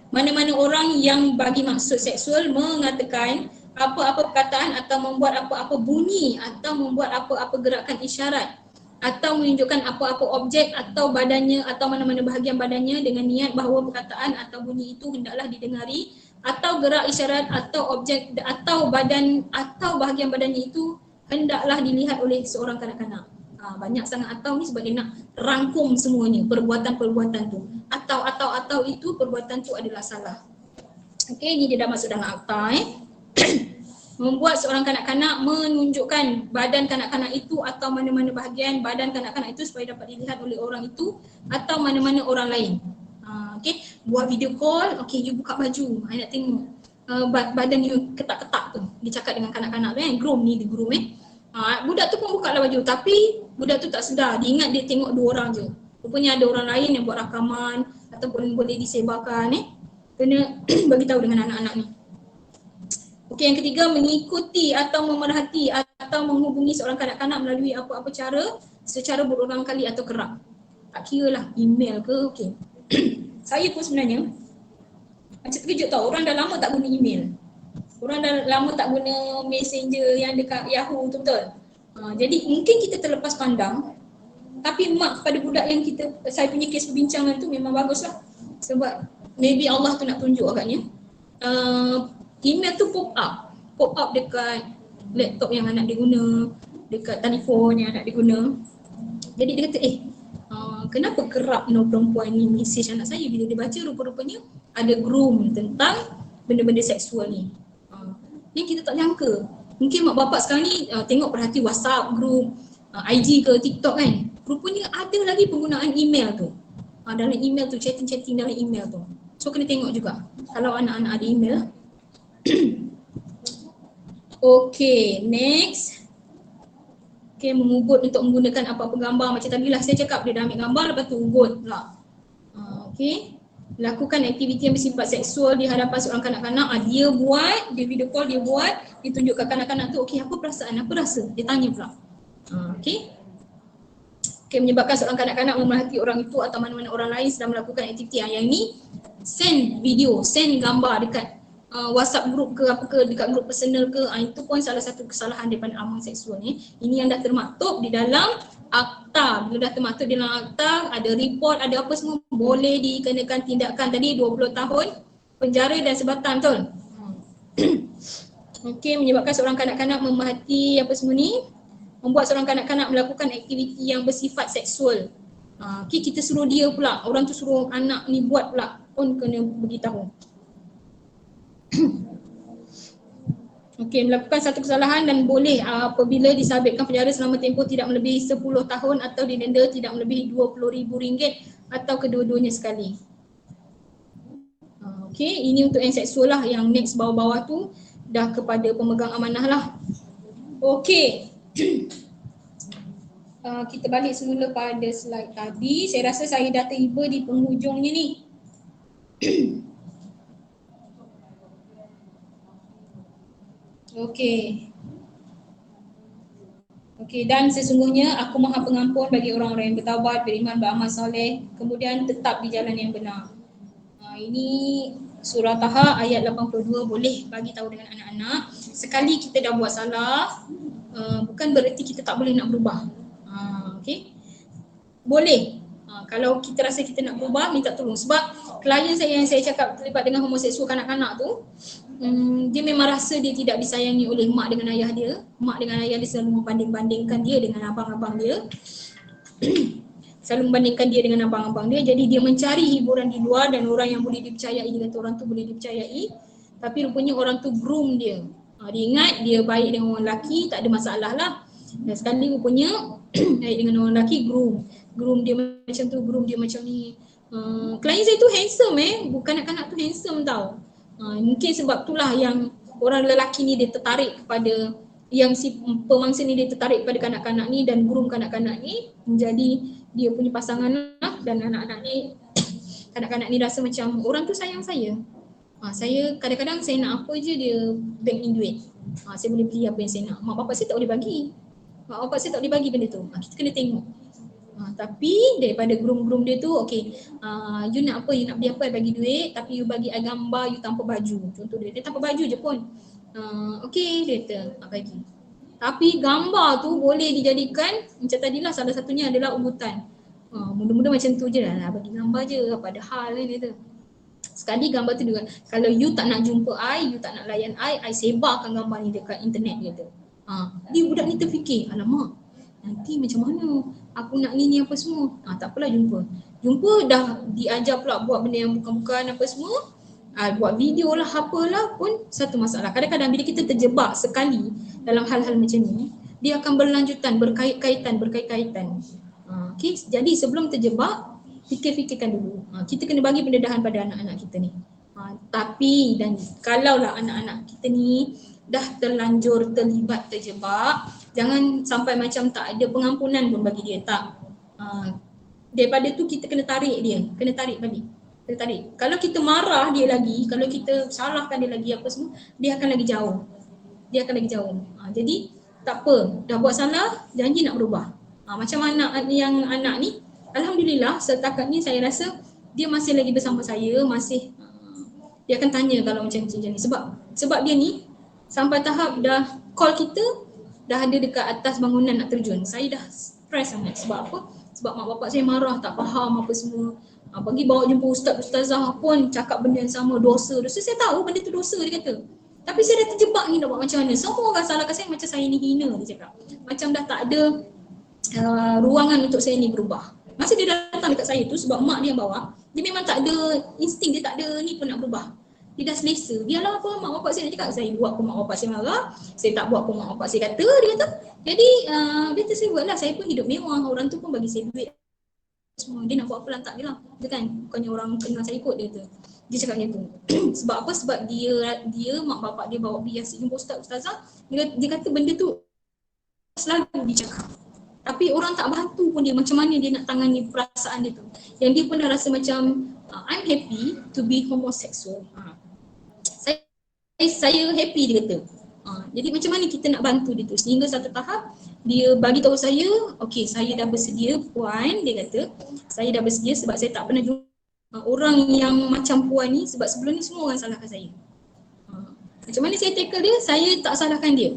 Speaker 5: Mana-mana orang yang bagi maksud seksual mengatakan apa-apa perkataan atau membuat apa-apa bunyi atau membuat apa-apa gerakan isyarat atau menunjukkan apa-apa objek atau badannya atau mana-mana bahagian badannya dengan niat bahawa perkataan atau bunyi itu hendaklah didengari atau gerak isyarat atau objek atau badan atau bahagian badannya itu hendaklah dilihat oleh seorang kanak-kanak. Banyak sangat atau ni sebab dia nak rangkum semuanya, perbuatan-perbuatan tu. Atau itu perbuatan tu adalah salah. Okey, ni dia dah masuk dalam akta membuat seorang kanak-kanak menunjukkan badan kanak-kanak itu atau mana-mana bahagian badan kanak-kanak itu supaya dapat dilihat oleh orang itu atau mana-mana orang lain. Okey, buat video call, okey you buka baju, I nak tengok badan you ketak-ketak tu. Dia cakap dengan kanak-kanak tu groom ni, dia groom budak tu pun buka lah baju tapi budak tu tak sedar, dia ingat dia tengok dua orang je. Rupanya ada orang lain yang buat rakaman ataupun boleh disebarkan kena bagi tahu dengan anak-anak ni. Okey, yang ketiga, mengikuti atau memerhati atau menghubungi seorang kanak-kanak melalui apa-apa cara secara berulang kali atau kerap. Tak kira lah email ke, okey. Saya pun sebenarnya macam terkejut tau, orang dah lama tak guna email. Orang dah lama tak guna messenger yang dekat Yahoo tu, betul? Jadi mungkin kita terlepas pandang, tapi mak kepada budak yang saya punya kes perbincangan tu memang bagus lah. Sebab maybe Allah tu nak tunjuk agaknya. Email tu pop up dekat laptop yang anak dia guna, dekat telefon yang anak dia guna. Jadi dia kata kenapa kerap perempuan ni message anak saya bila dia baca rupa-rupanya ada groom tentang benda-benda seksual ni. Yang kita tak jangka. Mungkin mak bapak sekarang ni tengok perhati WhatsApp group, IG ke TikTok kan. Rupanya ada lagi penggunaan email tu. Dalam email tu, chatting-chatting dalam email tu. So kena tengok juga kalau anak-anak ada email. Okay, next. Okay, mengugut untuk menggunakan apa-apa gambar macam tadi lah saya cakap, dia dah ambil gambar lepas tu ugut pula. Okay, lakukan aktiviti yang bersifat seksual di hadapan seorang kanak-kanak. Dia buat, dia video call, dia buat, dia tunjukkan kanak-kanak tu, okay apa perasaan, apa rasa, dia tanya pula. Okay. Okay, menyebabkan seorang kanak-kanak memerhati orang itu atau mana-mana orang lain sedang melakukan aktiviti. Yang ini send video, send gambar dekat WhatsApp group ke apa ke, dekat group personal ke, itu pun salah satu kesalahan daripada amang seksual ni. Ini yang dah termaktub di dalam akta. Bila dah termaktub di dalam akta, ada report, ada apa semua, boleh dikenakan tindakan tadi 20 tahun penjara dan sebatan, betul? Okey, menyebabkan seorang kanak-kanak memerhati apa semua ni, membuat seorang kanak-kanak melakukan aktiviti yang bersifat seksual. Okay, kita suruh dia pula, orang tu suruh anak ni buat pula, pun kena beritahu. Okey, melakukan satu kesalahan dan boleh apabila disabitkan penjara selama tempoh tidak melebihi 10 tahun atau didenda tidak melebihi RM20,000 atau kedua-duanya sekali. Okey, ini untuk yang seksual lah. Yang next bawah-bawah tu dah kepada pemegang amanah lah. Okey. Kita balik semula pada slide tadi. Saya rasa saya dah tiba di penghujungnya ni. Okey. Okey, dan sesungguhnya aku Maha Pengampun bagi orang-orang yang bertaubat, beriman, beramal soleh, kemudian tetap di jalan yang benar. Ini surah Taha ayat 82, boleh bagi tahu dengan anak-anak. Sekali kita dah buat salah, bukan bererti kita tak boleh nak berubah. Okey. Boleh. Kalau kita rasa kita nak berubah, minta tolong. Sebab klien saya yang saya cakap terlibat dengan homoseksual kanak-kanak tu, dia memang rasa dia tidak disayangi oleh mak dengan ayah dia. Mak dengan ayah dia selalu membanding-bandingkan dia dengan abang-abang dia. Selalu membandingkan dia dengan abang-abang dia. Jadi dia mencari hiburan di luar dan orang yang boleh dipercayai, dia kata orang tu boleh dipercayai. Tapi rupanya orang tu groom dia. Dia ingat dia baik dengan orang lelaki, tak ada masalah lah. Dan sekali rupanya baik dengan orang lelaki, groom dia macam tu, groom dia macam ni. Klien saya tu handsome bukan kanak-kanak tu handsome tau. Mungkin sebab itulah yang orang lelaki ni dia tertarik kepada, yang si pemangsa ni dia tertarik pada kanak-kanak ni dan groom kanak-kanak ni menjadi dia punya pasangan lah. Dan anak-anak ni, kanak-kanak ni rasa macam orang tu sayang saya. Saya kadang-kadang saya nak apa je dia bank in duit. Saya boleh beli apa yang saya nak. Mak bapak saya tak boleh bagi. Mak bapak saya tak boleh bagi benda tu. Kita kena tengok. Tapi daripada groom-groom dia tu, okay, you nak apa, you nak beli apa, bagi duit, tapi you bagi I gambar you tanpa baju. Contoh dia tanpa baju je pun. Okay, dia kata bagi. Tapi gambar tu boleh dijadikan, macam tadilah salah satunya adalah ubutan. Mudah-mudah macam tu je lah, bagi gambar je, apa ada hal kan dia tu. Sekali gambar tu juga, kalau you tak nak jumpa I, you tak nak layan I sebarkan gambar ni dekat internet dia tu. Dia budak ni terfikir, alamak, nanti macam mana aku nak ni apa semua. Tak apalah jumpa dah diajar pula buat benda yang bukan-bukan apa semua. Buat video lah apalah pun satu masalah. Kadang-kadang bila kita terjebak sekali dalam hal-hal macam ni, dia akan berlanjutan, berkait-kaitan. Okay? Jadi sebelum terjebak, fikir-fikirkan dulu. Kita kena bagi pendedahan pada anak-anak kita ni. Tapi dan kalaulah anak-anak kita ni dah terlanjur terlibat, terjebak, jangan sampai macam tak ada pengampunan pun bagi dia, tak. Daripada tu kita kena tarik dia, kena tarik balik. Kena tarik. Kalau kita marah dia lagi, kalau kita salahkan dia lagi apa semua, dia akan lagi jauh. Jadi tak apa, dah buat salah, janji nak berubah. Macam anak ni, alhamdulillah setakat ni saya rasa dia masih lagi bersama saya, masih dia akan tanya kalau macam ni. Sebab dia ni sampai tahap dah call kita, dah ada dekat atas bangunan nak terjun. Saya dah stress sangat. Sebab apa? Sebab mak bapak saya marah, tak faham apa semua. Bagi bawa jumpa ustaz-ustazah pun cakap benda yang sama, dosa. Saya tahu benda tu dosa, dia kata. Tapi saya dah terjebak ni, nak buat macam mana? Semua orang salahkan saya macam saya ni hina, dia cakap. Macam dah tak ada ruangan untuk saya ni berubah. Masa dia datang dekat saya tu, sebab mak dia yang bawa, dia memang tak ada insting, dia tak ada ni pun nak berubah. Dia dah selesa. Biarlah apa mak bapak saya nak cakap. Saya buat pun mak bapak saya marah. Saya tak buat pun mak bapak saya kata. Dia kata. Jadi dia kata saya buatlah. Saya pun hidup mewah. Orang tu pun bagi saya duit. Semua. Dia nak buat apa lantak dia lah. Dia kan. Bukannya orang kenal saya ikut dia tu. Dia cakap macam tu. Sebab apa? Sebab dia mak bapak dia bawa biasa jumpa ustaz-ustazah. Dia kata benda tu selalu dicakap. Tapi orang tak bantu pun dia. Macam mana dia nak tangani perasaan dia tu. Yang dia pun dah rasa macam I'm happy to be homosexual. Saya happy, dia kata. Jadi macam mana kita nak bantu dia tu? Sehingga satu tahap dia bagi tahu saya, okey saya dah bersedia puan, dia kata. Saya dah bersedia sebab saya tak pernah jumpa orang yang macam puan ni, sebab sebelum ni semua orang salahkan saya. Macam mana saya tackle dia? Saya tak salahkan dia.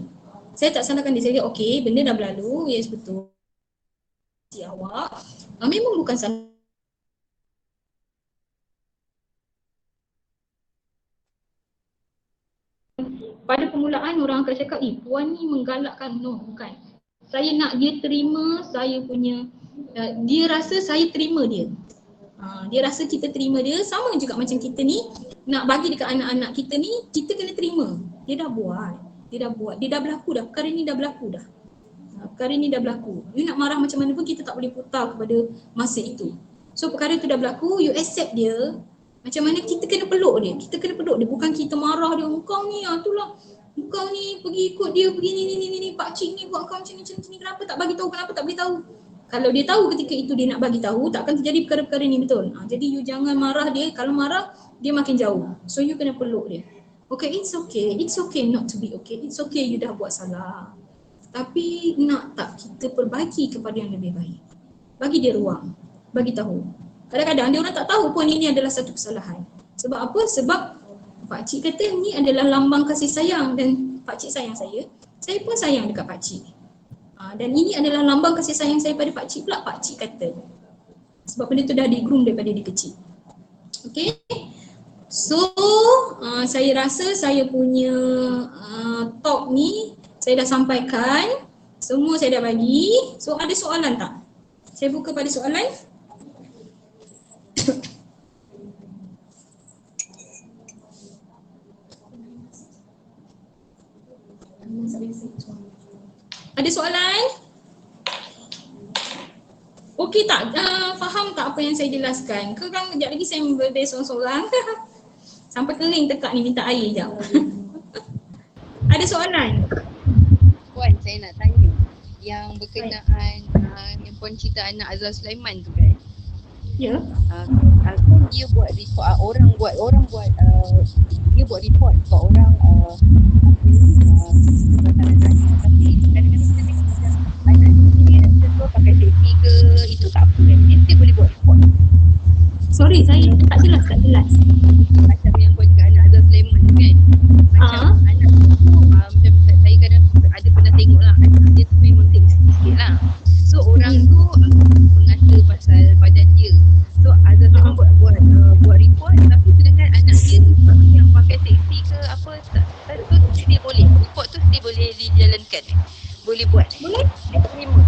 Speaker 5: Saya kata okey benda dah berlalu, yes betul. Si awak memang bukan salah. Pada permulaan orang akan cakap, puan ni menggalakkan. No, bukan. Saya nak dia terima saya punya, dia rasa saya terima dia. Dia rasa kita terima dia, sama juga macam kita ni nak bagi dekat anak-anak kita ni, kita kena terima. Dia dah buat, dia dah berlaku dah, perkara ni dah berlaku. You nak marah macam mana pun kita tak boleh putar kepada masa itu. So perkara tu dah berlaku, you accept dia. Macam mana kita kena peluk dia, bukan kita marah dia, engkau ni itulah, engkau ni pergi ikut dia, pergi ni pakcik ni buat kau macam ni, kenapa tak bagi tahu, kenapa tak beritahu? Kalau dia tahu ketika itu dia nak bagi tahu, tak akan terjadi perkara-perkara ni, betul. Jadi you jangan marah dia, kalau marah dia makin jauh. So you kena peluk dia. Okay, it's okay not to be okay, it's okay you dah buat salah. tapi nak tak kita perbagi kepada yang lebih baik. Bagi dia ruang, bagi tahu. Kadang-kadang dia orang tak tahu pun ini adalah satu kesalahan. Sebab apa? Sebab pakcik kata ni adalah lambang kasih sayang dan pakcik sayang saya pun sayang dekat pakcik. Dan ini adalah lambang kasih sayang saya pada pakcik pula, pakcik kata. Sebab benda tu dah di-groom daripada dia kecil. Okay? So, saya rasa saya punya talk ni saya dah sampaikan. Semua saya dah bagi. So, ada soalan tak? Saya buka pada soalan. Ada soalan? Okey tak? Faham tak apa yang saya jelaskan? Ke kan kejap lagi saya berdaya seorang-seorang. Sampai kering tekak ni minta air jap. Ada soalan?
Speaker 4: Puan, saya nak tanya yang berkenaan yang puan cerita anak Azhar Sulaiman tu kan.
Speaker 5: Ya.
Speaker 4: Kan dia buat report, orang buat dia buat report sebab orang tapi kadang-kadang kita tengok macam anak dia contoh pakai safety ke, itu tak apa kan, dia boleh buat report.
Speaker 5: Sorry, saya tak jelas.
Speaker 4: Macam yang buat juga anak Azhar Sulaiman kan, macam anak tu macam saya kadang ada pernah tengok lah, anak dia tu memang sikit lah. So orang tu mengata pasal badan dia. So Azhar Sulaiman buat report, tapi sedangkan anak dia tu yang pakai taxi ke apa tu dia boleh, report tu dia boleh dijalankan, boleh buat, boleh terima,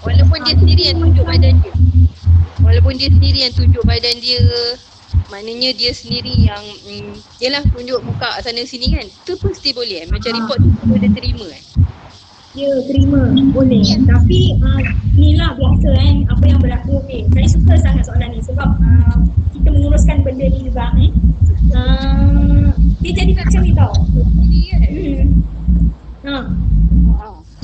Speaker 4: walaupun dia sendiri yang tunjuk badan dia, maknanya dia sendiri yang yelah tunjuk muka sana sini kan, tu pun still boleh macam report tu boleh terima kan.
Speaker 5: Ya, terima, boleh. Tapi inilah biasa kan apa yang berlaku. Okay, saya suka sangat soalan ni sebab kita menguruskan benda ni juga dia jadi macam ni tau.
Speaker 4: Jadi kan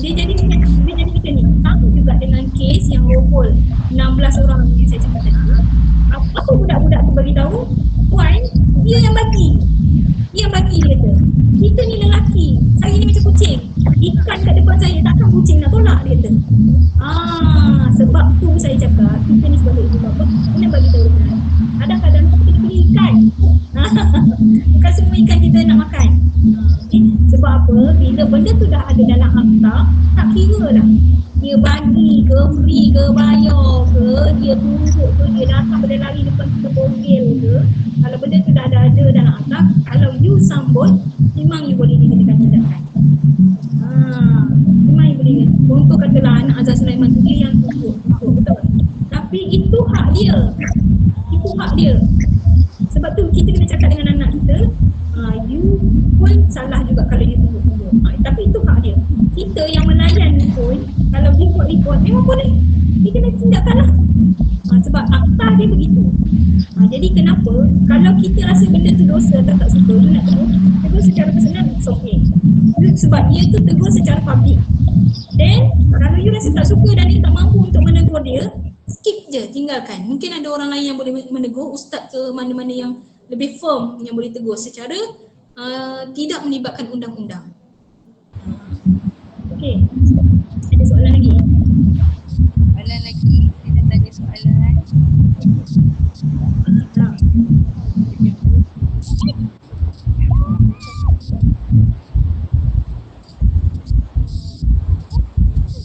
Speaker 5: Dia jadi macam ni. Sama juga dengan kes yang rohol 16 orang yang saya cakap tadi. Apa budak-budak tu bagi tahu? Puan, dia yang bagi. Dia kata, kita ni lelaki, saya ni macam kucing. Ikan kat depan saya, takkan kucing nak tolak, dia kata. Sebab tu saya cakap, kita ni sebagai ibu bapa, kena bagi tahu kan. Kadang-kadang kita beli ikan. Bukan semua ikan kita nak makan. Sebab apa? Bila benda tu dah ada dalam akta, tak kira lah. Dia bagi ke, free ke, bayar ke, dia tunjuk ke, dia datang berlari depan kita bogel ke. Kalau benda tu dah ada dalam akta, kalau you sambut, memang you boleh dikenakan tindakan. Memang you boleh. Contoh katalah anak Azhar Sulaiman tu dia yang tunjuk, betul. Tapi itu hak dia. Sebab tu kita kena cakap dengan anak kita, you pun salah juga kalau you tunjuk-tunjuk. Tapi itu hak dia. Kita yang melayan ni pun, kalau dia buat report, memang boleh. Dia kena tindakan lah. Sebab akta dia begitu. Jadi kenapa? Kalau kita rasa benda tu dosa atau tak suka, you nak tegur secara personal, it's okay. Sebab dia tu tegur secara public. Then, kalau you rasa tak suka dan you tak mampu untuk menegur dia, skip je, tinggalkan. Mungkin ada orang lain yang boleh menegur, ustaz ke mana-mana yang lebih firm yang boleh tegur secara tidak melibatkan undang-undang. Okey. Ada soalan lagi?
Speaker 4: Saya nak tanya soalan.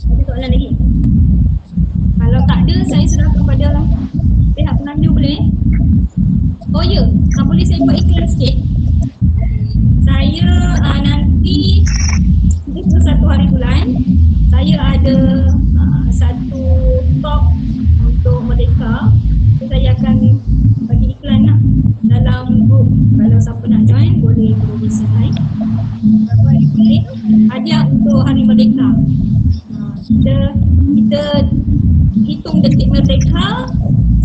Speaker 5: Ada soalan lagi? Kalau tak ada, saya serah kepada pihak penganjur boleh? Oh ya, boleh saya buat iklan sikit? Saya nanti 21 hari bulan, saya ada satu talk untuk Merdeka. Saya akan bagi iklan lah dalam group. Kalau siapa nak join, boleh berurusan lain. Hadiah untuk Hari Merdeka. Kita hitung detik merdeka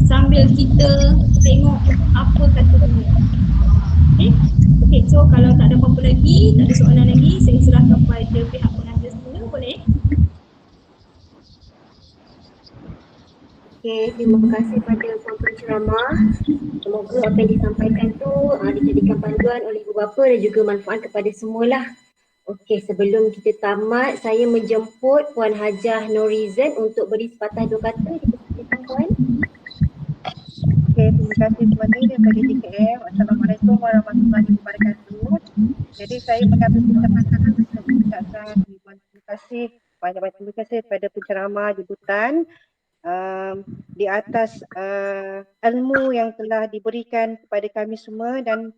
Speaker 5: sambil kita tengok apa kata dunia. Okey, so kalau tak ada apa-apa lagi, tak ada soalan lagi, saya serahkan kepada pihak pengajar semula, boleh?
Speaker 1: Okey, terima kasih pada Puan Penceramah. Semoga apa yang disampaikan tu dijadikan panduan oleh ibu bapa dan juga manfaat kepada semualah. Okey, sebelum kita tamat, saya menjemput Puan Hajah Norizan untuk beri sepatah dua kata. Dipersilakan Puan.
Speaker 7: Okey, terima kasih Puan Ni daripada JKM. Assalamualaikum warahmatullahi wabarakatuh. Jadi saya mengambil kesempatan untuk mengucapkan ribuan terima kasih, banyak-banyak terima kasih kepada penceramah jemputan di atas ilmu yang telah diberikan kepada kami semua dan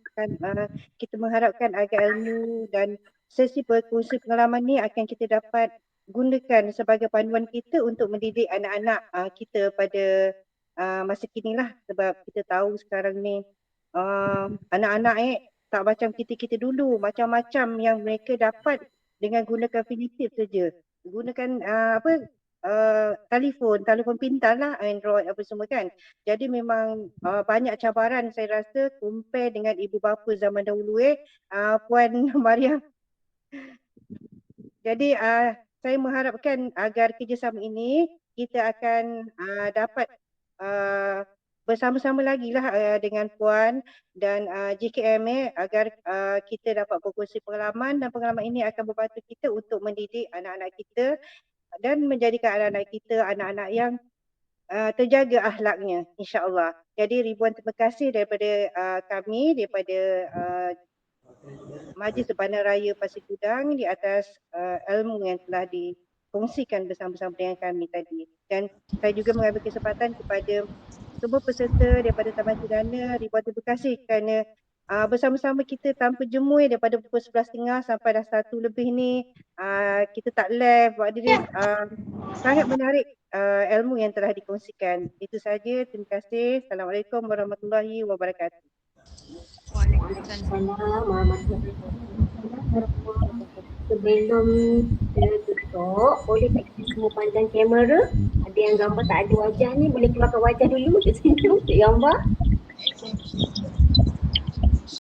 Speaker 7: kita mengharapkan agar ilmu dan sesi berkongsi pengalaman ni akan kita dapat gunakan sebagai panduan kita untuk mendidik anak-anak kita pada masa kini lah, sebab kita tahu sekarang ni anak-anak tak macam kita-kita dulu, macam-macam yang mereka dapat dengan gunakan fingertip saja. Gunakan telefon pintar lah, Android apa semua kan. Jadi memang banyak cabaran saya rasa compare dengan ibu bapa zaman dahulu Puan Mariam. Jadi saya mengharapkan agar kerjasama ini kita akan dapat bersama-sama lagi lah dengan Puan dan JKM agar kita dapat berkongsi pengalaman dan pengalaman ini akan membantu kita untuk mendidik anak-anak kita dan menjadikan anak-anak kita anak-anak yang terjaga akhlaknya, insya-Allah. Jadi ribuan terima kasih daripada kami, daripada Majlis Serbana Raya Pasir Gudang di atas ilmu yang telah dikongsikan bersama-sama dengan kami tadi. Dan saya juga mengambil kesempatan kepada semua peserta daripada Taman Pidana, ribuan terima kasih kerana bersama-sama kita tanpa jemu daripada pukul 11.30 sampai dah 1 lebih ni kita tak left. Jadi sangat menarik ilmu yang telah dikongsikan. Itu saja, terima kasih. Assalamualaikum warahmatullahi wabarakatuh.
Speaker 1: Waalaikumsalam warahmatullahi wabarakatuh. Sebelum kita tutup, boleh tak kita semua pandang kamera? Ada yang gambar tak ada wajah ni, boleh keluarkan wajah dulu kat situ untuk gambar.